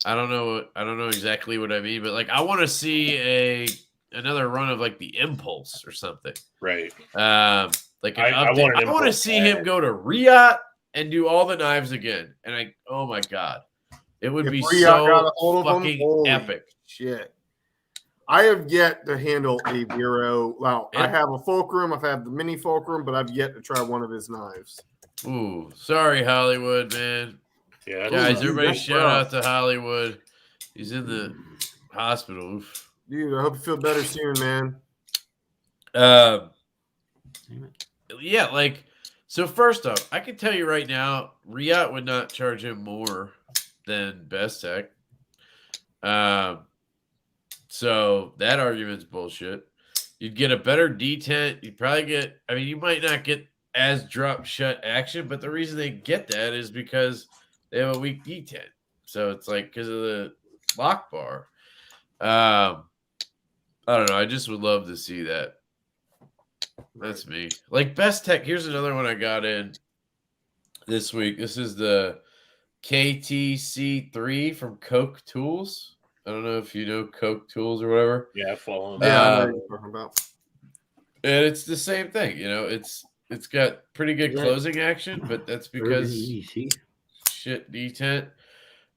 I don't know exactly what I mean, but like I want to see another run of like the Impulse or something. Right. Like I want to see him go to Riot and do all the knives again. And oh my god, it would be so fucking epic. Shit. I have yet to handle a Vero. Well, I have a Fulcrum. I've had the mini Fulcrum, but I've yet to try one of his knives. Ooh, sorry, Hollywood, man. Yeah, guys, everybody shout out to Hollywood. He's in the hospital. Oof. Dude, I hope you feel better soon, man. Yeah, like, so first off, I can tell you right now, Riot would not charge him more than Best Tech. So that argument's bullshit. You'd get a better detent. You'd probably get, I mean, you might not get as drop shut action, but the reason they get that is because they have a weak detent. So it's like because of the lock bar. I don't know. I just would love to see that. That's me. Like Best Tech. Here's another one I got in this week. This is the KTC3 from Coke Tools. I don't know if you know Coke Tools or whatever. Yeah, I follow them. Yeah, I know what you're talking about. And it's the same thing. You know, it's It's got pretty good Is that- closing action, but that's Urban because EDC. shit detent.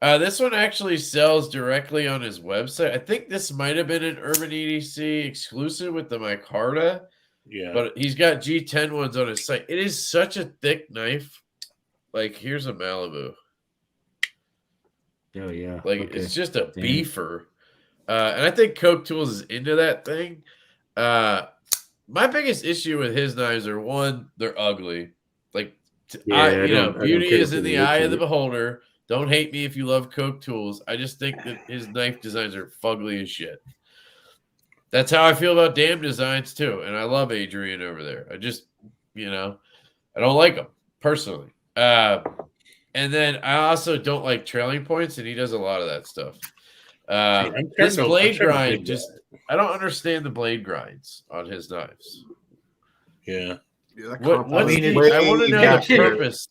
This one actually sells directly on his website. I think this might have been an Urban EDC exclusive with the micarta, Yeah. but he's got G10 ones on his site. It is such a thick knife. Like, here's a Malibu. Oh yeah. Like, okay. it's just a Damn. beefer. And I think Coke Tools is into that thing. My biggest issue with his knives are, one, they're ugly. Like, I don't beauty care is for in the the look eye of of the it. beholder. Don't hate me if you love Coke Tools. I just think that his knife designs are fugly as shit. That's how I feel about Damn Designs too. And I love Adrian over there. I just, I don't like him personally. And then I also don't like trailing points, and he does a lot of that stuff. This blade grind, I don't understand the blade grinds on his knives. Yeah. Yeah, What's I want to know back the there. purpose.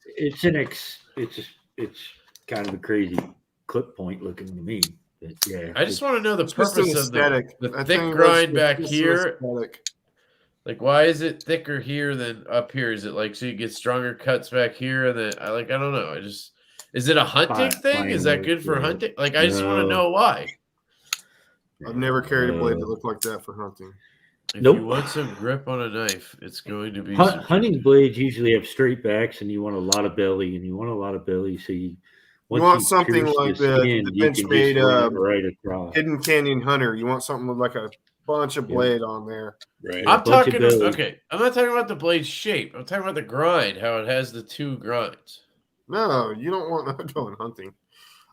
It's kind of a crazy clip point looking to me. But yeah. I just want to know the It's just an purpose of the aesthetic. thick That thing grind was back just here. aesthetic. Like, why is it thicker here than up here? Is it like so you get stronger cuts back here? And then I don't know. Is it a hunting thing? Is that good for hunting? Like, I just want to know why. I've never carried a blade that looked like that for hunting. If Nope. you want some grip on a knife, it's going to be Hunting blades usually have straight backs, and you want a lot of belly, so you want something pierce like the the skin, you bench can made just run it right across. Hidden Canyon Hunter. You want something with like a bunch of blade on there. Right. I'm bunch of talking belly. okay. I'm not talking about the blade shape. I'm talking about the grind, how it has the two grinds. No, you don't want that going hunting.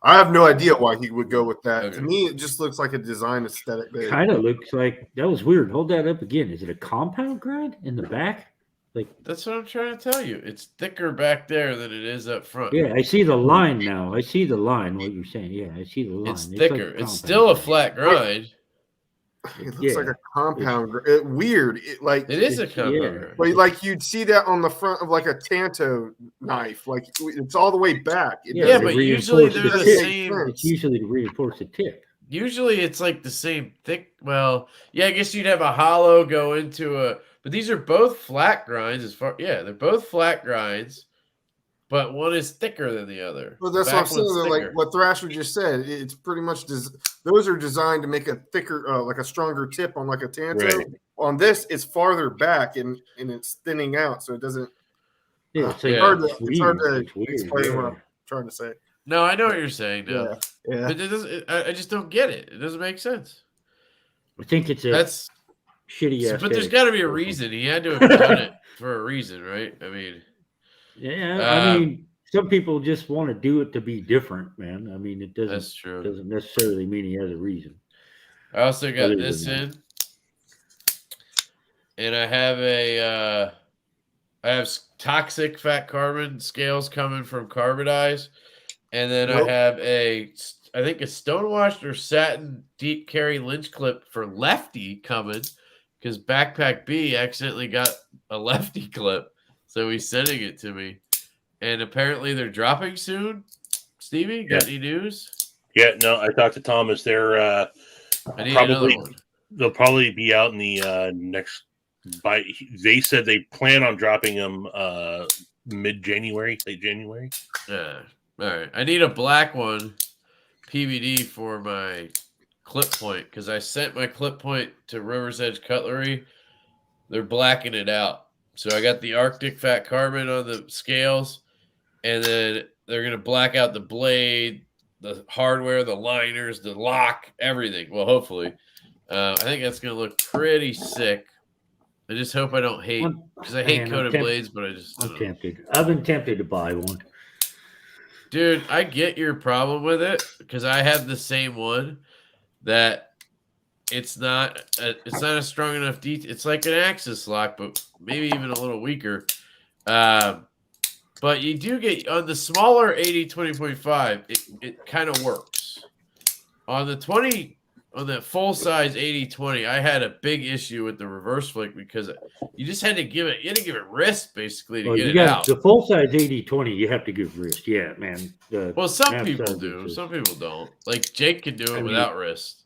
I have no idea why he would go with that. Okay. To me, it just looks like a design aesthetic. Kind of looks like that was weird. Hold that up again. Is it a compound grind in the back? Like That's what I'm trying to tell you. It's thicker back there than it is up front. yeah, I see the line now. I see the line. What you're saying? Yeah, I see the line. It's like thicker. a It's compound still a grind. flat grind. It looks like Yeah. a compound. Weird. Like It is a It's- compound yeah. grind. But like you'd see that on the front of like a Tanto knife, like it's all the way back. It Yeah, doesn't- but to usually reinforce they're the tip. same. It's usually to reinforce the tip. Usually it's like the same thick. Well, yeah, I guess you'd have a hollow go into a. But these are both flat grinds. They're both flat grinds, but one is thicker than the other. Well, that's The what I'm back saying. one's Like thicker. what Thrasher just said, it's pretty much those are designed to make a thicker, like a stronger tip on like a Tanto. Right. On this, it's farther back and it's thinning out, so it doesn't. Yeah, it's Yeah. Hard to, it's hard to It's weird, explain what yeah. I'm trying to say. No, I know what you're saying now, Yeah, yeah. but it doesn't. I just don't get it. It doesn't make sense. I think it's a That's. shitty ass. But there's got to be a reason. He had to have done it for a reason, right? I mean, Yeah, I mean, some people just want to do it to be different, man. I mean, it that's true. doesn't necessarily mean he has a reason. I also got Other this than in, and I have I have toxic fat carbon scales coming from Carbonize, and then Nope. I have I think a stonewashed or satin deep carry lynch clip for Lefty coming because Backpack B accidentally got a Lefty clip, so he's sending it to me, and apparently they're dropping soon. Stevie, got any news? Yeah, no, I talked to Thomas. They're I need another probably one. they'll probably be out in the next. They said they plan on dropping them mid-January, late January. Yeah. All right. I need a black one, PVD, for my clip point because I sent my clip point to River's Edge Cutlery. They're blacking it out. So I got the Arctic Fat Carbon on the scales, and then they're going to black out the blade, the hardware, the liners, the lock, everything. Well, hopefully. I think that's going to look pretty sick. I just hope I don't hate because I hate Man, coated blades, but I just I'm don't know. tempted. I've been tempted to buy one. Dude, I get your problem with it because I have the same one that it's not a strong enough detail. It's like an Axis lock, but maybe even a little weaker. But you do get on the smaller 80-20.5, it kind of works. On the full size 80-20, I had a big issue with the reverse flick because you just had to give it wrist basically to get it out. The full size 80-20, you have to give wrist. Yeah, man. Well, some Matt people says do. it's Some people don't. Like Jake can do it without wrist.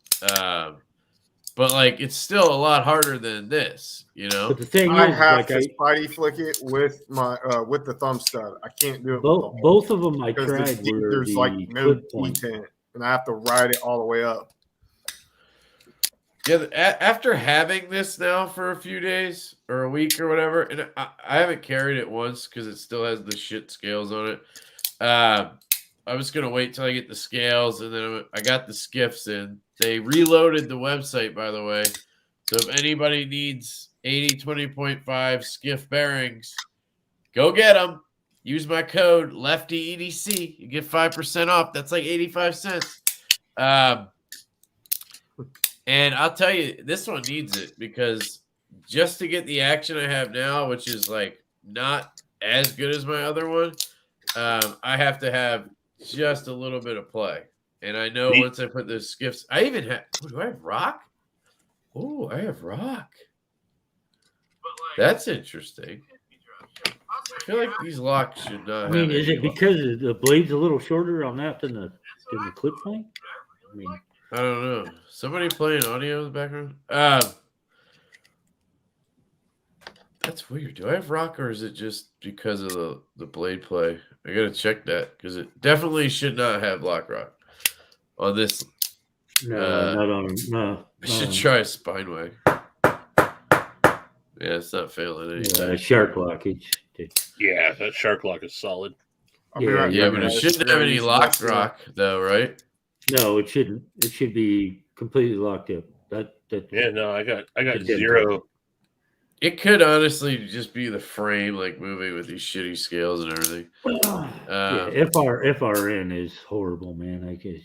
but like it's still a lot harder than this, you know. But the thing I is, have like to spidey flick it with my with the thumb stud. I can't do it both of them I because tried were there's the like no clip point. detent, and I have to ride it all the way up. Yeah, after having this now for a few days or a week or whatever, and I haven't carried it once because it still has the shit scales on it. I was gonna wait till I get the scales, and then I got the skiffs in. They reloaded the website, by the way. So if anybody needs 80/20.5 skiff bearings, go get them. Use my code Lefty EDC. You get 5% off. That's like 85 cents. And I'll tell you, this one needs it because just to get the action I have now, which is like not as good as my other one, I have to have just a little bit of play. And I know once I put those skiffs, I even have. Oh, do I have rock? Oh, I have rock. That's interesting. I feel like these locks should not. I mean, have is any it lock. because the blade's a little shorter on that than the clip point? I mean, I don't know. Somebody playing audio in the background? That's weird. Do I have rock or is it just because of the blade play? I gotta check that because it definitely should not have lock rock on this. no, not on no. I should try a spine wag. Yeah, it's not failing anything. Shark lock. Yeah, that shark lock is solid. I'll be right Yeah, back, but it guys. shouldn't have any lock rock though, right? No, it shouldn't. It should be completely locked up. That Yeah, no, I got It didn't. zero. It could honestly just be the frame, like moving with these shitty scales and everything. FRN is horrible, man. I guess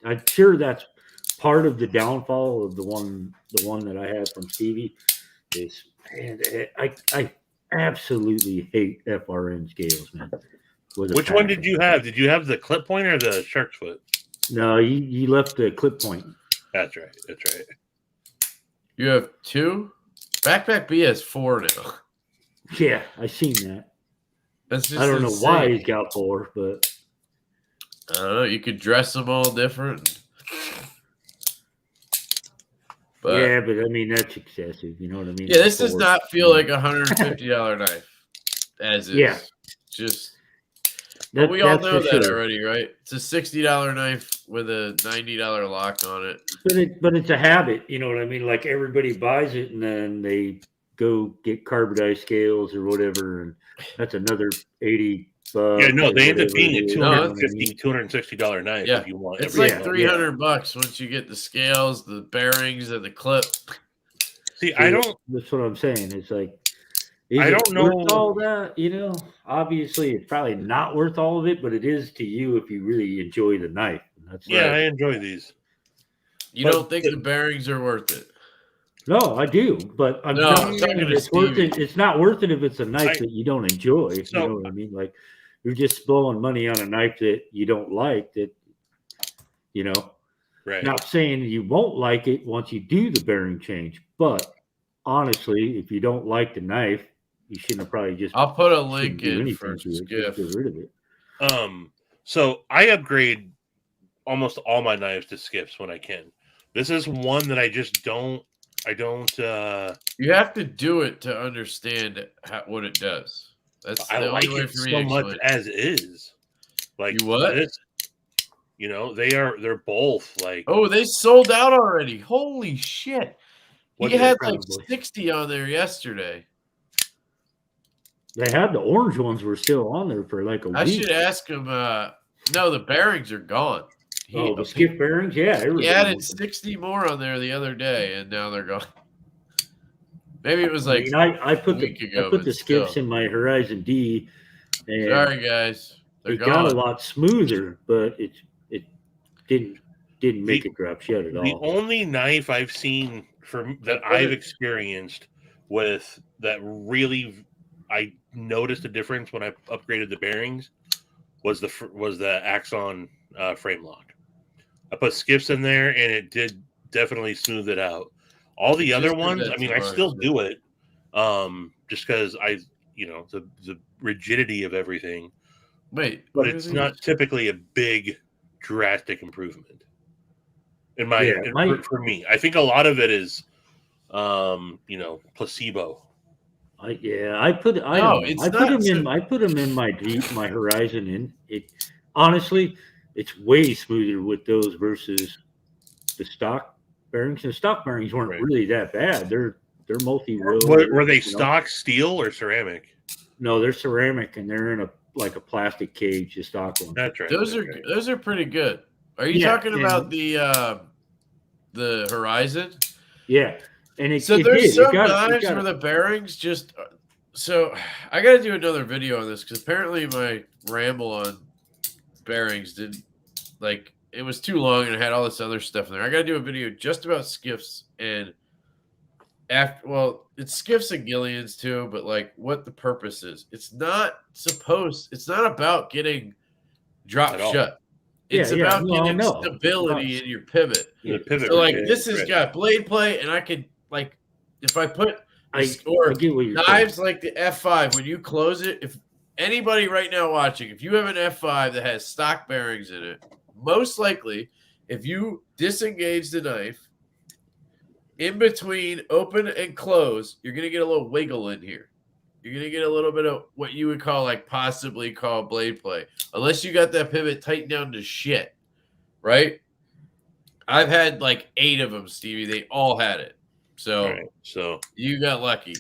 I'm sure that's part of the downfall of the one that I have from Stevie. Is man, I absolutely hate FRN scales, man. Which one did you have? Did you have the clip point or the shark's foot? No, you left the clip point. That's right. That's right. You have 2? Backpack B has 4 now. Yeah, I seen that. That's just I don't know why insane. he's got 4, but I don't know. You could dress them all different. But yeah, but I mean that's excessive. You know what I mean? yeah, this does 4. not feel like a $150 knife, as is. Yeah. Just That- we all that's know for that sure. already, right? It's a $60 knife with a $90 lock on it. But it's a habit, you know what I mean? Like everybody buys it and then they go get carbidized scales or whatever, and that's another $80. Yeah, no, they end up being a No, $250, $260 knife Yeah. if you want. It's everything like else. $300 once you get the scales, the bearings, and the clip. See, I don't. That's what I'm saying. It's like I it don't worth know. all that. You know, obviously it's probably not worth all of it, but it is to you if you really enjoy the knife. And that's Yeah, I enjoy these. You But don't think the bearings are worth it? No, I do, but I'm No, telling I'm you, talking to it's worth Stevie. it. It's not worth it if it's a knife I- that you don't enjoy. You So- know what I mean? Like you're just blowing money on a knife that you don't like. That you know. Right. Not saying you won't like it once you do the bearing change, but honestly, if you don't like the knife, you shouldn't have probably just I'll put a shouldn't link do in for anything to it. Skiff. Just get rid of it. So I upgrade almost all my knives to skiffs when I can. This is one that I just don't. I don't. You have to do it to understand what it does. That's I the like only way it for me so to much explain. as is. Like You what? this, you know, they're both like. Oh, they sold out already. Holy shit. What He did had they like probably- 60 on there yesterday. They had the orange ones were still on there for like a I week. should ask him. No, the bearings are gone. The skiff bearings, yeah. He everybody added wants them. 60 more on there the other day, and now they're gone. Maybe it was I like mean, I put week the ago, I put but the skiffs still. in my Horizon D, and Sorry, guys. They're it got a gone. lot smoother, but it didn't make it drop shut at The all. only knife I've seen that I've experienced with that really I noticed a difference when I upgraded the bearings was the Axon frame lock. I put skiffs in there and it did definitely smooth it out. All the Just other 'cause ones, I that's mean, I hard, still too. do it, just because the rigidity of everything, Wait, but what it's are not these? typically a big drastic improvement. For me, I think a lot of it is, placebo. I put him in my Horizon, and it honestly, it's way smoother with those versus the stock bearings. The stock bearings weren't really that bad. They're multi-roll. Were they stock steel or ceramic? No, they're ceramic, and they're in a plastic cage. The stock ones. That's right. Those are pretty good. Are you talking about the Horizon? Yeah. And there's some knives where the bearings just. So I got to do another video on this because apparently my ramble on bearings didn't it was too long and it had all this other stuff in there. I got to do a video just about skiffs and it's skiffs and Gillians too, but what the purpose is. It's not about getting dropped shut. It's about getting stability in your pivot. The pivot. So this has got blade play, and I could if I put knives like the F5 when you close it. If anybody right now watching, if you have an F5 that has stock bearings in it, most likely if you disengage the knife in between open and close, you're gonna get a little wiggle in here. You're gonna get a little bit of what you would possibly call blade play, unless you got that pivot tightened down to shit, right? I've had 8 of them, Stevie. They all had it. So you got lucky,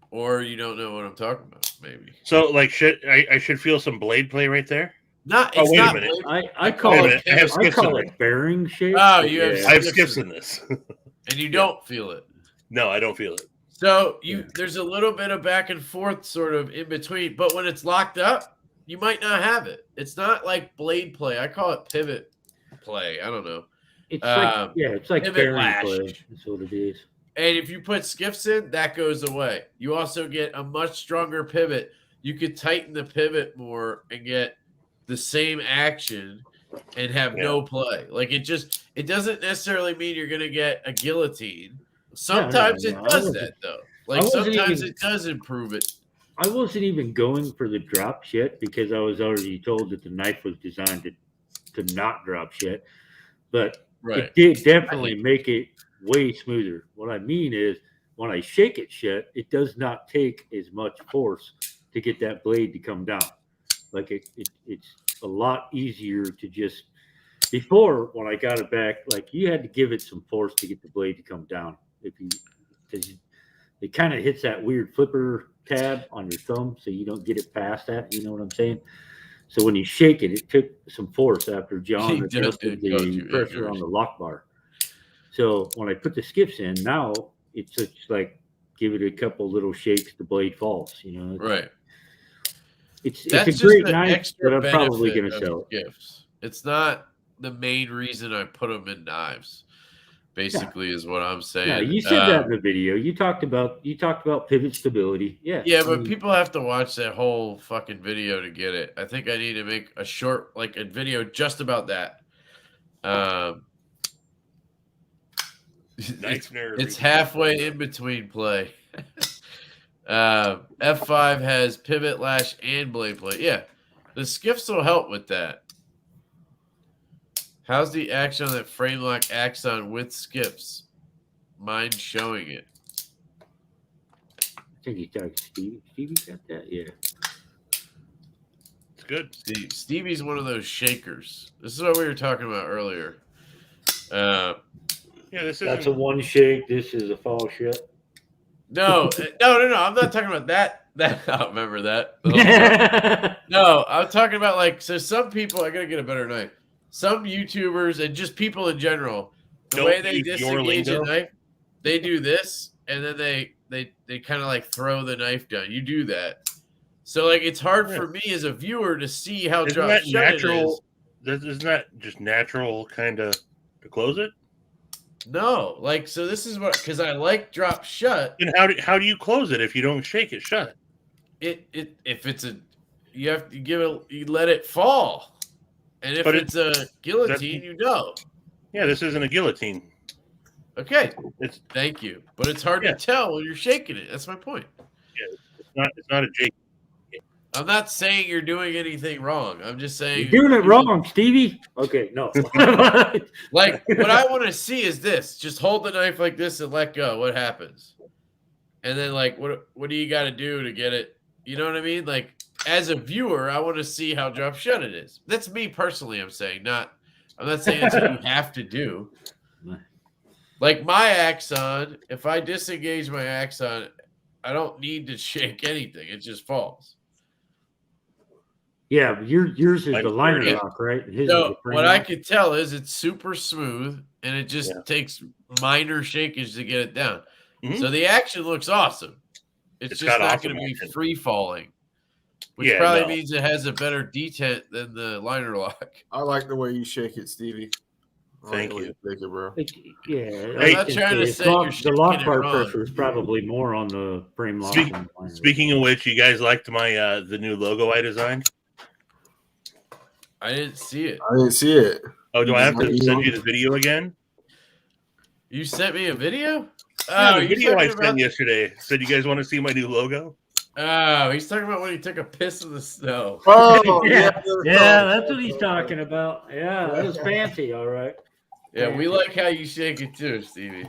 or you don't know what I'm talking about, maybe. So I should feel some blade play right there. Not. Wait a minute. I call it bearing shape. Oh, you have. I have skiffs in this, and you don't feel it. No, I don't feel it. So there's a little bit of back and forth sort of in between, but when it's locked up, you might not have it. It's not like blade play. I call it pivot play. I don't know. It's it's like bearing play. That's what it is. And if you put skiffs in, that goes away. You also get a much stronger pivot. You could tighten the pivot more and get the same action and have no play. It doesn't necessarily mean you're going to get a guillotine. Sometimes it does that though. Sometimes it does improve it. I wasn't even going for the drop shit because I was already told that the knife was designed to not drop shit. But it did definitely make it way smoother. What I mean is when I shake it shut, it does not take as much force to get that blade to come down. It's a lot easier to just before when I got it back, you had to give it some force to get the blade to come down. It kind of hits that weird flipper tab on your thumb, so you don't get it past that. You know what I'm saying? So when you shake it, it took some force after John adjusted the pressure on the lock bar. So when I put the skips in, now it's just give it a couple little shakes, the blade falls. It's a great knife, but I'm probably going to sell it. Gifts. It's not the main reason I put them in knives. Basically, is what I'm saying. Yeah, you said that in the video. You talked about pivot stability. Yeah. Yeah, but people have to watch that whole fucking video to get it. I think I need to make a short, a video just about that. It's halfway in between play. F5 has pivot, lash, and blade play. Yeah, the skiffs will help with that. How's the action on that frame lock axon with skips? Mind showing it? I think he's talking Stevie. Stevie got that? Yeah. It's good. Stevie's one of those shakers. This is what we were talking about earlier. That's a one shake. This is a fall shut. No. I'm not talking about that. I don't remember that. No, I'm talking about so some people. I gotta get a better knife. Some YouTubers and just people in general, the way they disengage a knife, they do this, and then they kind of throw the knife down. You do that, so it's hard for me as a viewer to see how drop shut it is. Isn't that just natural, kind of, to close it? No, so this is what because I like drop shut. And how do you close it if you don't shake it shut? If it's you have to you let it fall. And if it's a guillotine, Yeah, this isn't a guillotine. Okay. Thank you. But it's hard to tell when you're shaking it. That's my point. Yeah, it's not a Jake. I'm not saying you're doing anything wrong. I'm just saying You're doing it wrong, Stevie. Okay, no. Like, what I want to see is this. Just hold the knife like this and let go. What happens? And then, like, what do you got to do to get it? You know what I mean? Like, as a viewer, I want to see how drop shut it is. That's me personally, I'm saying. I'm not saying that's what you have to do. Like, my axon, if I disengage my axon, I don't need to shake anything. It just falls. Yeah, but yours is I'm the liner curious. lock, right? His is So the frame what I lock. could tell is it's super smooth, and it just takes minor shakage to get it down. Mhm. So the action looks awesome. It's It's just got not awesome going to be action. free falling, which Yeah, probably no. means it has a better detent than the liner lock. I like the way you shake it, Stevie. I like Thank the way you. Shake it, bro. Yeah, I'm not trying to say you're the shaking lock it bar wrong. pressure is probably more on the frame lock. Speak- than the liner Speaking of which, you guys liked my the new logo I designed? I didn't see it. I didn't see it. Oh, do I have to You send know? you the video again? You sent me a video? Yeah, the you video I talking sent yesterday said you guys want to see my new logo. Oh, he's talking about when he took a piss in the snow. Oh, Yeah. yeah. Yeah, that's what he's talking about. Yeah, that was fancy, all right. Yeah, we like how you shake it too, Stevie.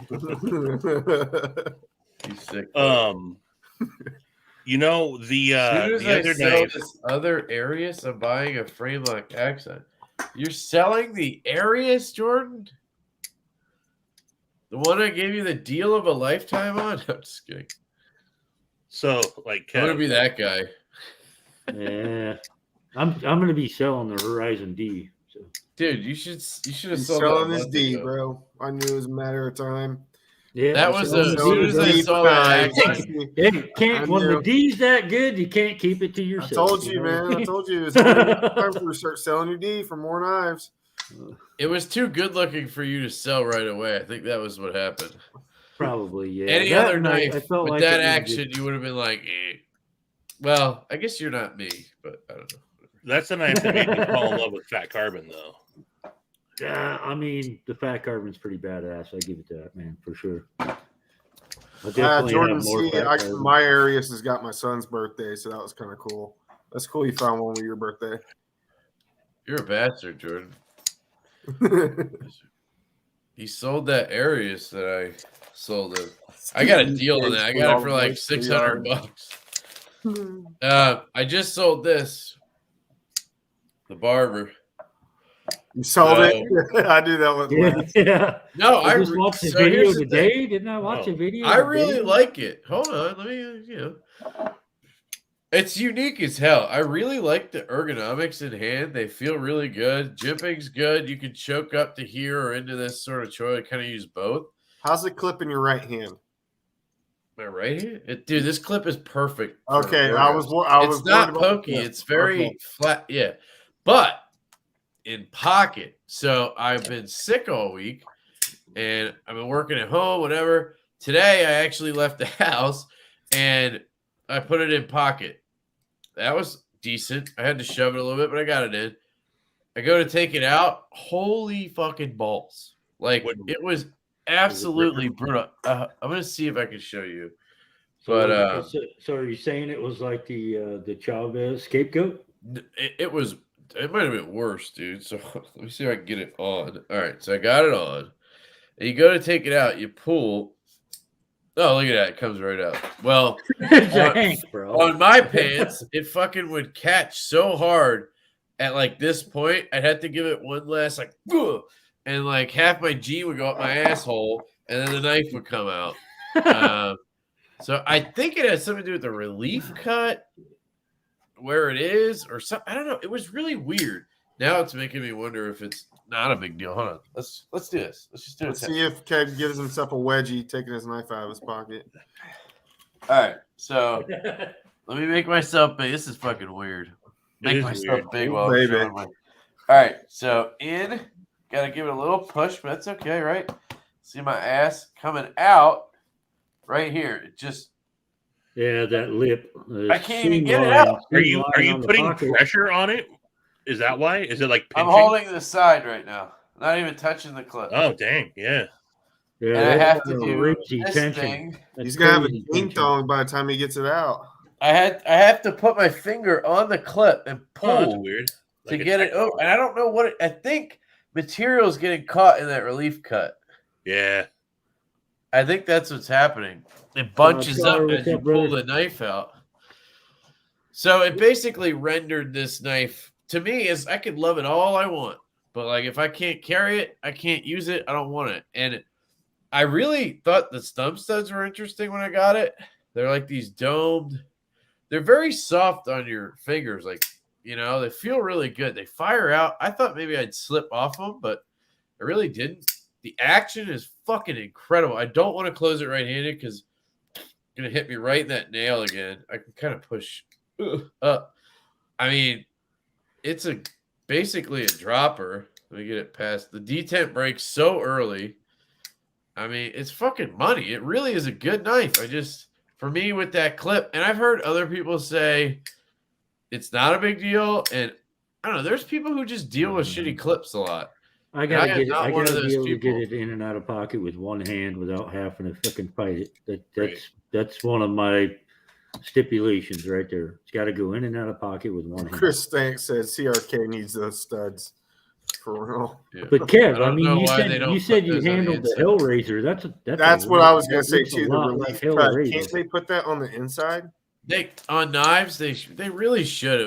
You sick. You know the As soon as I other sell night. this other Arius, I'm buying a frame lock accent. You're selling the Arius, Jordan? The one I gave you the deal of a lifetime on? I'm just kidding. So like, I'm gonna be that guy. Yeah, I'm gonna be selling the Horizon D. So. Dude, you should have He's sold that a selling his month D, ago. bro. I knew it was a matter of time. Yeah, That I'm was selling as the soon as I D. saw that Hey, action. You can't, I when the knew. D's that good, you can't keep it to I yourself. told you, know? man. I told you. It's time for you to start selling your D for more knives. It was too good looking for you to sell right away. I think that was what happened. Probably, yeah. Any That other night, knife I felt with like that it was action, you would have been like, eh. Well, I guess you're not me, but I don't know. That's the knife that made me fall in love with fat carbon, though. Yeah, I mean, the fat carbon's pretty badass. I give it that, man, for sure. I definitely Jordan, have more see, fat carbon. my Arius has got my son's birthday, so that was kind of cool. That's cool you found one with your birthday. You're a bastard, Jordan. He sold that Arius that I sold him. I got a deal on that. I got it for like $600. I just sold this. The barber. You sold it? I do that one. Yeah. No, I just watched the video here's the today. thing. Didn't I watch a video? I really today? like it. Hold on, let me. It's unique as hell. I really like the ergonomics in hand. They feel really good. Jimping's good. You can choke up to here or into this sort of choice. I kind of use both. How's the clip in your right hand? My right hand, dude. This clip is perfect. Okay, for I was It's not worried about the pokey. clip. It's very flat. Yeah, but in pocket. So I've been sick all week, and I've been working at home. Whatever. Today I actually left the house, and I put it in pocket. That was decent. I had to shove it a little bit, but I got it in. I go to take it out. Holy fucking balls! Like it was absolutely brutal. I'm gonna see if I can show you. But so are you saying it was like the Chavez scapegoat? it was. It might have been worse, dude. So let me see if I can get it on. All right, so I got it on. And you go to take it out. You pull. Oh, look at that! It comes right out. Well, on my pants, it fucking would catch so hard at like this point. I'd have to give it one last like, and like half my G would go up my asshole, and then the knife would come out. So I think it has something to do with the relief cut, where it is, or something. I don't know. It was really weird. Now it's making me wonder if it's not a big deal. Hold on. Let's do this. Let's just do it. Let's see if Kev gives himself a wedgie, taking his knife out of his pocket. All right. So let me make myself big. This is fucking weird. Make myself big while I'm showing my. All right. So gotta give it a little push, but that's okay, right? See my ass coming out right here. It just. Yeah, that lip. I can't even get it out. Are you putting pressure on it? Is that why? Is it like pinching? I'm holding the side right now. Not even touching the clip. Oh, dang. Yeah. And I have to do this thing. He's going to have a ding dong by the time he gets it out. I have to put my finger on the clip and Oh, that's pull weird. to Like a get it over. And I don't know what I think material is getting caught in that relief cut. Yeah. I think that's what's happening. It bunches sorry, up what's as you up, pull brother? the knife out. So it basically rendered this knife to me is I could love it all I want, but like if I can't carry it, I can't use it. I don't want it. And I really thought the stump studs were interesting when I got it. They're like these domed. They're very soft on your fingers, like they feel really good. They fire out. I thought maybe I'd slip off them, but I really didn't. The action is fucking incredible. I don't want to close it right-handed because it's gonna hit me right in that nail again. I can kind of push up. I mean, it's basically a dropper. Let me get it past. The detent breaks so early. I mean, it's fucking money. It really is a good knife. For me with that clip, and I've heard other people say it's not a big deal. And I don't know, there's people who just deal with shitty clips a lot. I gotta am get it. not I one of gotta be those able to people. get it in and out of pocket with one hand without having to fucking fight it. Right. That's one of my stipulations right there. It's got to go in and out of pocket with one hand. Chris Stank says CRK needs those studs for real. Yeah. But Kev, I don't mean, know you why said they don't you put said you those on the handled the inside. Hellraiser. That's what I was gonna say too. The Like relief cut. Hellraiser. Can't they put that on the inside? They on knives, they really should.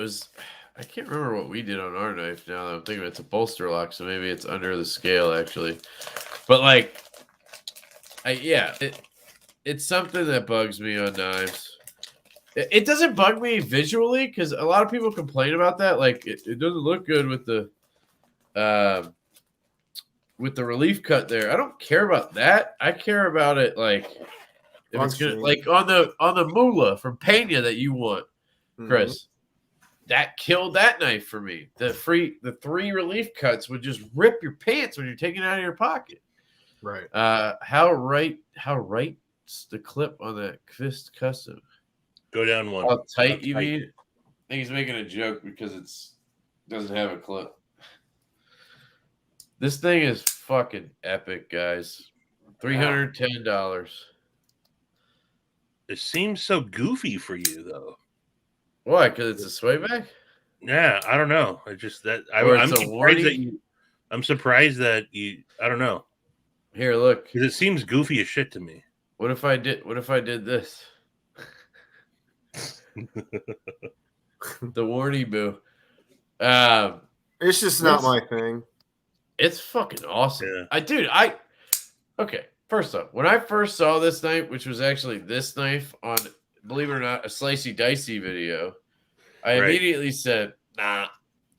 I can't remember what we did on our knife now that I'm thinking it's a bolster lock, so maybe it's under the scale actually. But like it's something that bugs me on knives. It doesn't bug me visually because a lot of people complain about that. Like it doesn't look good with the relief cut there. I don't care about that. I care about it like if it's gonna, like on the Mula from Pena that you want, Chris. That killed that knife for me. The three relief cuts would just rip your pants when you're taking it out of your pocket. Right. How right's the clip on that Kvist Custom? Go down one. How tight you mean? I think he's making a joke because doesn't have a clip. This thing is fucking epic, guys. $310. It seems so goofy for you though. Why? Because it's a swayback? Yeah, I don't know. I'm surprised that you. I don't know. Here, look. Because it seems goofy as shit to me. What if I did this? The warny boo. It's just not my thing. It's fucking awesome. Yeah. Okay. First off, when I first saw this knife, which was actually this knife on, believe it or not, a Slicey Dicey video, I immediately said, nah.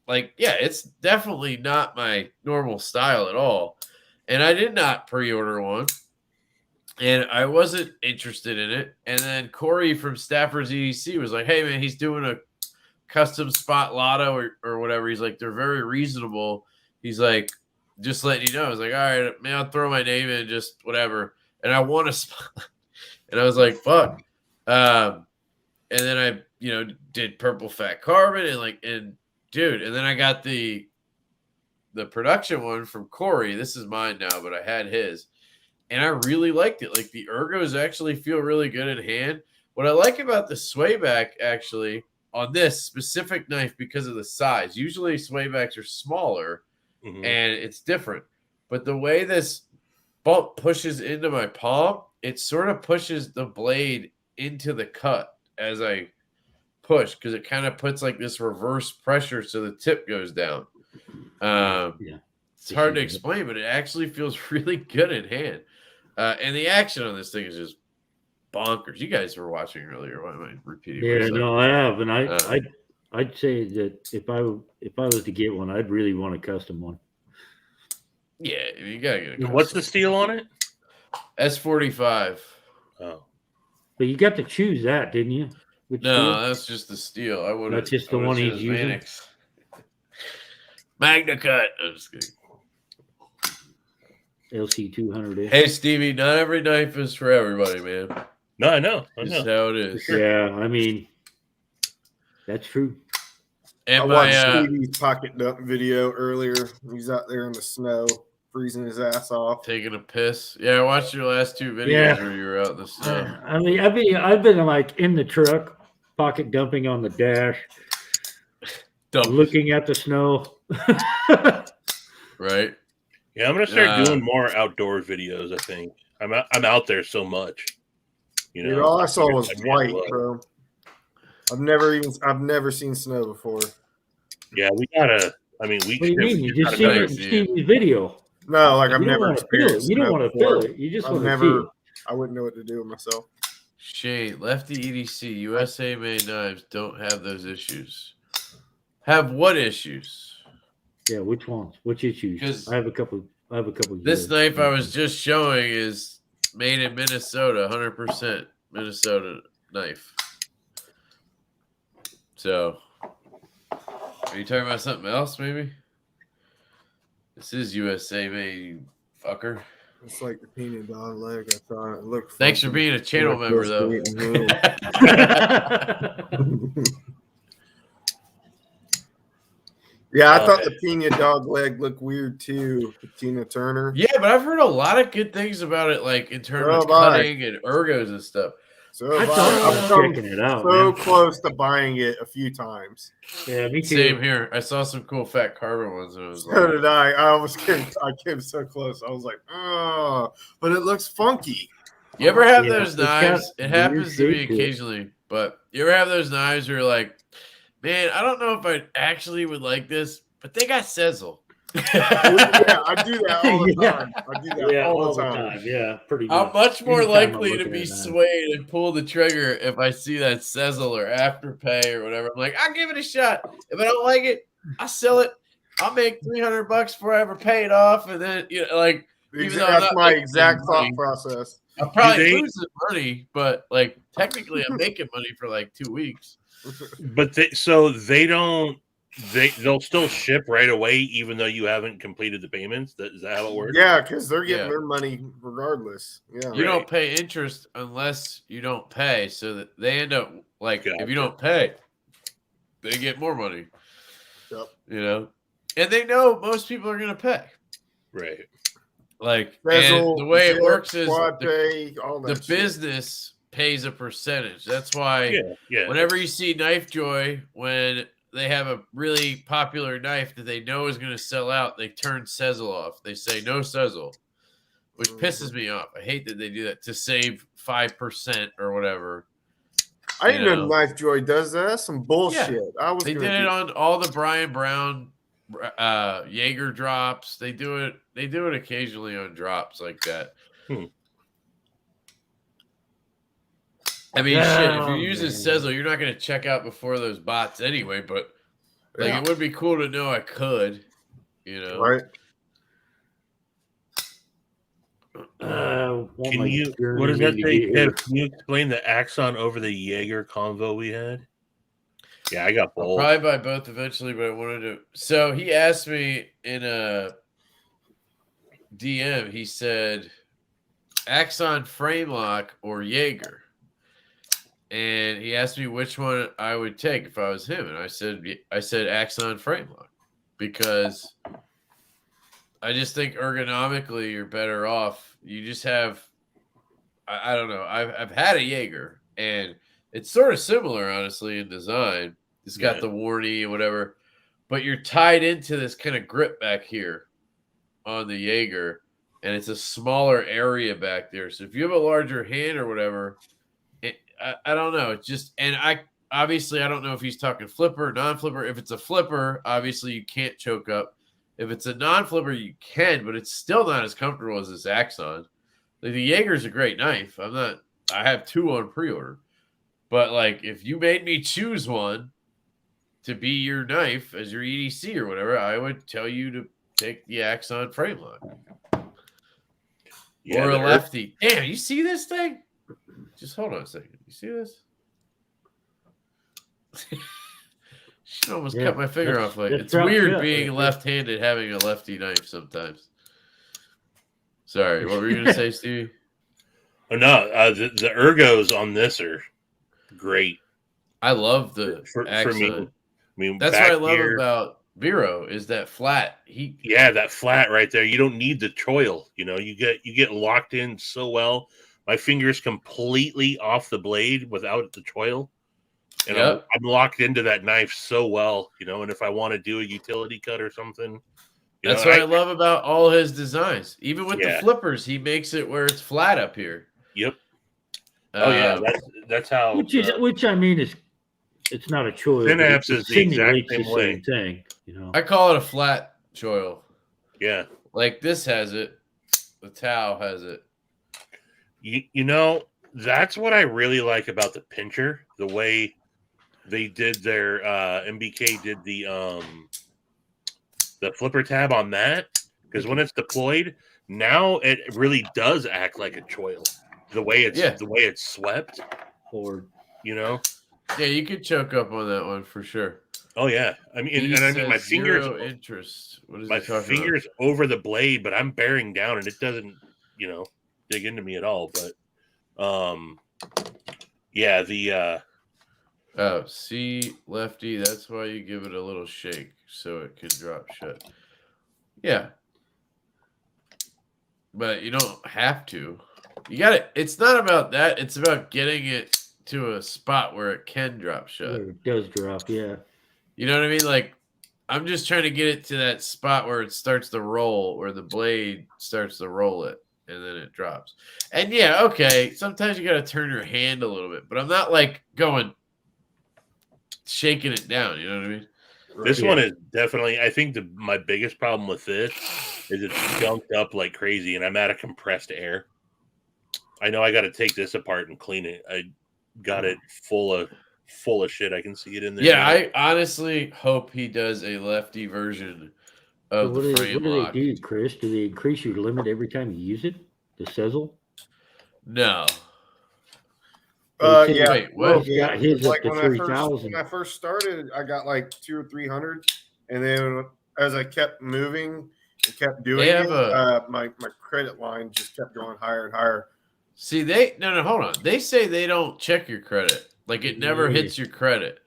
Like, yeah, it's definitely not my normal style at all. And I did not pre-order one. And I wasn't interested in it. And then Corey from Stafford's EDC was like, hey, man, he's doing a custom spot lotto or whatever. He's like, they're very reasonable. He's like, just letting you know. I was like, all right, man, I'll throw my name in, just whatever. And I won a spot. And I was like, fuck. And then I, did purple fat carbon and then I got the production one from Corey. This is mine now, but I had his. And I really liked it. Like the ergos actually feel really good in hand. What I like about the swayback actually on this specific knife because of the size, usually swaybacks are smaller and it's different. But the way this bump pushes into my palm, it sort of pushes the blade into the cut as I push because it kind of puts like this reverse pressure so the tip goes down. It's hard to explain, but it actually feels really good in hand. And the action on this thing is just bonkers. You guys were watching earlier. Why am I repeating myself? No, I have, and I'd say that if I was to get one, I'd really want a custom one. Yeah, you gotta get a custom. What's the steel on it? S45. Oh, but you got to choose that, didn't you? No, steel? That's just the steel. I would. That's just the one he's using. Magna Cut. I'm just kidding. LC 200. Hey Stevie, not every knife is for everybody, man. No, I know. That's how it is. Yeah, I mean, that's true. And I watched Stevie's pocket dump video earlier. He's out there in the snow, freezing his ass off, taking a piss. Yeah, I watched your last two videos where you were out in the snow. I mean, I've been like in the truck pocket dumping on the dash, Dump. looking at the snow. Right. Yeah, I'm gonna start doing more outdoor videos. I think I'm out there so much. You know, Dude, all I saw was I'd be white, able to- bro. I've never seen snow before. Yeah, we gotta. I mean, we. What do you mean? You just gotta seen know it you in see it. Steve's video. No, like You I've don't never wanna feel it. experienced. You don't snow want to before. feel it. You just I've want to see never. it. I wouldn't know what to do with myself. Shane, Lefty EDC, USA made knives don't have those issues. Have what issues? Yeah, which ones? Which issues? 'Cause I have a couple. This here. knife I was just showing is made in Minnesota, 100% Minnesota knife. So, are you talking about something else, maybe? This is USA made, you fucker. It's like the peanut dog leg. I thought it looked. Thanks for funky. being a channel Looked member, real though. sweet and little. Yeah, I thought the peanut dog leg looked weird too. Tina Turner. Yeah, but I've heard a lot of good things about it, like in terms So of have I. cutting and ergos and stuff. So I have thought I've about come checking it out. so Man. close to buying it a few times. Yeah, me too. Same here. I saw some cool fat carbon ones, and it was So like, did I. I almost came. I came so close. I was like, oh, but it looks funky. you ever have Yeah, those it's got knives? It weird happens to me shape to it. occasionally, but you ever have those knives where you're like, man, I don't know if I actually would like this, but they got sizzle. Yeah, I do that all the Yeah. time. I do that Yeah, all the time. Yeah, pretty I'm much. much more Anytime I'm likely to looking be at a knife. swayed and pull the trigger if I see that sizzle or afterpay or whatever. I'm like, I'll give it a shot. If I don't like it, I'll sell it. I'll make $300 before I ever pay it off, and then like even though I'm That's not my making exact thought money, process. I'm probably they- losing money, but like technically I'm making money for like 2 weeks. But they'll still ship right away, even though you haven't completed the payments. Is that how it works? Yeah, because they're getting Yeah. their money regardless. Yeah. You don't pay interest unless you don't pay, so that they end up like if Gotcha. you don't pay, they get more money. Yep. You know, and they know most people are going to pay. Right. Like, Bezel, and the way it zip, works is quad the pay, all that shit. business pays a percentage. That's why Yeah. whenever you see Knife Joy, when they have a really popular knife that they know is going to sell out, they turn sizzle off. They say no sizzle, which pisses me off. I hate that they do that to save 5% or whatever. I didn't you know know. Knife Joy does that. That's some bullshit. I was They gonna did it do- on all the Brian Brown Jaeger drops. They do it occasionally on drops like that. I mean, shit, if you're using sizzle, you're not going to check out before those bots anyway, but like Yeah. it would be cool to know I could, you know. right. Can you? What does that say? Kev, can you explain the Axon over the Jaeger convo we had? Yeah, I got I'll both. probably buy both eventually, but I wanted to. So he asked me in a DM, he said, Axon frame lock or Jaeger. And he asked me which one I would take if I was him. And I said Axon frame lock because I just think ergonomically you're better off. You just have, I don't know. I've had a Jaeger and it's sort of similar, honestly, in design. It's got the warning and whatever, but you're tied into this kind of grip back here on the Jaeger, and it's a smaller area back there. So if you have a larger hand or whatever, I don't know. It's just, and I don't know if he's talking flipper, non-flipper. If it's a flipper, obviously you can't choke up. If it's a non-flipper, you can, but it's still not as comfortable as this Axon. Like, the Jaeger's a great knife. I have 2 on pre-order. But like, if you made me choose one to be your knife as your EDC or whatever, I would tell you to take the Axon frame lock. Yeah, or a the Lefty. Damn, you see this thing? Just hold on a second. You see this? Shit almost cut my finger off. Like, it's weird being left-handed having a lefty knife sometimes. Sorry, what were you gonna say, Stevie? Oh no, the ergos on this are great. I love the for Axon. me. I mean, That's back what I love here, about Vero is that flat. that flat right there. You don't need the choil. You know, you get locked in so well. My finger's completely off the blade without the choil. And Yep. I'm locked into that knife so well, you know. And if I want to do a utility cut or something, you That's know, what I love about all his designs. Even with the Yeah. flippers, he makes it where it's flat up here. Yep. Oh yeah, Um, that's how. Which I mean is, it's not a choice. Synapse It is the exact simulates same the way. same thing. You know. I call it a flat choil. Yeah. Like this has it. The Tau has it. You know, that's what I really like about the pincher, the way they did their MBK did the flipper tab on that, because when it's deployed, now it really does act like a choil. The way it's swept. Forward. You know? Yeah, you could choke up on that one for sure. Oh yeah. I mean, He and I mean my says fingers zero interest. What is my he talking fingers over the blade, but I'm bearing down and it doesn't, you know, dig into me at all. But yeah, the about? Oh, see, Lefty, that's why you give it a little shake so it can drop shut. Yeah. But you don't have to. You got it. It's not about that. It's about getting it to a spot where it can drop shut. Where it does drop, yeah. You know what I mean? Like, I'm just trying to get it to that spot where it starts to roll, where the blade starts to roll it, and then it drops. And yeah, okay, sometimes you got to turn your hand a little bit, but I'm not like going shaking it down. You know what I mean? this one is definitely. I think my biggest problem with this is it's gunked up like crazy, and I'm out of compressed air. I know I got to take this apart and clean it. I got it full of shit. I can see it in there. Yeah, now. I honestly hope he does a Lefty version of So the frame what do lock. they do, Chris? Do they increase your limit every time you use it? The sizzle? No. They say- Yeah. Wait, well, what? He's got his up like to when 3,000. I first started, I got like 200 or 300, and then as I kept moving and kept doing have it, my credit line just kept going higher and higher. See, no, hold on. They say they don't check your credit. Like it never hits your credit.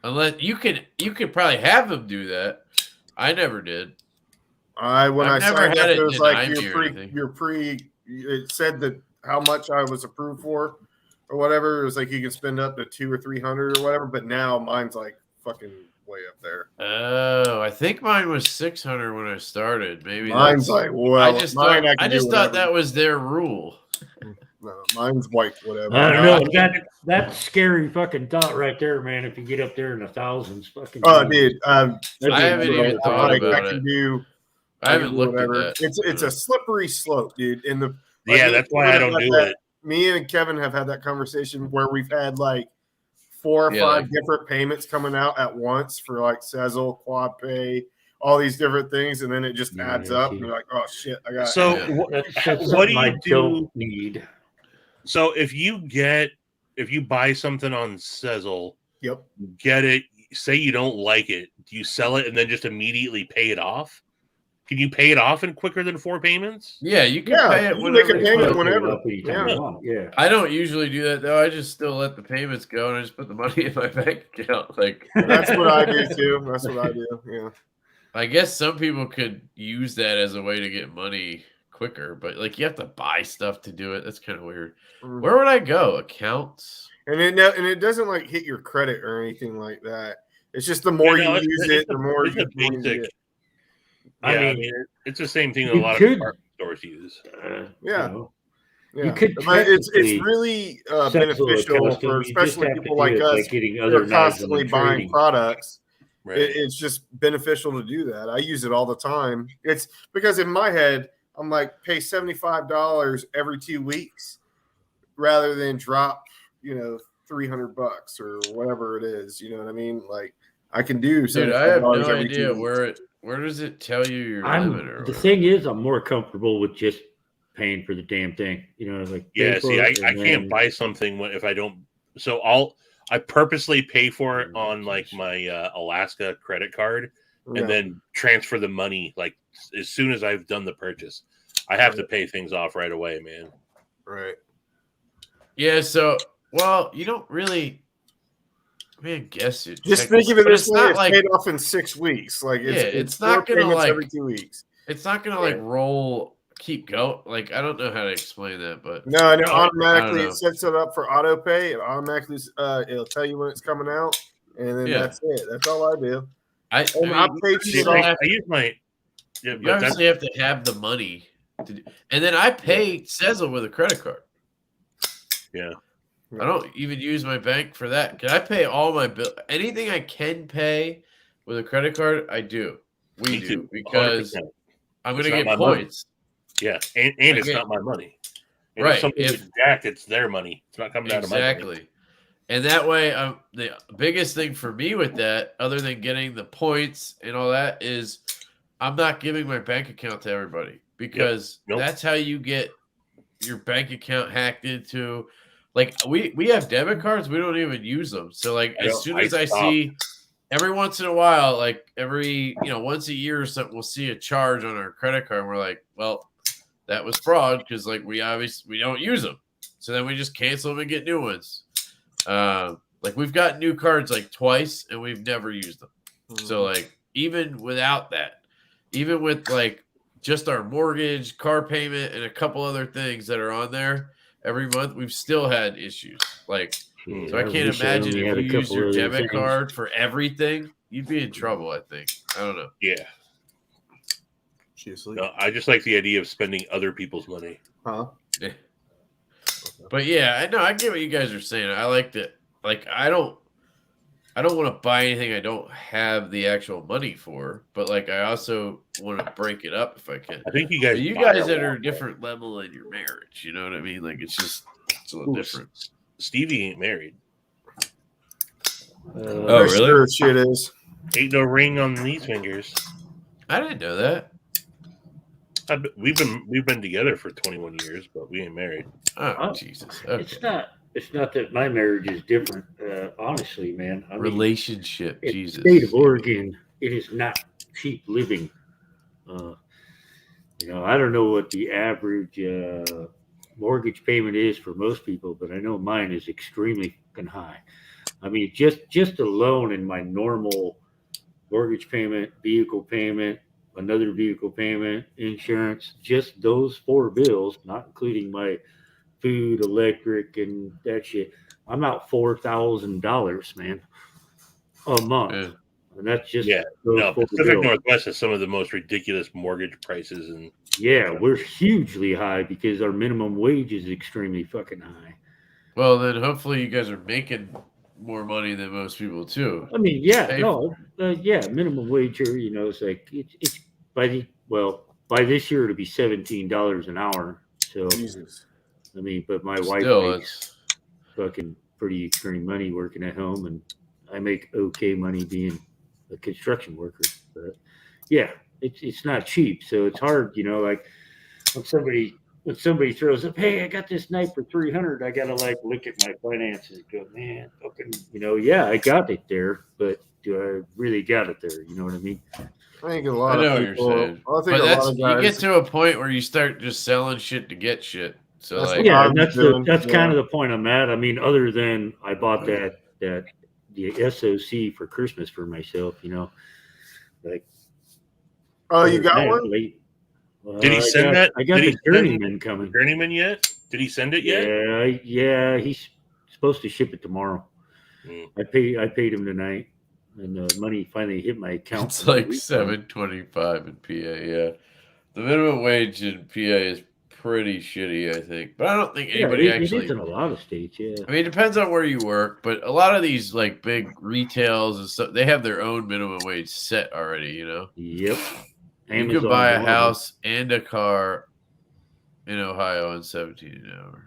Unless you could probably have them do that. I never did. When I've I never signed had up, it it was deny like me or anything. it said that how much I was approved for or whatever. It was like you can spend up to 200 or 300 or whatever, but now mine's like fucking way up there. Oh, I think mine was 600 when I started. Maybe Mine's that's- like, well, I just mine thought, I I can just do thought whatever. that was their rule. No, mine's white, whatever. I don't know. That's scary fucking thought right there, man. If you get up there in the thousands, fucking. Oh, dude, I haven't even thought like, about I can it. do. I haven't can do looked at whatever. that. It's a slippery slope, dude. In the Yeah, that's why I don't do it. Me and Kevin have had that conversation where we've had like 4 or 5 like- different payments coming out at once for like Sezzle, Quad Pay, all these different things, and then it just Yeah, adds I up. see. And you're like, oh shit, I got. So Yeah. what do you I do? don't need. So if you buy something on Sezzle, Yep. get it, say you don't like it, do you sell it and then just immediately pay it off? Can you pay it off in quicker than 4 payments? Yeah, you can Yeah, pay it you can make whenever a you payment want. whenever. Anytime Yeah. you want. Yeah. I don't usually do that though. I just still let the payments go and I just put the money in my bank account. Like That's what I do too. That's what I do. Yeah. I guess some people could use that as a way to get money quicker, but like you have to buy stuff to do it. That's kind of weird. Mhm. Where would I go? Accounts? And it doesn't like hit your credit or anything like that. It's just the more Yeah, no, you use it, the more it's you a basic. get. Yeah, I I mean, mean, it's the same thing that a you lot could- of department stores use. Yeah. You know, Yeah. You could But it's technically really settle a beneficial custom. for You just especially have to people do like it us getting who other are knives constantly and buying trading. products. Right. It's just beneficial to do that. I use it all the time. It's because in my head, I'm like, pay $75 every 2 weeks rather than drop, $300 or whatever it is. You know what I mean? Like I can do Dude, I have $75 no every 2 idea weeks. where does it tell you your limit or The whatever? thing is, I'm more comfortable with just paying for the damn thing. Like Yeah, pay see, for I it and can't then- buy something if I don't. So I purposely pay for it on like my Alaska credit card Yeah. and then transfer the money like as soon as I've done the purchase. I have to pay things off right away, man. Right. Yeah, so you don't really. I mean, I guess you Just check think this, of it but this it's way: not it's like paid off in 6 weeks. Like it's four not gonna payments like every 2 weeks. it's not gonna Yeah. like roll keep going. Like, I don't know how to explain that, but No, and it I automatically don't know. it sets it up for auto pay. It automatically it'll tell you when it's coming out, and then Yeah. that's it. That's all I do. I And I mean, paid you shit still off. have I use my you but that's obviously have to have the money to do, and then I pay Sezzle with a credit card. yeah. I don't even use my bank for that. Can I pay all my bill? Anything I can pay with a credit card, I do. We Me do too. because 100%. I'm It's going to not get my money. points. Yeah, and I it's get- not my money. And Right, if somebody if- gets jacked, it's their money. It's not coming out of my money. Exactly. And that way, the biggest thing for me with that, other than getting the points and all that, is I'm not giving my bank account to everybody because Nope. that's how you get your bank account hacked into. Like we have debit cards, we don't even use them. So like I as don't- soon I as I stopped. see every once in a while, like every once a year or something, we'll see a charge on our credit card. And we're like, well, that was fraud because like we don't use them. So then we just cancel them and get new ones. Like we've got new cards like twice and we've never used them. So like even without that, even with like just our mortgage, car payment, and a couple other things that are on there every month, we've still had issues. Like, so I can't wish I imagine only if had you a use couple your other debit things. card for everything, you'd be in trouble. I think. I don't know. Yeah. She asleep. No, I just like the idea of spending other people's money. Huh? But yeah, I know. I get what you guys are saying. I like that. Like, I don't want to buy anything I don't have the actual money for. But like, I also want to break it up if I can. I think you guys. But you buy guys a that lot, are right? different level in your marriage, you know what I mean? Like, it's a little Ooh, different. Stevie ain't married. Oh, Pretty really? sure shit is. Ain't no ring on these fingers. I didn't know that. We've been together for 21 years, but we ain't married. Oh, Oh, Jesus. Okay. It's not that my marriage is different. Honestly, man. I mean, Relationship. in Jesus. the state of Oregon, it is not cheap living. I don't know what the average mortgage payment is for most people, but I know mine is extremely fucking high. I mean, just alone in my normal mortgage payment, vehicle payment, another vehicle payment, insurance, just those 4 bills, not including my food, electric, and that shit. I'm out $4,000, man, a month. Yeah. And that's just Yeah, those no, 4 Pacific bills. Northwest has some of the most ridiculous mortgage prices, and Yeah, we're hugely high because our minimum wage is extremely fucking high. Well, then hopefully you guys are making more money than most people too. I mean, yeah, Pay no, minimum wage here, it's like it's by this year it'll be $17 an hour. So Jesus. I mean, but my wife Still, makes fucking pretty extreme money working at home, and I make okay money being a construction worker. But yeah, it's not cheap, so it's hard, like when somebody throws up, hey, I got this knife for $300, I gotta like look at my finances and go, man, fucking, yeah, I got it there, but do I really got it there? You know what I mean? I think a I lot know of what people. you're saying. I think But a that's lot of you guys. get to a point where you start just selling shit to get shit. So That's like, what Yeah, I'm and that's doing, that's yeah. kind of the point I'm at. I mean, other than I bought the SOC for Christmas for myself, like. Oh, you got man, one? Did he send that? I got Did he the send journeyman coming. Journeyman yet? Did he send it yet? Yeah, he's supposed to ship it tomorrow. Mm. I paid him tonight, and the money finally hit my account. it's like $7.25 in PA. Yeah, the minimum wage in PA is pretty shitty, I think. But I don't think anybody it actually. is in a lot of states. Yeah, I mean, it depends on where you work, but a lot of these like big retails and stuff, they have their own minimum wage set already. Yep. You Amazon's can buy a one of them. house and a car in Ohio on 17 an hour.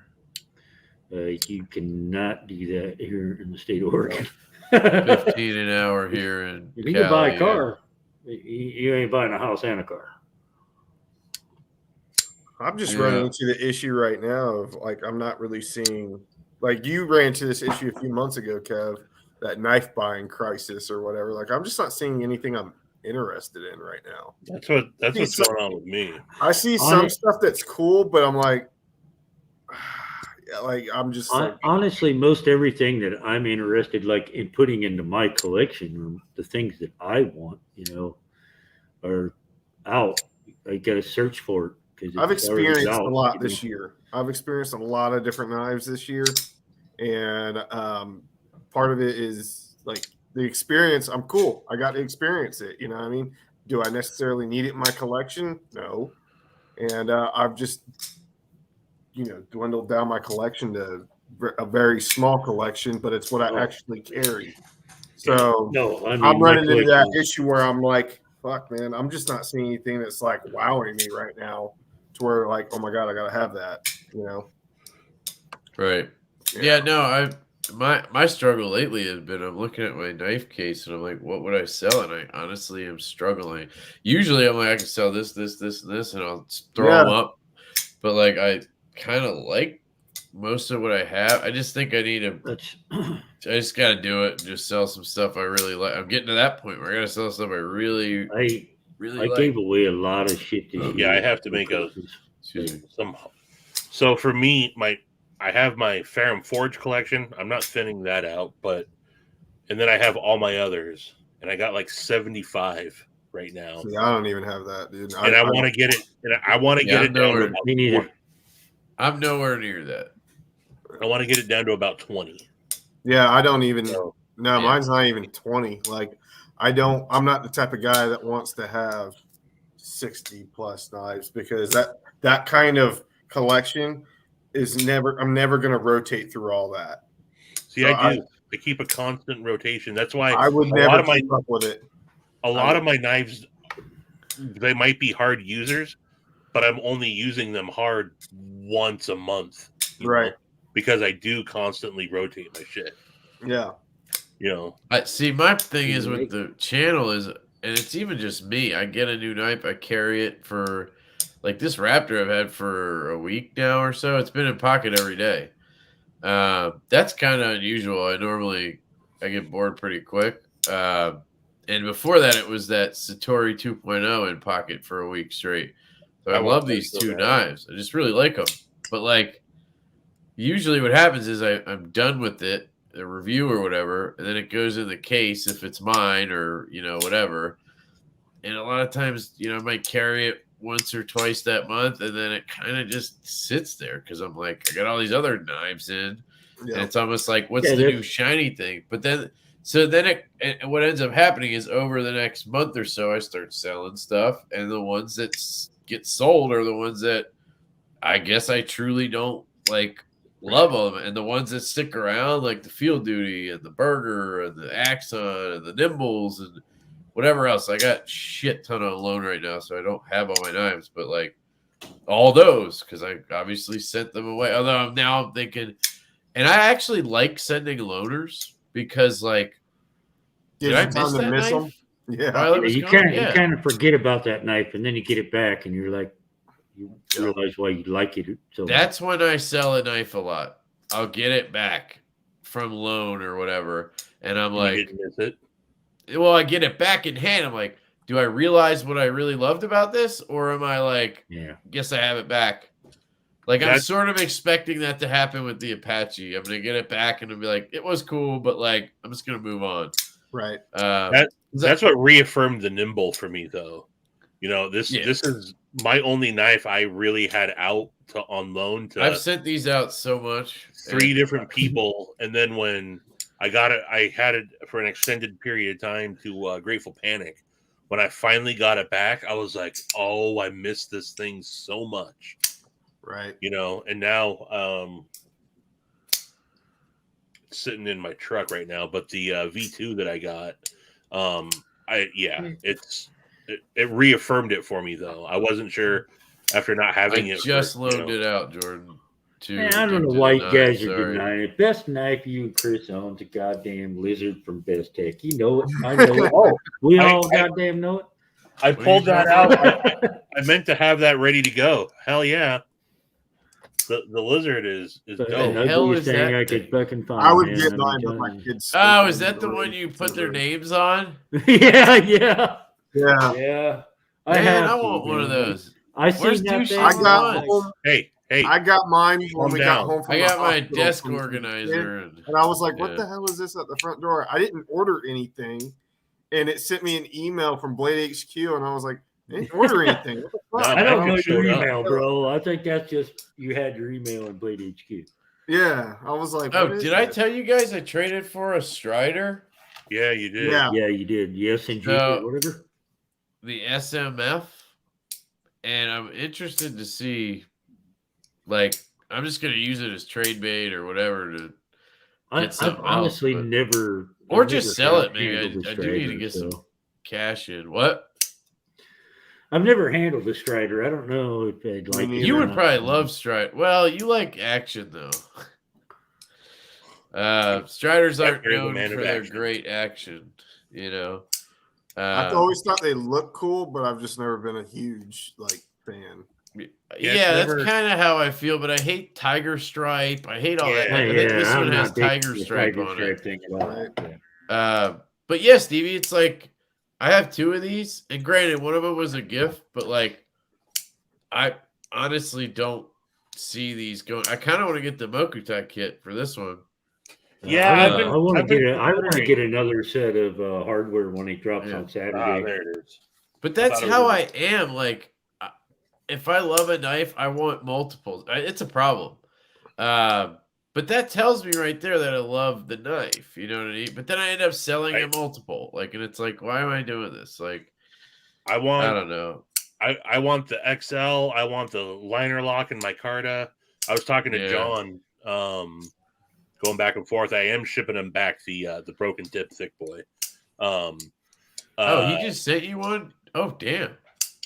You cannot do that here in the state of Oregon. 15 an hour here in If you can buy a Cali, car, you ain't buying a house and a car. I'm just Yeah. running into the issue right now of like I'm not really seeing like you ran into this issue a few months ago, Kev, that knife buying crisis or whatever. Like I'm just not seeing anything I'm interested in right now. That's what's He's- going on with me. I see some stuff that's cool, but I'm like, like I'm just like, Honestly, most everything that I'm interested like in putting into my collection, the things that I want, are out. I got to search for it. because I've experienced a lot this year. I've experienced a lot of different knives this year, and part of it is like the experience. I'm cool. I got to experience it. You know what I mean? Do I necessarily need it in my collection? No. And I've just, dwindled down my collection to a very small collection, but it's what I actually carry. So I'm running into that issue where I'm like, fuck, man, I'm just not seeing anything that's like wowing me right now to where like, oh my God, I got to have that, Right. Yeah, no, my struggle lately has been I'm looking at my knife case and I'm like, what would I sell? And I honestly am struggling. Usually I'm like, I can sell this, and this, and I'll throw them up. But like, I kind of like most of what I have. I just think I need I just got to do it and just sell some stuff I really like. I'm getting to that point where I got to sell stuff I really like. Gave away a lot of shit this year. Yeah, I have to make some. So for me, I have my Ferrum Forge collection. I'm not thinning that out, and then I have all my others, and I got like 75 right now. See, I don't even have that, dude. And I want to get it. And I want to get it down to about 20. I'm nowhere near that. I want to get it down to about 20. Yeah, I don't even. No, mine's not even 20. Like, I'm not the type of guy that wants to have 60 plus knives because that kind of collection I'm never going to rotate through all that. See, so I keep a constant rotation. That's why I would never keep up with it. A lot of my knives, they might be hard users, but I'm only using them hard once a month. Right. Because I do constantly rotate my shit. Yeah. I see. My thing is with the channel is, and it's even just me. I get a new knife, I carry it for, like this Raptor I've had for a week now or so. It's been in pocket every day. That's kind of unusual. I get bored pretty quick. And before that, it was that Satori 2.0 in pocket for a week straight. So I love these two knives. I just really like them. But like, usually what happens is I'm done with it, a review or whatever, and then it goes in the case if it's mine or, whatever. And a lot of times, I might carry it once or twice that month, and then it kind of just sits there because I'm like, I got all these other knives in, and it's almost like, what's the new shiny thing? But then, what ends up happening is over the next month or so, I start selling stuff, and the ones that get sold are the ones that I guess I truly don't love them, and the ones that stick around, like the Field Duty and the Burger and the Axon and the Nimbles and whatever else. I got shit ton on loan right now, so I don't have all my knives, but like all those because I obviously sent them away. Although I'm thinking, and I actually like sending loaners because did I miss that knife? Them? Yeah, you kind of forget about that knife, and then you get it back, and you're like, you realize why you like it. So that's when I sell a knife a lot. I'll get it back from loan or whatever, and I'm like, you didn't miss it. Well, I get it back in hand. I'm like, do I realize what I really loved about this? Or am I like, guess I have it back? Like, I'm sort of expecting that to happen with the Apache. I'm going to get it back and I'll be like, it was cool, but I'm just going to move on. Right. That's what reaffirmed the Nimble for me, though. This is my only knife I really had out on loan. I've sent these out so much. 3 different people. And then when I got it, I had it for an extended period of time to Grateful Panic. When I finally got it back, I was like, oh, I missed this thing so much. Right. And now it's sitting in my truck right now, but the V2 that I got, it reaffirmed it for me, though. I wasn't sure after not having it. I just loaned it out, Jordan. Man, I don't know why you guys are denying it. Best knife you and Chris owns a goddamn Lizard from Best Tech. You know it. I know it. We all goddamn know it. I pulled that out. I meant to have that ready to go. Hell yeah. The Lizard is dope. Hell is that I could fucking find. I would get mine with my kids. Oh, is that the one you put their names on? Yeah. I want one of those. I got mine when we got home. I got my desk organizer, and I was like, "What the hell is this at the front door?" I didn't order anything, and it sent me an email from Blade HQ, and I was like, They didn't order anything. What the fuck? No, I don't know Package your showed up. email, bro. I think that's just you had your email in Blade HQ. Yeah, I was like, Oh, what is did I that? tell you guys I traded for a Strider? Yeah, you did. Yeah. Yeah, you did. Yes, and No. or whatever. The SMF, and I'm interested to see, like, I'm just gonna use it as trade bait or whatever to I've something honestly else, but- never, or I've just never sell it. Maybe handled the I do need to Strider, get so. some cash in. What? I've never handled the Strider. I don't know if I'd like it. neither. You or would not. probably love Strider. Well, you like action though. Striders aren't Very known man for of their action. great action, you know. I've always thought they look cool, but I've just never been a huge fan. Yeah, never- that's kind of how I feel. But I hate Tiger Stripe. I hate all that. Yeah, I think this I'm one has not big Tiger on the Stripe Tiger on Stripe it. thing at all. Yeah. But yeah, Stevie, it's like I have two of these, and granted, one of them was a gift, but like I honestly don't see these going. I kind of want to get the Mokutai kit for this one. Yeah, I want I've to been get. I want to considering- get another set of hardware when it drops Yeah. on Ah, Saturday. there it is. But that's thought it how was- I am. Like, if I love a knife, I want multiples. It's a problem. But that tells me right there that I love the knife. You know what I mean? But then I end up selling a multiple. Like, and it's like, why am I doing this? Like, I don't know. I want the XL. I want the liner lock in my Carta. I was talking to Yeah. John, going back and forth. I am shipping him back the broken tip thick boy. He just sent you one? Oh, damn.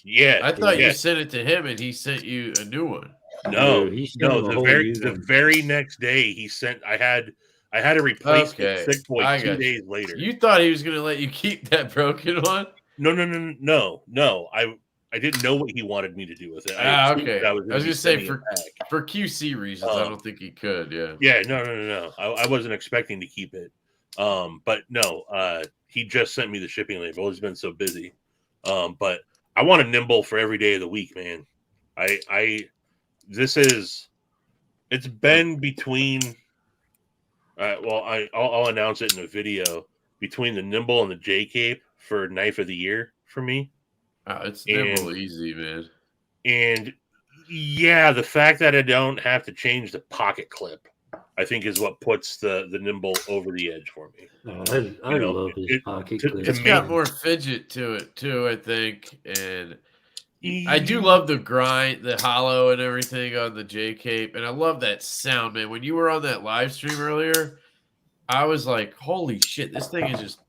yeah. I thought yeah. you sent it to him and he sent you a new one. No, He sent no. him a The whole very new the one. very next day he sent. I had to replace Okay, the thick boy I 2 got you. days later. You thought he was going to let you keep that broken one? No. I didn't know what he wanted me to do with it. I assumed Okay. that I was gonna going be to say sending it back. for QC reasons, I don't think he could. Yeah. Yeah, no. I wasn't expecting to keep it. But no, he just sent me the shipping label. He's been so busy. But I want a nimble for every day of the week, man. It's been between. I'll announce it in a video between the nimble and the J cape for knife of the year for me. It's nimble easy, man. And yeah, the fact that I don't have to change the pocket clip, I think, is what puts the nimble over the edge for me. I love his pocket clip. It's got more fidget to it too, I think, and I do love the grind, the hollow, and everything on the J cape, and I love that sound, man. When you were on that live stream earlier, I was like, "Holy shit, this thing is just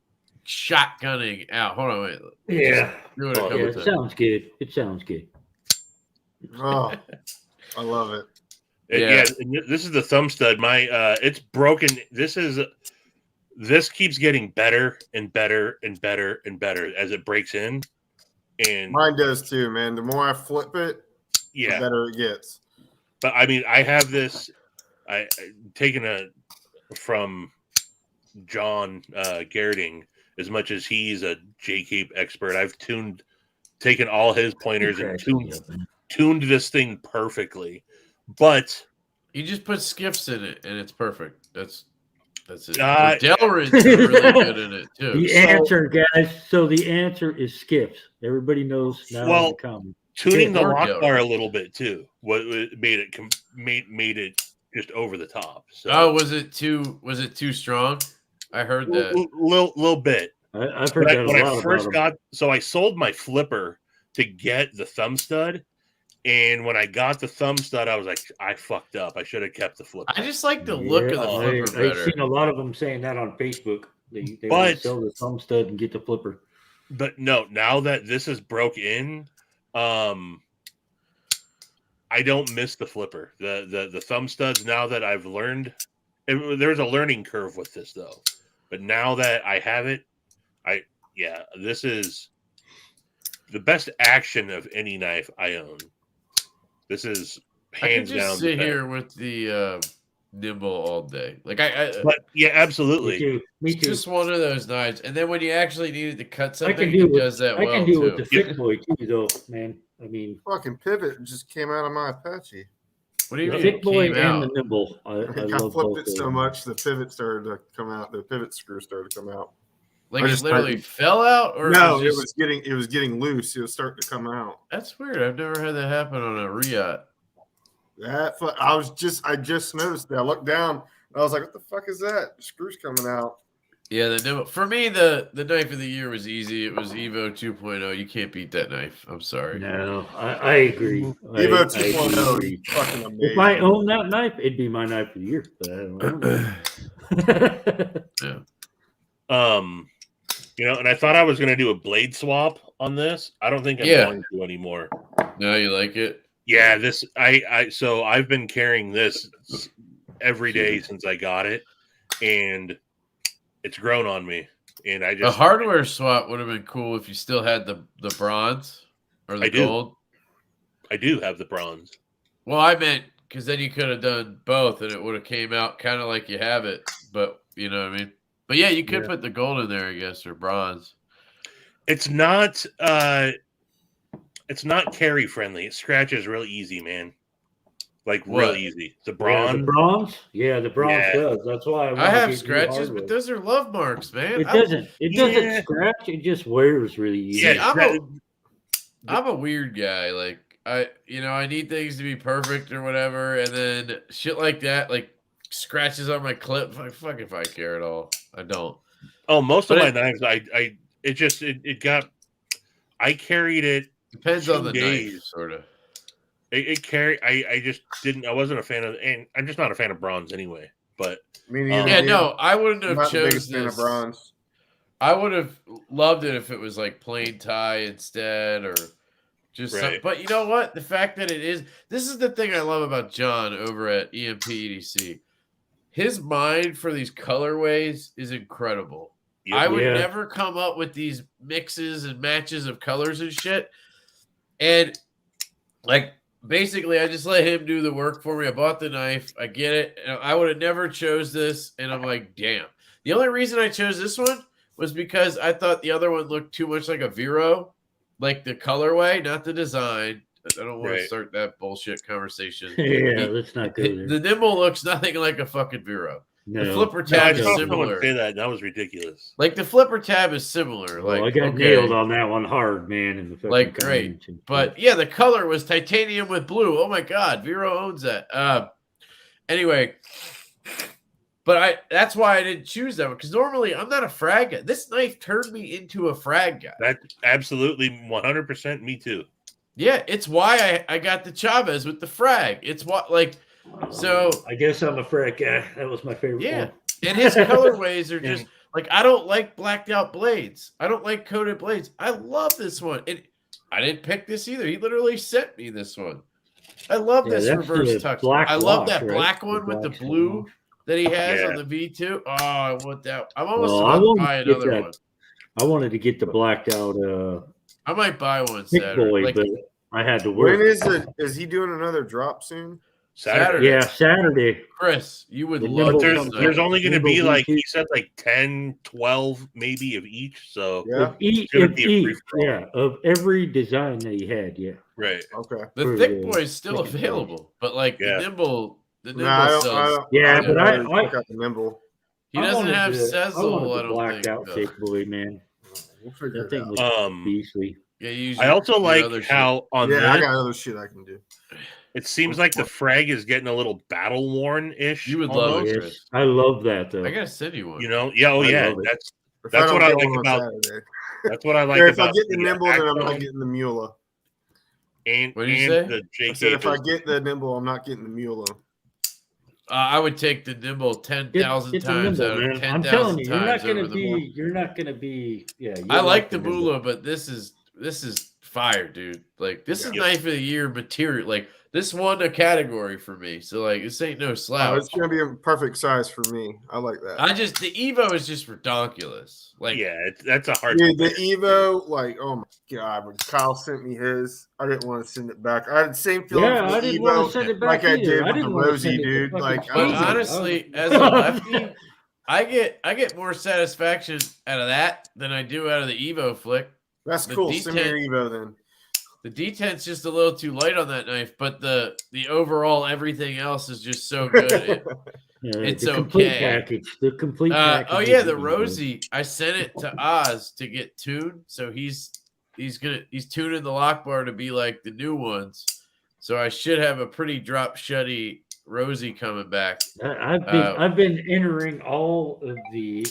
shotgunning out." Hold on, wait. Yeah. Do it a couple It times. sounds good. It sounds good. Oh, I love it. Yeah, this is the thumb stud. It's broken. This keeps getting better and better and better and better as it breaks in. And Mine does too, man. The more I flip it, the better it gets. But I mean, I have this. I taken from John Gerding. As much as he's a J-cape expert, I've taken all his pointers and tuned this thing perfectly. But you just put skiffs in it, and it's perfect. That's it. Delrin's are really good in it too. The answer, guys. So the answer is skips. Everybody knows now. Well, in the comments. tuning the or lock Delrin. bar a little bit too. What made it just over the top. So was it too strong? I heard that. Little bit. I've heard that a lot about him. So I sold my flipper to get the thumb stud, and when I got the thumb stud, I was like, I fucked up. I should have kept the flipper. I just like the look of the flipper I've better. seen a lot of them saying that on Facebook. They want But- to sell the thumb stud and get the flipper. But no, now that this is broke in, I don't miss the flipper. The thumb studs, now that I've learned, there's a learning curve with this though. But now that I have it, this is the best action of any knife I own. This is I could hands down. just sit here with the nimble all day. Like But yeah, absolutely. Me it's too. just one of those knives. And then when you actually needed to cut I something, can do it it. does that I well can do it too. with the Fit Boy too, though, man. I mean, Fucking pivot just came out of my Apache. What do you the mean? Fit It Boy came and out? the Nimble. I I love flipped both it of so them. much the pivot started to come out. The pivot screw started to come out. Like I it just literally tightened. fell out, or No, it was just, it was getting loose. It was starting to come out. That's weird. I've never had that happen on a Riot. I just noticed that. I looked down and I was like, what the fuck is that? The screw's coming out. Yeah, for me, the knife of the year was easy. It was Evo 2.0. You can't beat that knife. I'm sorry. No, I agree. Evo I 2.0 agree. is fucking amazing. If I owned that knife, it'd be my knife of the year. But I don't own it. Yeah. And I thought I was going to do a blade swap on this. I don't think I'm going to anymore. No, you like it? Yeah, so I've been carrying this every day since I got it, and it's grown on me. And A hardware swap would have been cool if you still had the bronze or the gold. I do have the bronze. Well, I meant because then you could have done both, and it would have came out kind of like you have it. But you know what I mean. But yeah, you could put the gold in there, I guess, or bronze. It's not carry friendly. It scratches real easy, man. Like real easy. The bronze. Yeah, the bronze. Yeah, the bronze does. That's why I have scratches, but those are love marks, man. It doesn't scratch. It just wears really easy. Yeah, I'm a weird guy. Like I need things to be perfect or whatever, and then shit like that, like scratches on my clip. Fuck if I care at all. I don't. Oh, most of my knives, I carried it. Depends on the knife, sort of. I just didn't. I wasn't a fan of, and I'm just not a fan of bronze anyway. But I wouldn't have chosen this. Bronze. I would have loved it if it was like plain tie instead, or just something. But you know what? The fact that it is, this is the thing I love about John over at EMP EDC. His mind for these colorways is incredible. I would never come up with these mixes and matches of colors and shit. And like, basically, I just let him do the work for me. I bought the knife. I get it. And I would have never chose this. And I'm like, damn. The only reason I chose this one was because I thought the other one looked too much like a Vero, like the colorway, not the design. I don't want to start that bullshit conversation. Let's not go there. The nimble looks nothing like a fucking Vero. No, the flipper tab is similar. similar. Say that. That was ridiculous. Like the flipper tab is similar. Well, like I got nailed on that one hard, man. In the like great, but yeah, the color was titanium with blue. Oh my god, Vero owns that. Anyway, but that's why I didn't choose that one, because normally I'm not a frag guy. This knife turned me into a frag guy. That's absolutely 100% me too. Yeah, it's why I got the Chavez with the frag. It's what so I guess I'm a frag guy. That was my favorite one. And his colorways are just like, I don't like blacked out blades. I don't like coated blades. I love this one. And I didn't pick this either. He literally sent me this one. I love this reverse tux. I love that black one with the blue that he has on the V2. Oh, I want that. I'm almost about to buy another one. I wanted to get the blacked out I might buy one Saturday. But I had to work. When is it? Is he doing another drop soon? Saturday. Yeah, Saturday. Chris, you would love there's only going to be like, he said like 10, 12 maybe of each. So of every design that he had, Right. Okay. The thick boy is still available, but like the nimble sells. Yeah, but I got the nimble. He doesn't have Sezzle, I don't blacked think. out thick boy, man. We'll figure that thing it out. was beastly. Yeah, I also like how on this, I got other shit I can do. It seems like the frag is getting a little battle worn ish. You would love it. Yes, I love that though. I gotta send you one. You know, that's what I like about. That's what I like if about. I get the nimble, then I'm not getting the Mula. And what did you say? The JK. I said if I get the nimble, I'm not getting the Mula. I would take the nimble 10,000 times out of 10,000 times. I'm telling you, you're not gonna be. Yeah, I like the Mula, but this is fire, dude. Like this is knife of the year material. Like this won a category for me. So like this ain't no slouch. It's gonna be a perfect size for me. I like that. The Evo is just ridiculous. Like that's a hard. Dude, the Evo, like, oh my god, when Kyle sent me his, I didn't want to send it back. I had the same feeling for the I didn't want to send it back like either. I did with the Rosie, dude. Like, but honestly, as a lefty, I get more satisfaction out of that than I do out of the Evo flick. That's cool. Send me your Evo then. The D10's just a little too light on that knife, but the overall everything else is just so good. It's the complete okay. package. The complete Oh package. yeah, is the really good. Rosie. I sent it to Oz to get tuned, so he's tuning the lock bar to be like the new ones. So I should have a pretty drop shutty Rosie coming back. I've been entering all of the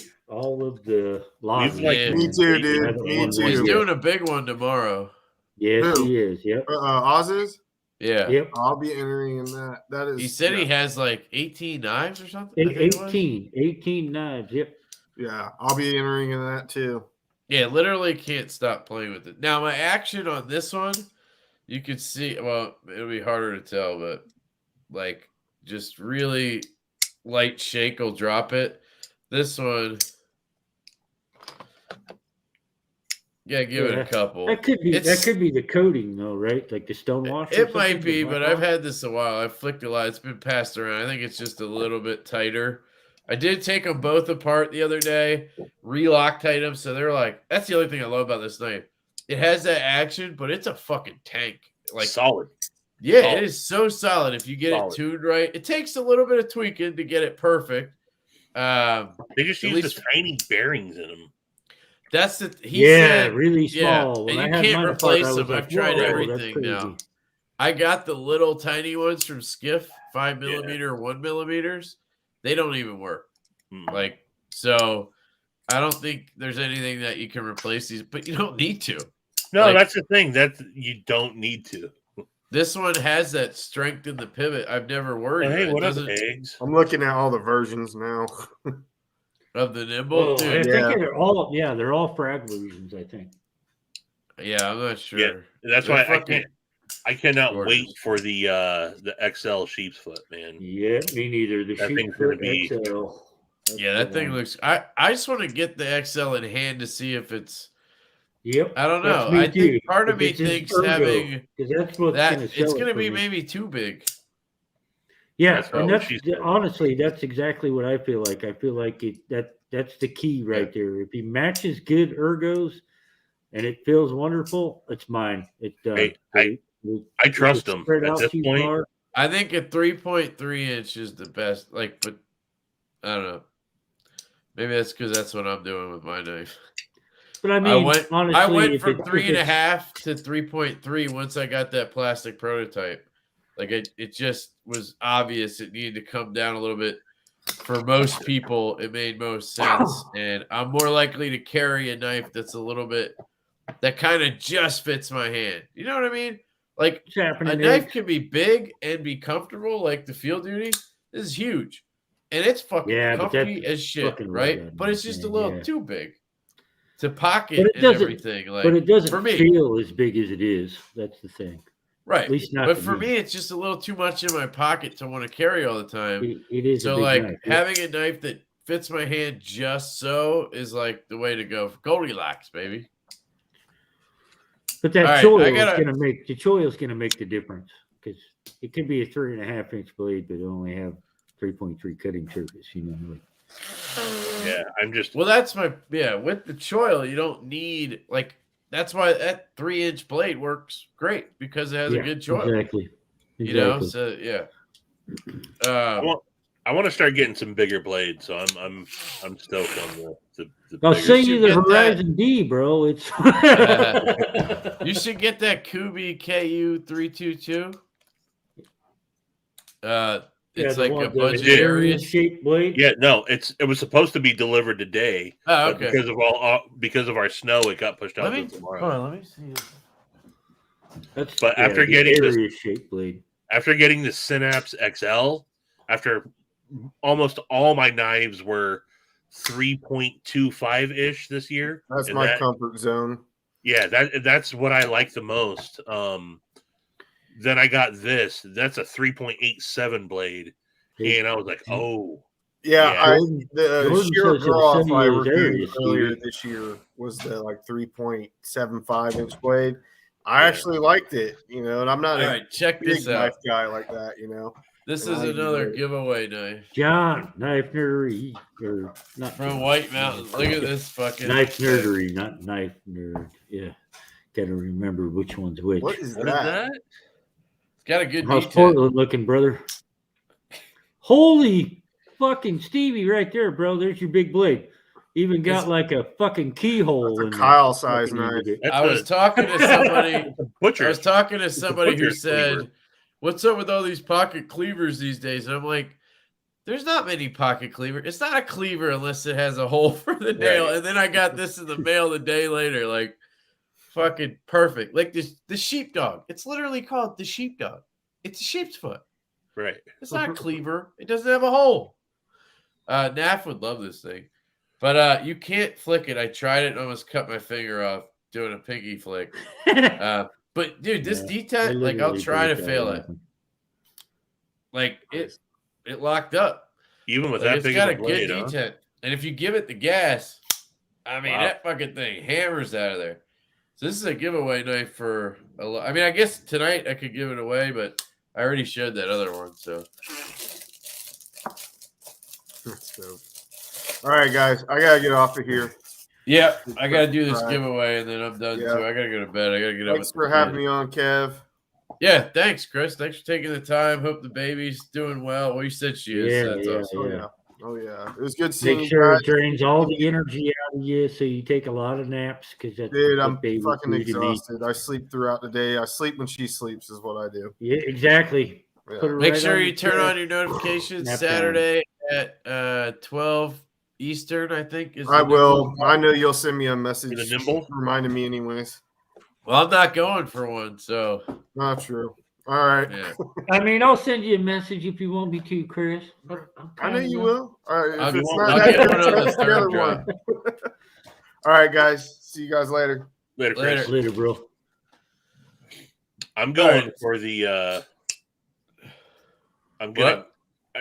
lotteries. Yeah. Me too, I dude. haven't Me won too. one He's yet. doing a big one tomorrow. Yes, Who? he is. Yep. Oz is? Yeah. Yep. I'll be entering in that. That is. He said he has like 18 knives or something. I think it was. 18 knives. Yep. Yeah, I'll be entering in that too. Yeah, literally can't stop playing with it. Now my action on this one, you could see. Well, it'll be harder to tell, but like just really light shake will drop it. This one, yeah, give it a couple. That could be the coating though, right? Like the stonewash. It might be, but I've had this a while. I've flicked a lot. It's been passed around. I think it's just a little bit tighter. I did take them both apart the other day, re-Loctite them. So they're like, that's the only thing I love about this knife. It has that action, but it's a fucking tank. Like solid. Yeah, Solid. it is so solid. If you get it tuned right, it takes a little bit of tweaking to get it perfect. They just use the tiny bearings in them. That's the said, really small. Yeah, When and I you had can't mine replace apart, I them. was like, I've tried whoa, everything that's now. I got the little tiny ones from Skiff, 5 millimeter, 1 millimeters. They don't even work. Like, so I don't think there's anything that you can replace these, but you don't need to. No, Like, that's the thing. That you don't need to. This one has that strength in the pivot. I've never worried. Hey, about. what It up, doesn't eggs? I'm looking at all the versions now. of the nimble. Well, I Dude, think they're all frag versions. I think. yeah, I'm not sure. Yeah, that's They're why fucking I cannot gorgeous. wait for the XL sheep's foot, man. Yeah, me neither. The That thing's sheep gonna foot be- XL. That's Yeah, that the thing one. looks. I just want to get the XL in hand to see if it's. Yep. I don't that's know. me I too. think part of If me it's in thinks ergo, having 'cause that's what's that gonna it's sell going to for be me. maybe too big. Yeah, That's and probably that's she's doing. honestly that's exactly what I feel like. I feel like that's the key right there. If he matches good ergos and it feels wonderful, it's mine. It's done. Hey, But I trust if it's him spread at out this too point. far, I think a 3.3 inch is the best. Like, but I don't know. Maybe that's because that's what I'm doing with my knife. but I mean, I honestly, went if from it- 3.5 to 3.3 once I got that plastic prototype. Like it just was obvious it needed to come down a little bit. For most people, it made most sense. And I'm more likely to carry a knife that's a little bit that kind of just fits my hand. You know what I mean? Like it's happening. a knife can be big and be comfortable, like the Field Duty. This is huge. And it's fucking Yeah, but comfy that's as shit, fucking right? rugged, But it's just a man, little yeah. too big to pocket But it and doesn't- everything. Like, but it doesn't for me, feel as big as it is. That's the thing. right? At least not But to for me, it's just a little too much in my pocket to want to carry all the time. It is a So, big like, knife. Yeah. having a knife that fits my hand just so is like the way to go. Goldilocks, baby. But that All right, choil I is gotta- gonna make the difference because it could be a 3.5 inch blade, but only have 3.3 cutting surface. You know, like, Yeah, I'm just. Well, that's my with the choil, you don't need like that's why that 3-inch blade works great because it has a good choil. Exactly. You know, so yeah. I want to start getting some bigger blades, so I'm stoked on the I'll bigger- send You you the should get that. Horizon D, bro. It's You should get that Kubi KU 322. It's the like one- a the bunch of did. areas. shaped blade. Yeah, no, it was supposed to be delivered today, Oh, but okay. because of our snow, it got pushed out to tomorrow. Let me see. But after the getting this- area shaped blade, After getting the Synapse XL, after almost all my knives were 3.25 ish this year. That's and my that- comfort zone. Yeah, that's what I like the most. Then I got this. That's a 3.87 blade, and I was like, oh, Yeah, Yeah. the Jordan says he'll Shirogorov send you I those reviewed areas, earlier Stevie. this year was the like 3.75 inch blade. I Yeah. actually liked it, you know, and I'm not All a right, check big this knife out. guy like that, you know. This And is I another enjoy it. giveaway knife John Knife Nerdery or not from John. White Mountain. Look at this fucking Knife Nerdery, not Knife Nerd. Yeah, got to remember which one's which. What is what is that? that? It's got a good How's detail. Portland looking, brother? Holy! fucking Stevie right there, bro. There's your big blade. Even got like a fucking keyhole That's a in the Kyle size fucking end knife. of it. That's I was talking to somebody. it's a butcher. I was talking to somebody who butcher's said, cleaver. "What's up with all these pocket cleavers these days?" And I'm like, "There's not many pocket cleaver. It's not a cleaver unless it has a hole for the nail." Right. And then I got this in the mail the day later, like fucking perfect. Like the sheepdog. It's literally called the sheepdog. It's a sheep's foot. Right. It's not a cleaver. It doesn't have a hole. Naf would love this thing. But you can't flick it. I tried it and almost cut my finger off doing a pinky flick. But dude, this detent, like I'll try to fail it. Like it locked up. Even with Like, that it's big got of a a blade, good huh? detent. And if you give it the gas, I mean Wow. that fucking thing hammers out of there. So this is a giveaway knife for a lot. I mean, I guess tonight I could give it away, but I already showed that other one. So That's dope. All right, guys, I gotta get off of here. yeah, I gotta do this Right. giveaway and then I'm done Yeah. too. I gotta go to bed. I gotta get up. Thanks for having me on, Kev. Yeah, thanks, Chris. Thanks for taking the time. Hope the baby's doing well. Well, you said she is. Yeah, That's yeah, awesome. Oh yeah. yeah. Oh yeah. It was good seeing Make you sure guys. it drains all the energy out of you, so you take a lot of naps. Because that's Dude, what I'm baby fucking food you need. exhausted. I sleep throughout the day. I sleep when she sleeps is what I do. Yeah, exactly. Yeah. Put her Make right sure on you your turn chest. on your notifications Nap time. Saturday at 12 Eastern, I think. Is I the will. nimble. I know you'll send me a message For the nimble? reminding me anyways. Well, I'm not going for one, so Not true. All right. yeah. I mean, I'll send you a message if you want me to, Chris. But I'm I know kinda- you will. All right. If I'll- it's I'll not get that, one on the it's the third other drive. one. All right, guys. See you guys later. Later, Chris. Later. Later, bro. I'm going Alright. for the. I'm gonna.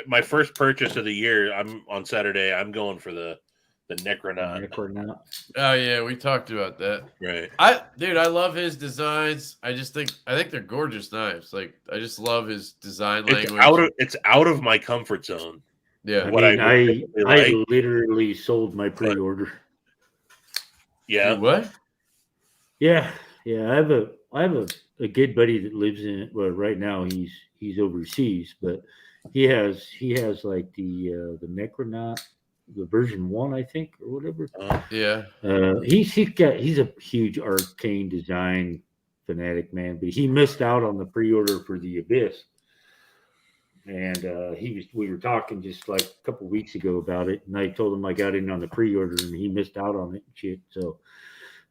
My first purchase of the year. I'm on Saturday. I'm going for the Necronaut. Oh yeah, we talked about that. Right. Dude, I love his designs. I think they're gorgeous knives. Like I just love his design language. It's out of my comfort zone. Yeah. What I I would typically like. literally sold my pre-order. Yeah. Dude, what? Yeah. I have a good buddy that lives in it. Well, right now he's overseas, but he has like the Necronaut, the version 1, I think, or whatever. Yeah. He's a huge arcane design fanatic, man, but he missed out on the pre-order for the Abyss. And we were talking just like a couple weeks ago about it, and I told him I got in on the pre-order and he missed out on it and shit. So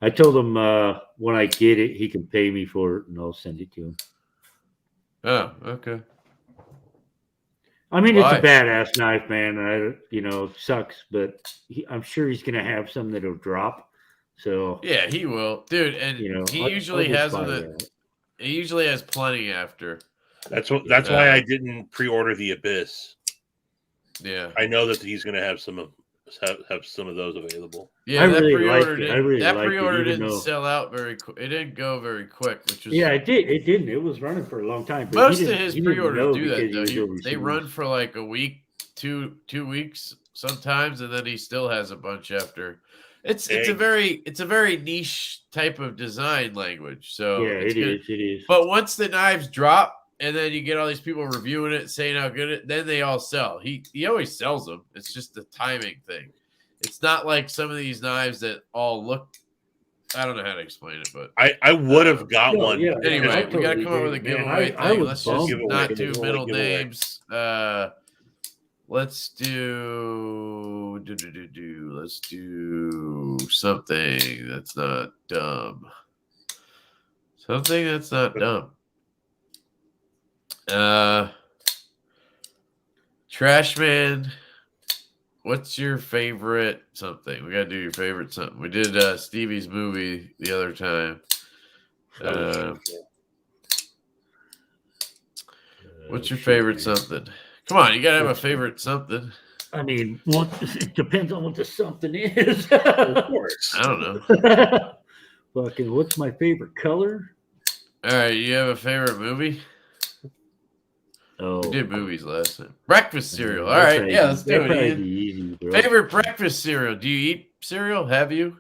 I told him when I get it, he can pay me for it and I'll send it to him. Oh, okay. I mean, Why? it's a badass knife, man. It sucks, but I'm sure he's gonna have some that'll drop. So Yeah, he will, dude. And he usually has one them. He usually has plenty after. That's why I didn't pre-order the Abyss. Yeah. I know that he's going to have some of those available. Yeah, I that really pre-order liked it. didn't, I really that liked it, pre-order even didn't though- sell out very quick. It didn't go very quick, which was yeah, it did. It didn't. It was running for a long time. But most he of didn't- his he didn't know pre-orders do that because he though. was They overseas. run for like a week, two weeks sometimes, and then he still has a bunch after. It's a very niche type of design language. So Yeah, it's it good. is. It is. But once the knives drop, and then you get all these people reviewing it, saying how good it, then they all sell. He always sells them. It's just the timing thing. It's not like some of these knives that all look. I don't know how to explain it, but I would have got No, one. yeah, anyway, I we got to totally come up with a did, man. giveaway I thing. was Let's bummed just when not it do was middle giveaway. names. Let's do. Let's do something that's not dumb. Something that's not dumb. Trashman, what's your favorite something? We gotta do your favorite something. We did Stevie's movie the other time. What's your favorite something? Come on, you gotta have a favorite something. I mean, it depends on what the something is. Of course. I don't know. Fucking, what's my favorite color? All right, you have a favorite movie? Oh, We did movies last time. Breakfast cereal. All That'd right, probably yeah, be- let's do that'd it. probably Ian. be easy, bro. Favorite breakfast cereal? Do you eat cereal? Have you?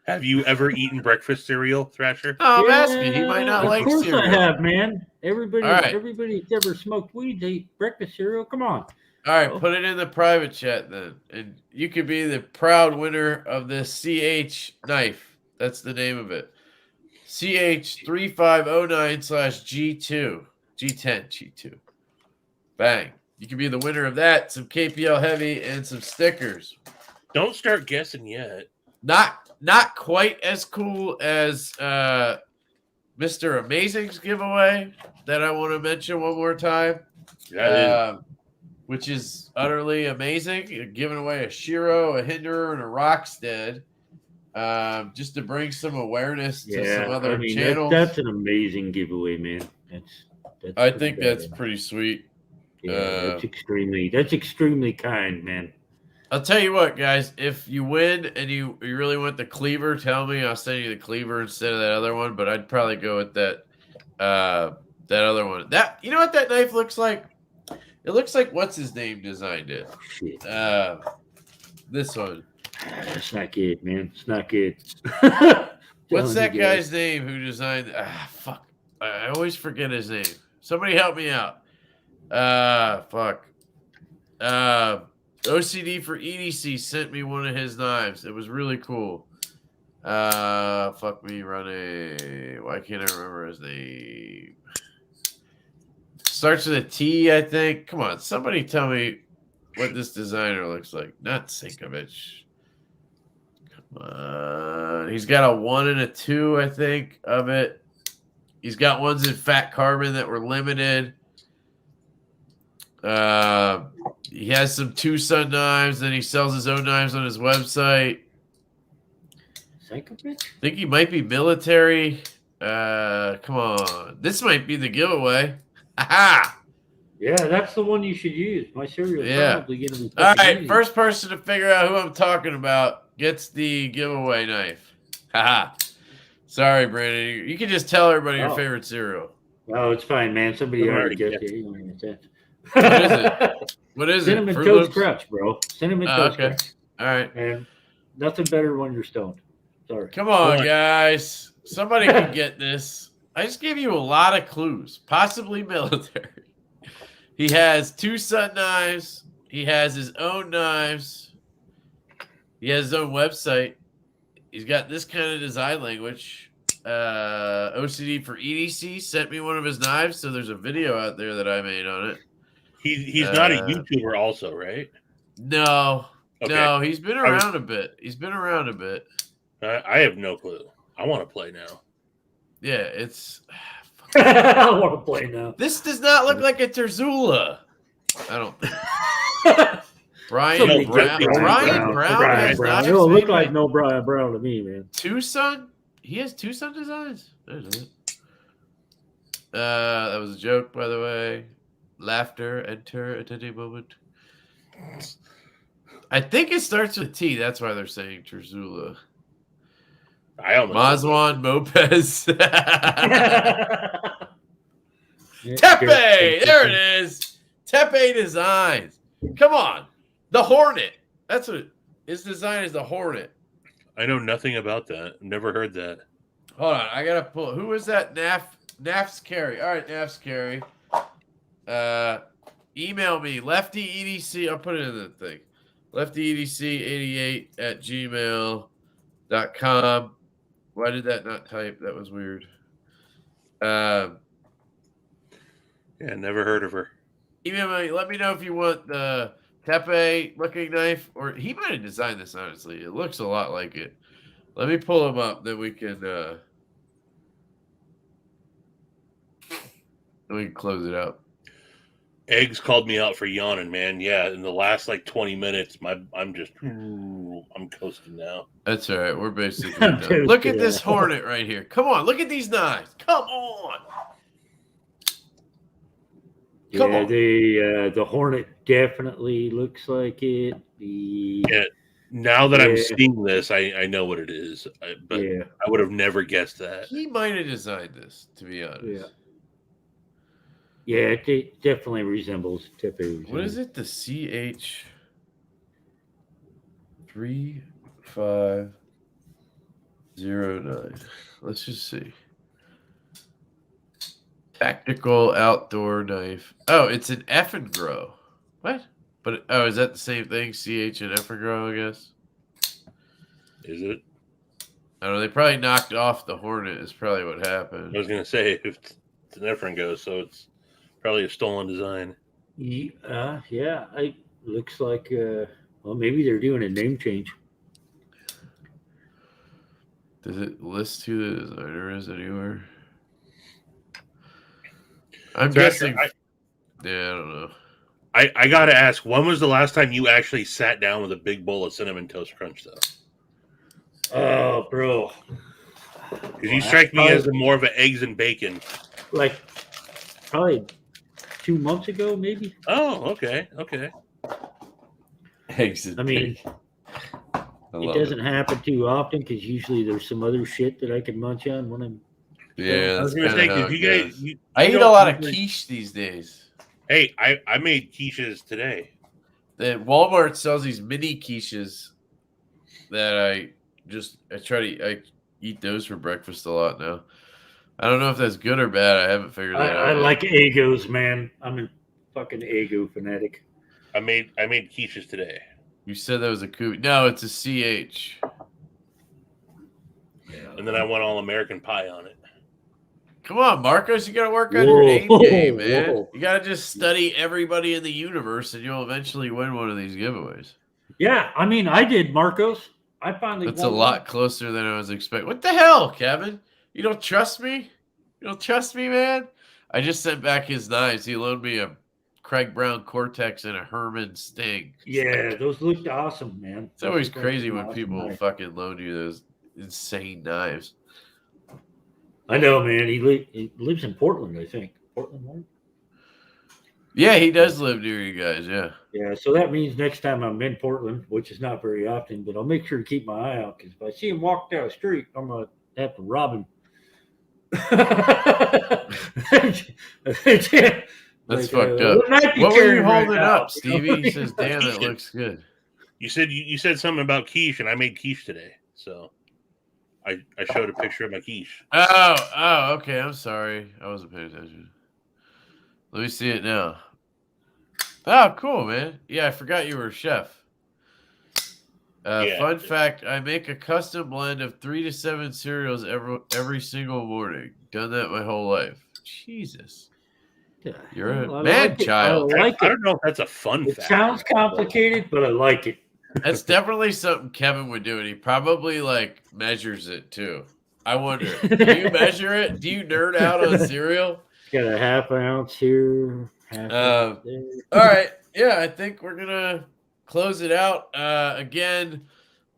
Have you ever eaten breakfast cereal, Thrasher? Oh, I'm asking. He might not of like course cereal. I have, man. All right. Everybody's ever smoked weed, they eat breakfast cereal. Come on. All right, Oh. put it in the private chat then, and you could be the proud winner of this CH knife. That's the name of it. CH3509/G2, G10, G2. Bang! You could be the winner of that. Some KPL heavy and some stickers. Don't start guessing yet. Not quite as cool as Mr. Amazing's giveaway that I want to mention one more time. Which is utterly amazing. You're giving away a Shiro, a Hinderer, and a Rockstead, just to bring some awareness to some other channels. That's an amazing giveaway, man. I think that's pretty sweet. Yeah, that's extremely kind, man. I'll tell you what, guys. If you win and you really want the cleaver, tell me. I'll send you the cleaver instead of that other one. But I'd probably go with that other one. That, you know what that knife looks like? It looks like what's his name designed it. Shit. This one. That's not good, man. It's not good. What's that guy's name who designed? Fuck. I always forget his name. Somebody help me out. Fuck. OCD for EDC sent me one of his knives. It was really cool. Fuck me running. Why can't I remember his name? Starts with a T, I think. Come on, somebody tell me what this designer looks like. Not Sinkovich. Come on. He's got a 1 and a 2, I think, of it. He's got ones in fat carbon that were limited. He has some Tucson knives, and he sells his own knives on his website. Sinkovich? I think he might be military. Come on. This might be the giveaway. Aha! Yeah, that's the one you should use. My cereal is probably going to be. All right, easy. First person to figure out who I'm talking about gets the giveaway knife. Haha. Sorry, Brandon. You can just tell everybody your favorite cereal. Oh, it's fine, man. Somebody already guessed it. What is it? What is Cinnamon it? Toast Crunch, bro. Cinnamon Toast Crunch. All right. And nothing better when you're stoned. Sorry. Come on, guys. Somebody can get this. I just gave you a lot of clues. Possibly military. He has Tucson knives. He has his own knives. He has his own website. He's got this kind of design language. OCD for EDC sent me one of his knives, so there's a video out there that I made on it. He's not a YouTuber also, right? No. Okay. No, he's been around a bit. I have no clue. I want to play now. Yeah, it's... I want to play now. This does not look like a Terzula. I don't think. Brian Brown. It don't look like no Brian Brown to me, man. Tucson? He has Tucson designs? There's it. That was a joke, by the way. Laughter, enter at any moment. I think it starts with T. That's why they're saying Terzula. Mazwan Mopez. Tepe! There it is. Tepe Designs. Come on. The Hornet. That's what his design is, the Hornet. I know nothing about that. Never heard that. Hold on. I got to pull. Who is that? Naf's Carry. All right, Naf's Carry. Email me. Lefty EDC. I'll put it in the thing. LeftyEDC88@gmail.com. Why did that not type? That was weird. Yeah, never heard of her. Email me. Let me know if you want the Tepe looking knife, or he might have designed this. Honestly, it looks a lot like it. Let me pull him up, then we can close it out. Eggs called me out for yawning, man. Yeah, in the last like 20 minutes, I'm coasting now. That's all right. We're basically done. Look at this Hornet right here. Come on, look at these knives. Come on. Come on. The Hornet definitely looks like it. Now that I'm seeing this, I know what it is. But I would have never guessed that. He might have designed this, to be honest. Yeah, it definitely resembles Tepe. What is it? The CH3509. Let's just see. Tactical outdoor knife. Oh, it's an F and Grow. What? But is that the same thing? CH and Effergrow, I guess. Is it? I don't know. They probably knocked off the Hornet. Is probably what happened. I was gonna say if it's an Efren goes, so it's probably a stolen design. Yeah. It looks like well, maybe they're doing a name change. Does it list who the designer is anywhere? I'm So guessing. I don't know. I gotta ask, when was the last time you actually sat down with a big bowl of Cinnamon Toast Crunch, though? Oh, bro. Because you strike me as more of an eggs and bacon. Like probably 2 months ago, maybe. Oh, okay. Eggs and I mean, bacon. it doesn't happen too often because usually there's some other shit that I can munch on when I'm. Yeah, I was that's gonna say, kinda how because it you goes. guys, I eat a lot of quiche these days. Hey, I made quiches today. The Walmart sells these mini quiches that I eat those for breakfast a lot now. I don't know if that's good or bad. I haven't figured that out. I yet. like Egos, man. I'm a fucking Ego fanatic. I made quiches today. You said that was a coup. No, it's a CH. And then I went all American pie on it. Come on, Marcos. You got to work on your name game, man. Whoa. You got to just study everybody in the universe, and you'll eventually win one of these giveaways. Yeah, I mean, I did, Marcos. I finally. That's a won lot closer than I was expecting. What the hell, Kevin? You don't trust me? You don't trust me, man? I just sent back his knives. He loaned me a Craig Brown Cortex and a Herman Sting. Yeah, those looked awesome, man. It's always Those crazy looked when awesome people knife. fucking loan you those insane knives. I know, man. He lives in Portland, I think. Portland, right? Yeah, he does live near you guys. Yeah. Yeah, so that means next time I'm in Portland, which is not very often, but I'll make sure to keep my eye out because if I see him walk down the street, I'm gonna have to rob him. That's fucked up. What were you holding up, Stevie? He says, "Damn, that looks good." You said something about quiche, and I made quiche today. So I showed a picture of my quiche. Oh, okay. I'm sorry. I wasn't paying attention. Let me see it now. Oh, cool, man. Yeah, I forgot you were a chef. Fun fact, I make a custom blend of 3 to 7 cereals every single morning. Done that my whole life. Jesus. You're a man child. I don't know if that's a fun fact. It sounds complicated, but I like it. That's definitely something Kevin would do, and he probably measures it too. I wonder, do you measure it? Do you nerd out on cereal? Got a half ounce here. All right. Yeah, I think we're gonna close it out. Again,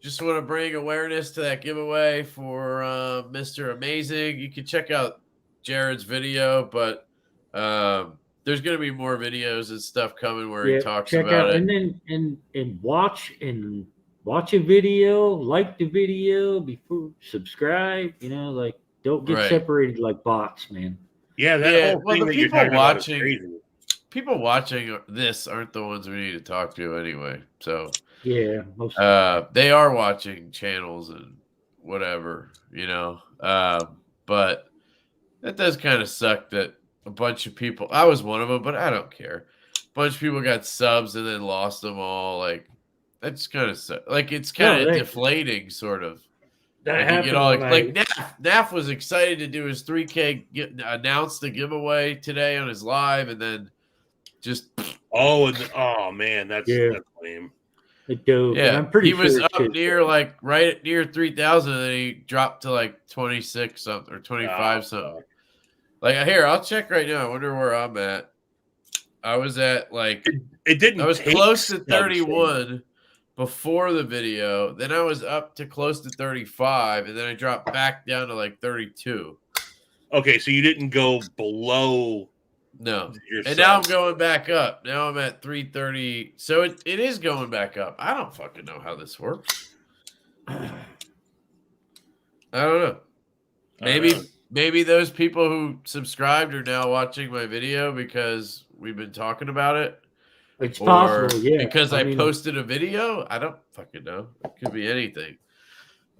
just want to bring awareness to that giveaway for Mr. Amazing. You can check out Jared's video, but there's gonna be more videos and stuff coming where he talks about it. And then and watch a video, like the video before subscribe. Don't get separated like bots, man. Yeah, that whole thing the that you're people talking about is watching, crazy. people watching this aren't the ones we need to talk to anyway. So yeah, they are watching channels and whatever, but that does kind of suck that a bunch of people, I was one of them, but I don't care. A bunch of people got subs and then lost them all. That's kind of it's kind of deflating, sort of. That you get all Naf was excited to do his 3K, announce the giveaway today on his live, and then just man, that's lame. Yeah, I'm pretty he was sure up near right near 3,000, and then he dropped to 26 something or 25 something. Here, I'll check right now. I wonder where I'm at. I was at it didn't. I was close to 31 before the video. Then I was up to close to 35, and then I dropped back down to 32. Okay, so you didn't go below. No, and now I'm going back up. Now I'm at 330. So it is going back up. I don't fucking know how this works. I don't know. Maybe those people who subscribed are now watching my video because we've been talking about it. It's possible, yeah. Because I posted a video. I don't fucking know. It could be anything.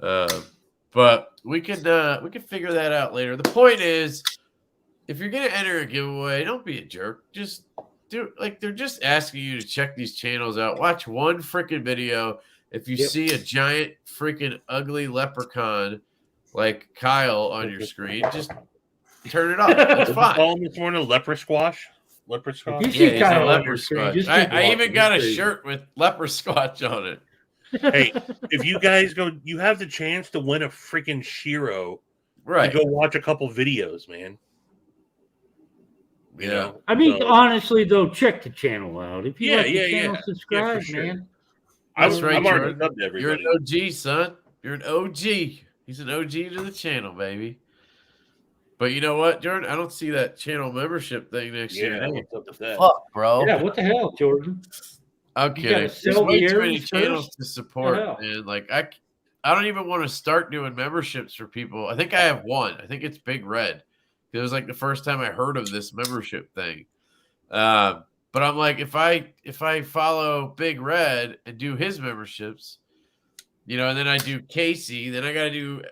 But we can figure that out later. The point is, if you're gonna enter a giveaway, don't be a jerk. Just dude, like they're just asking you to check these channels out. Watch one freaking video. If you Yep. see a giant freaking ugly leprechaun like Kyle on your screen, just turn it off. It's fine. Call him this morning leper squash. Leper squash. If you Yeah, see he's a Kyle on leper your screen, squatch. just I keep watching. even got a He's crazy. shirt with leper squatch on it. Hey, if you guys go, you have the chance to win a freaking Shiro. Right. To go watch a couple videos, man. You Yeah. know? I mean, So, honestly, though, check the channel out. If you Yeah, like the yeah, channel, yeah. subscribe, Yeah, for sure. man. That's right, I'm already Jordan. subbed to You're everybody. an OG, son. You're an OG. He's an OG to the channel, baby. But you know what, Jordan? I don't see that channel membership thing next year. Yeah, Hey, what's up with that? fuck, bro. Yeah, what the hell, Jordan? I'm You kidding. gotta There's sell way the too many Aries channels first? to support, hell? man. Like I don't even want to start doing memberships for people. I think I have one. I think it's Big Red. It was like the first time I heard of this membership thing. But I'm like, if I follow Big Red and do his memberships, you know, and then I do Casey, then I gotta do,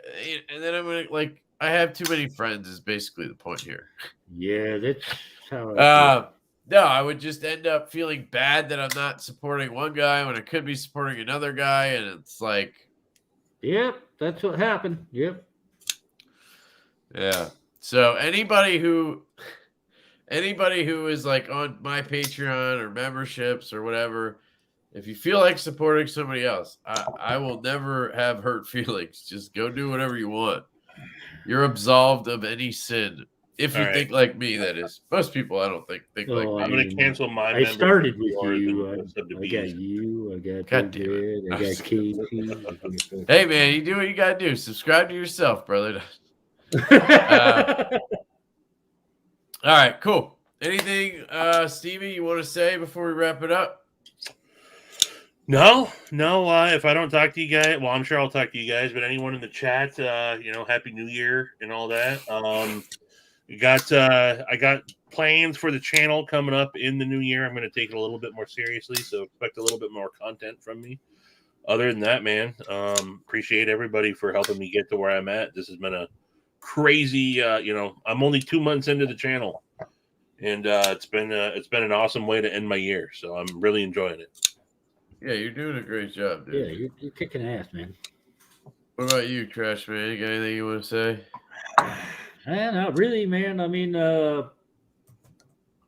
and then I'm gonna like, I have too many friends. Is basically the point here. Yeah, that's how I feel. No, I would just end up feeling bad that I'm not supporting one guy when I could be supporting another guy, and it's like, Yep, that's what happened. Yep. yeah. So anybody who is like on my Patreon or memberships or whatever, if you feel like supporting somebody else, I will never have hurt feelings. Just go do whatever you want. You're absolved of any sin. If you All right. think like me, that is. Most people I don't think like Oh, me. I'm going to cancel my I membership started with yours you. and sub to I B's. got you. I got God Big damn it. Red. I got Katie. Hey man, you do what you gotta do. Subscribe to yourself, brother. All right, cool. Anything, Stevie, you want to say before we wrap it up? No. If I don't talk to you guys, well, I'm sure I'll talk to you guys. But anyone in the chat, Happy New Year and all that. I got plans for the channel coming up in the new year. I'm going to take it a little bit more seriously, so expect a little bit more content from me. Other than that, man, appreciate everybody for helping me get to where I'm at. This has been a crazy. I'm only 2 months into the channel, and it's been an awesome way to end my year. So I'm really enjoying it. Yeah, you're doing a great job, dude. Yeah, you're kicking ass, man. What about you, Trash Man? You got anything you want to say? Not really, man. I mean,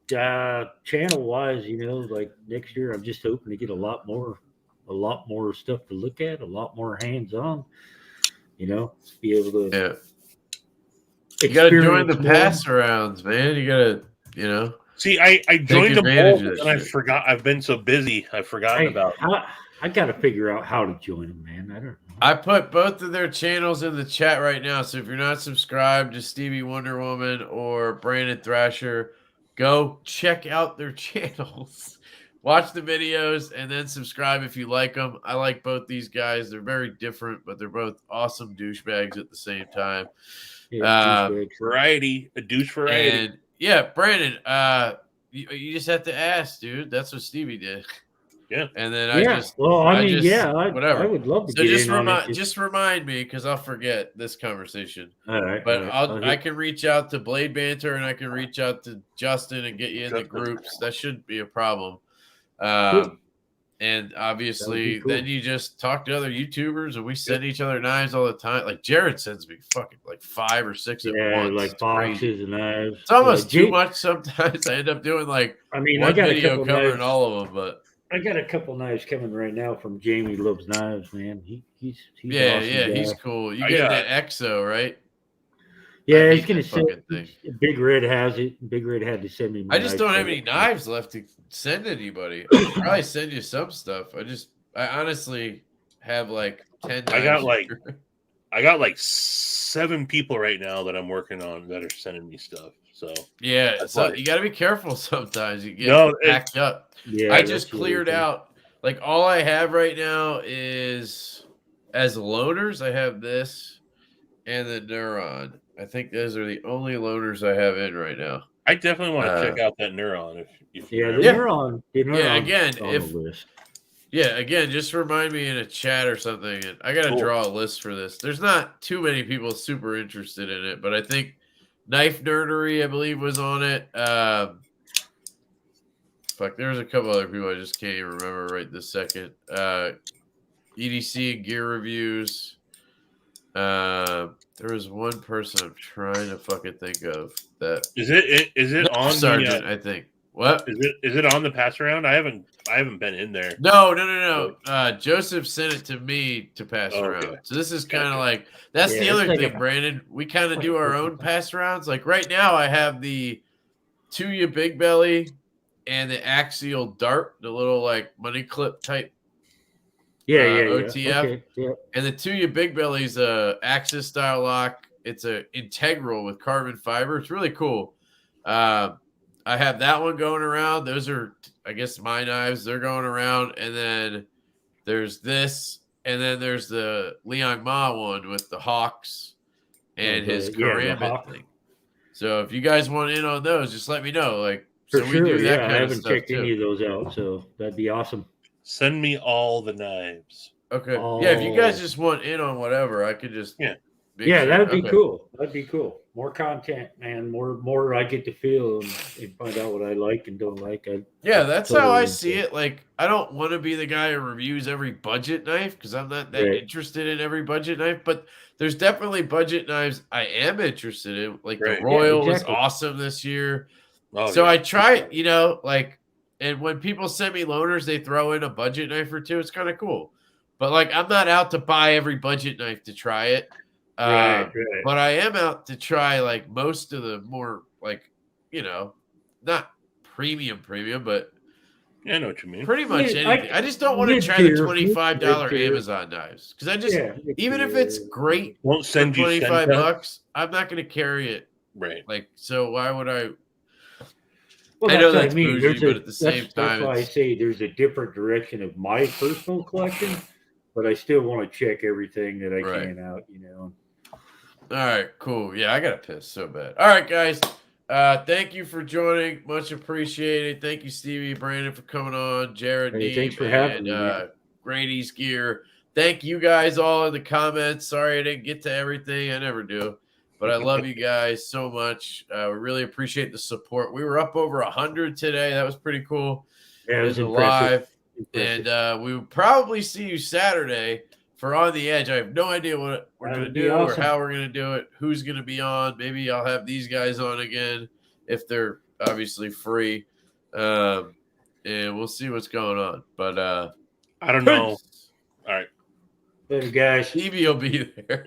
channel wise, like next year, I'm just hoping to get a lot more stuff to look at, a lot more hands on. Be able to. Yeah. You got to join the experience more. pass arounds, man. You got to, See, I joined them advantage all, of that and I shit. forgot. I've been so busy, I've forgotten about them. I got to figure out how to join them, man. I don't know. I put both of their channels in the chat right now. So if you're not subscribed to Stevie Wonder Woman or Brandon Thrasher, go check out their channels. Watch the videos and then subscribe if you like them. I like both these guys. They're very different, but they're both awesome douchebags at the same time. Yeah, Variety, a douche variety. And yeah, Brandon, you just have to ask, dude. That's what Stevie did. Yeah. And then I would love to So get just in on it. just remind me, because I'll forget this conversation. All right, But all right. I can reach out to Blade Banter and I can reach out to Justin and get you in the Justin. groups. That shouldn't be a problem. Cool. And obviously, cool. then you just talk to other YouTubers, and we send each other knives all the time. Like Jared sends me fucking like 5 or 6 at once. like It's boxes crazy. and knives. It's almost too Jake- much sometimes. I end up doing like I mean, one I got a video couple covering knives. all of them, but I got a couple knives coming right now from Jamie Loves Knives, man. He's yeah, awesome yeah, guy. he's cool. You I get got- that EXO, right? Yeah, I he's hate gonna that send. fucking thing. Big Red has it. Big Red had to send me. I just don't have any knives left to send anybody. I could probably send you some stuff. I honestly have like 10 knives. I got like 7 people right now that I'm working on that are sending me stuff. So Yeah, That's so funny. you got to be careful sometimes. You get No, packed up. Yeah, I that's just the cleared other thing. out, like all I have right now is as loaners. I have this and the Neuron. I think those are the only loaners I have in right now. I definitely want to check out that Neuron. If Yeah, you the know. Neuron. The Neuron's Yeah, again, on if- the list. Yeah, again, just remind me in a chat or something. And I got to Cool. draw a list for this. There's not too many people super interested in it, but I think Knife Nerdery, I believe, was on it. fuck, there's a couple other people I just can't even remember right this second. EDC and gear reviews. There was one person I'm trying to fucking think of that. Is it on Sergeant? the? I think. What? Is it on the pass around? I haven't been in there. No. Joseph sent it to me to pass Okay. around. So this is kind of Gotcha. like that's the Yeah, other it's like thing, Brandon. We kind of do our own pass rounds. Like right now, I have the Tuya Big Belly and the Axial Dart, the little like money clip type. OTF. Okay, yeah. And the Tuya Big Belly's a Axis style lock. It's a integral with carbon fiber. It's really cool. I have that one going around. Those are, I guess, my knives. They're going around. And then there's this. And then there's the Liang Ma one with the Hawks and his karambit thing. So if you guys want in on those, just let me know. Like, For so sure, we do that kind I of haven't stuff checked too. any of those out, so that'd be awesome. Send me all the knives. Okay. Yeah, if you guys just want in on whatever, I could just That'd be cool. That'd be cool. More content, man. More I get to feel and find out what I like and don't like. That's how I see it. Like, I don't want to be the guy who reviews every budget knife because I'm not that interested in every budget knife. But there's definitely budget knives I am interested in. Like the Royal was awesome this year. I try it, like, and when people send me loaners, they throw in a budget knife or two. It's kind of cool. But like, I'm not out to buy every budget knife to try it. But I am out to try like most of the more like, not premium, but I know what you mean. Pretty much anything. I just don't want to try the $25 Amazon knives because I just even if it's great, won't send you $25. I'm not going to carry it. Right. Like, so why would I? Well, I know that's bougie, but at the same time, that's why I say there's a different direction of my personal collection, but I still want to check everything that I can out. All right, cool. Yeah, I got to piss so bad. All right, guys. Thank you for joining. Much appreciated. Thank you, Stevie, Brandon, for coming on. Jared, thanks for having me. Grady's Gear. Thank you guys all in the comments. Sorry I didn't get to everything. I never do. But I love you guys so much. We really appreciate the support. We were up over 100 today. That was pretty cool. Yeah, it was live. And we will probably see you Saturday for On the Edge. I have no idea what we're going to do or how we're going to do it, who's going to be on. Maybe I'll have these guys on again if they're obviously free. And we'll see what's going on. But I don't know. All right. Later, guys. Stevie will be there.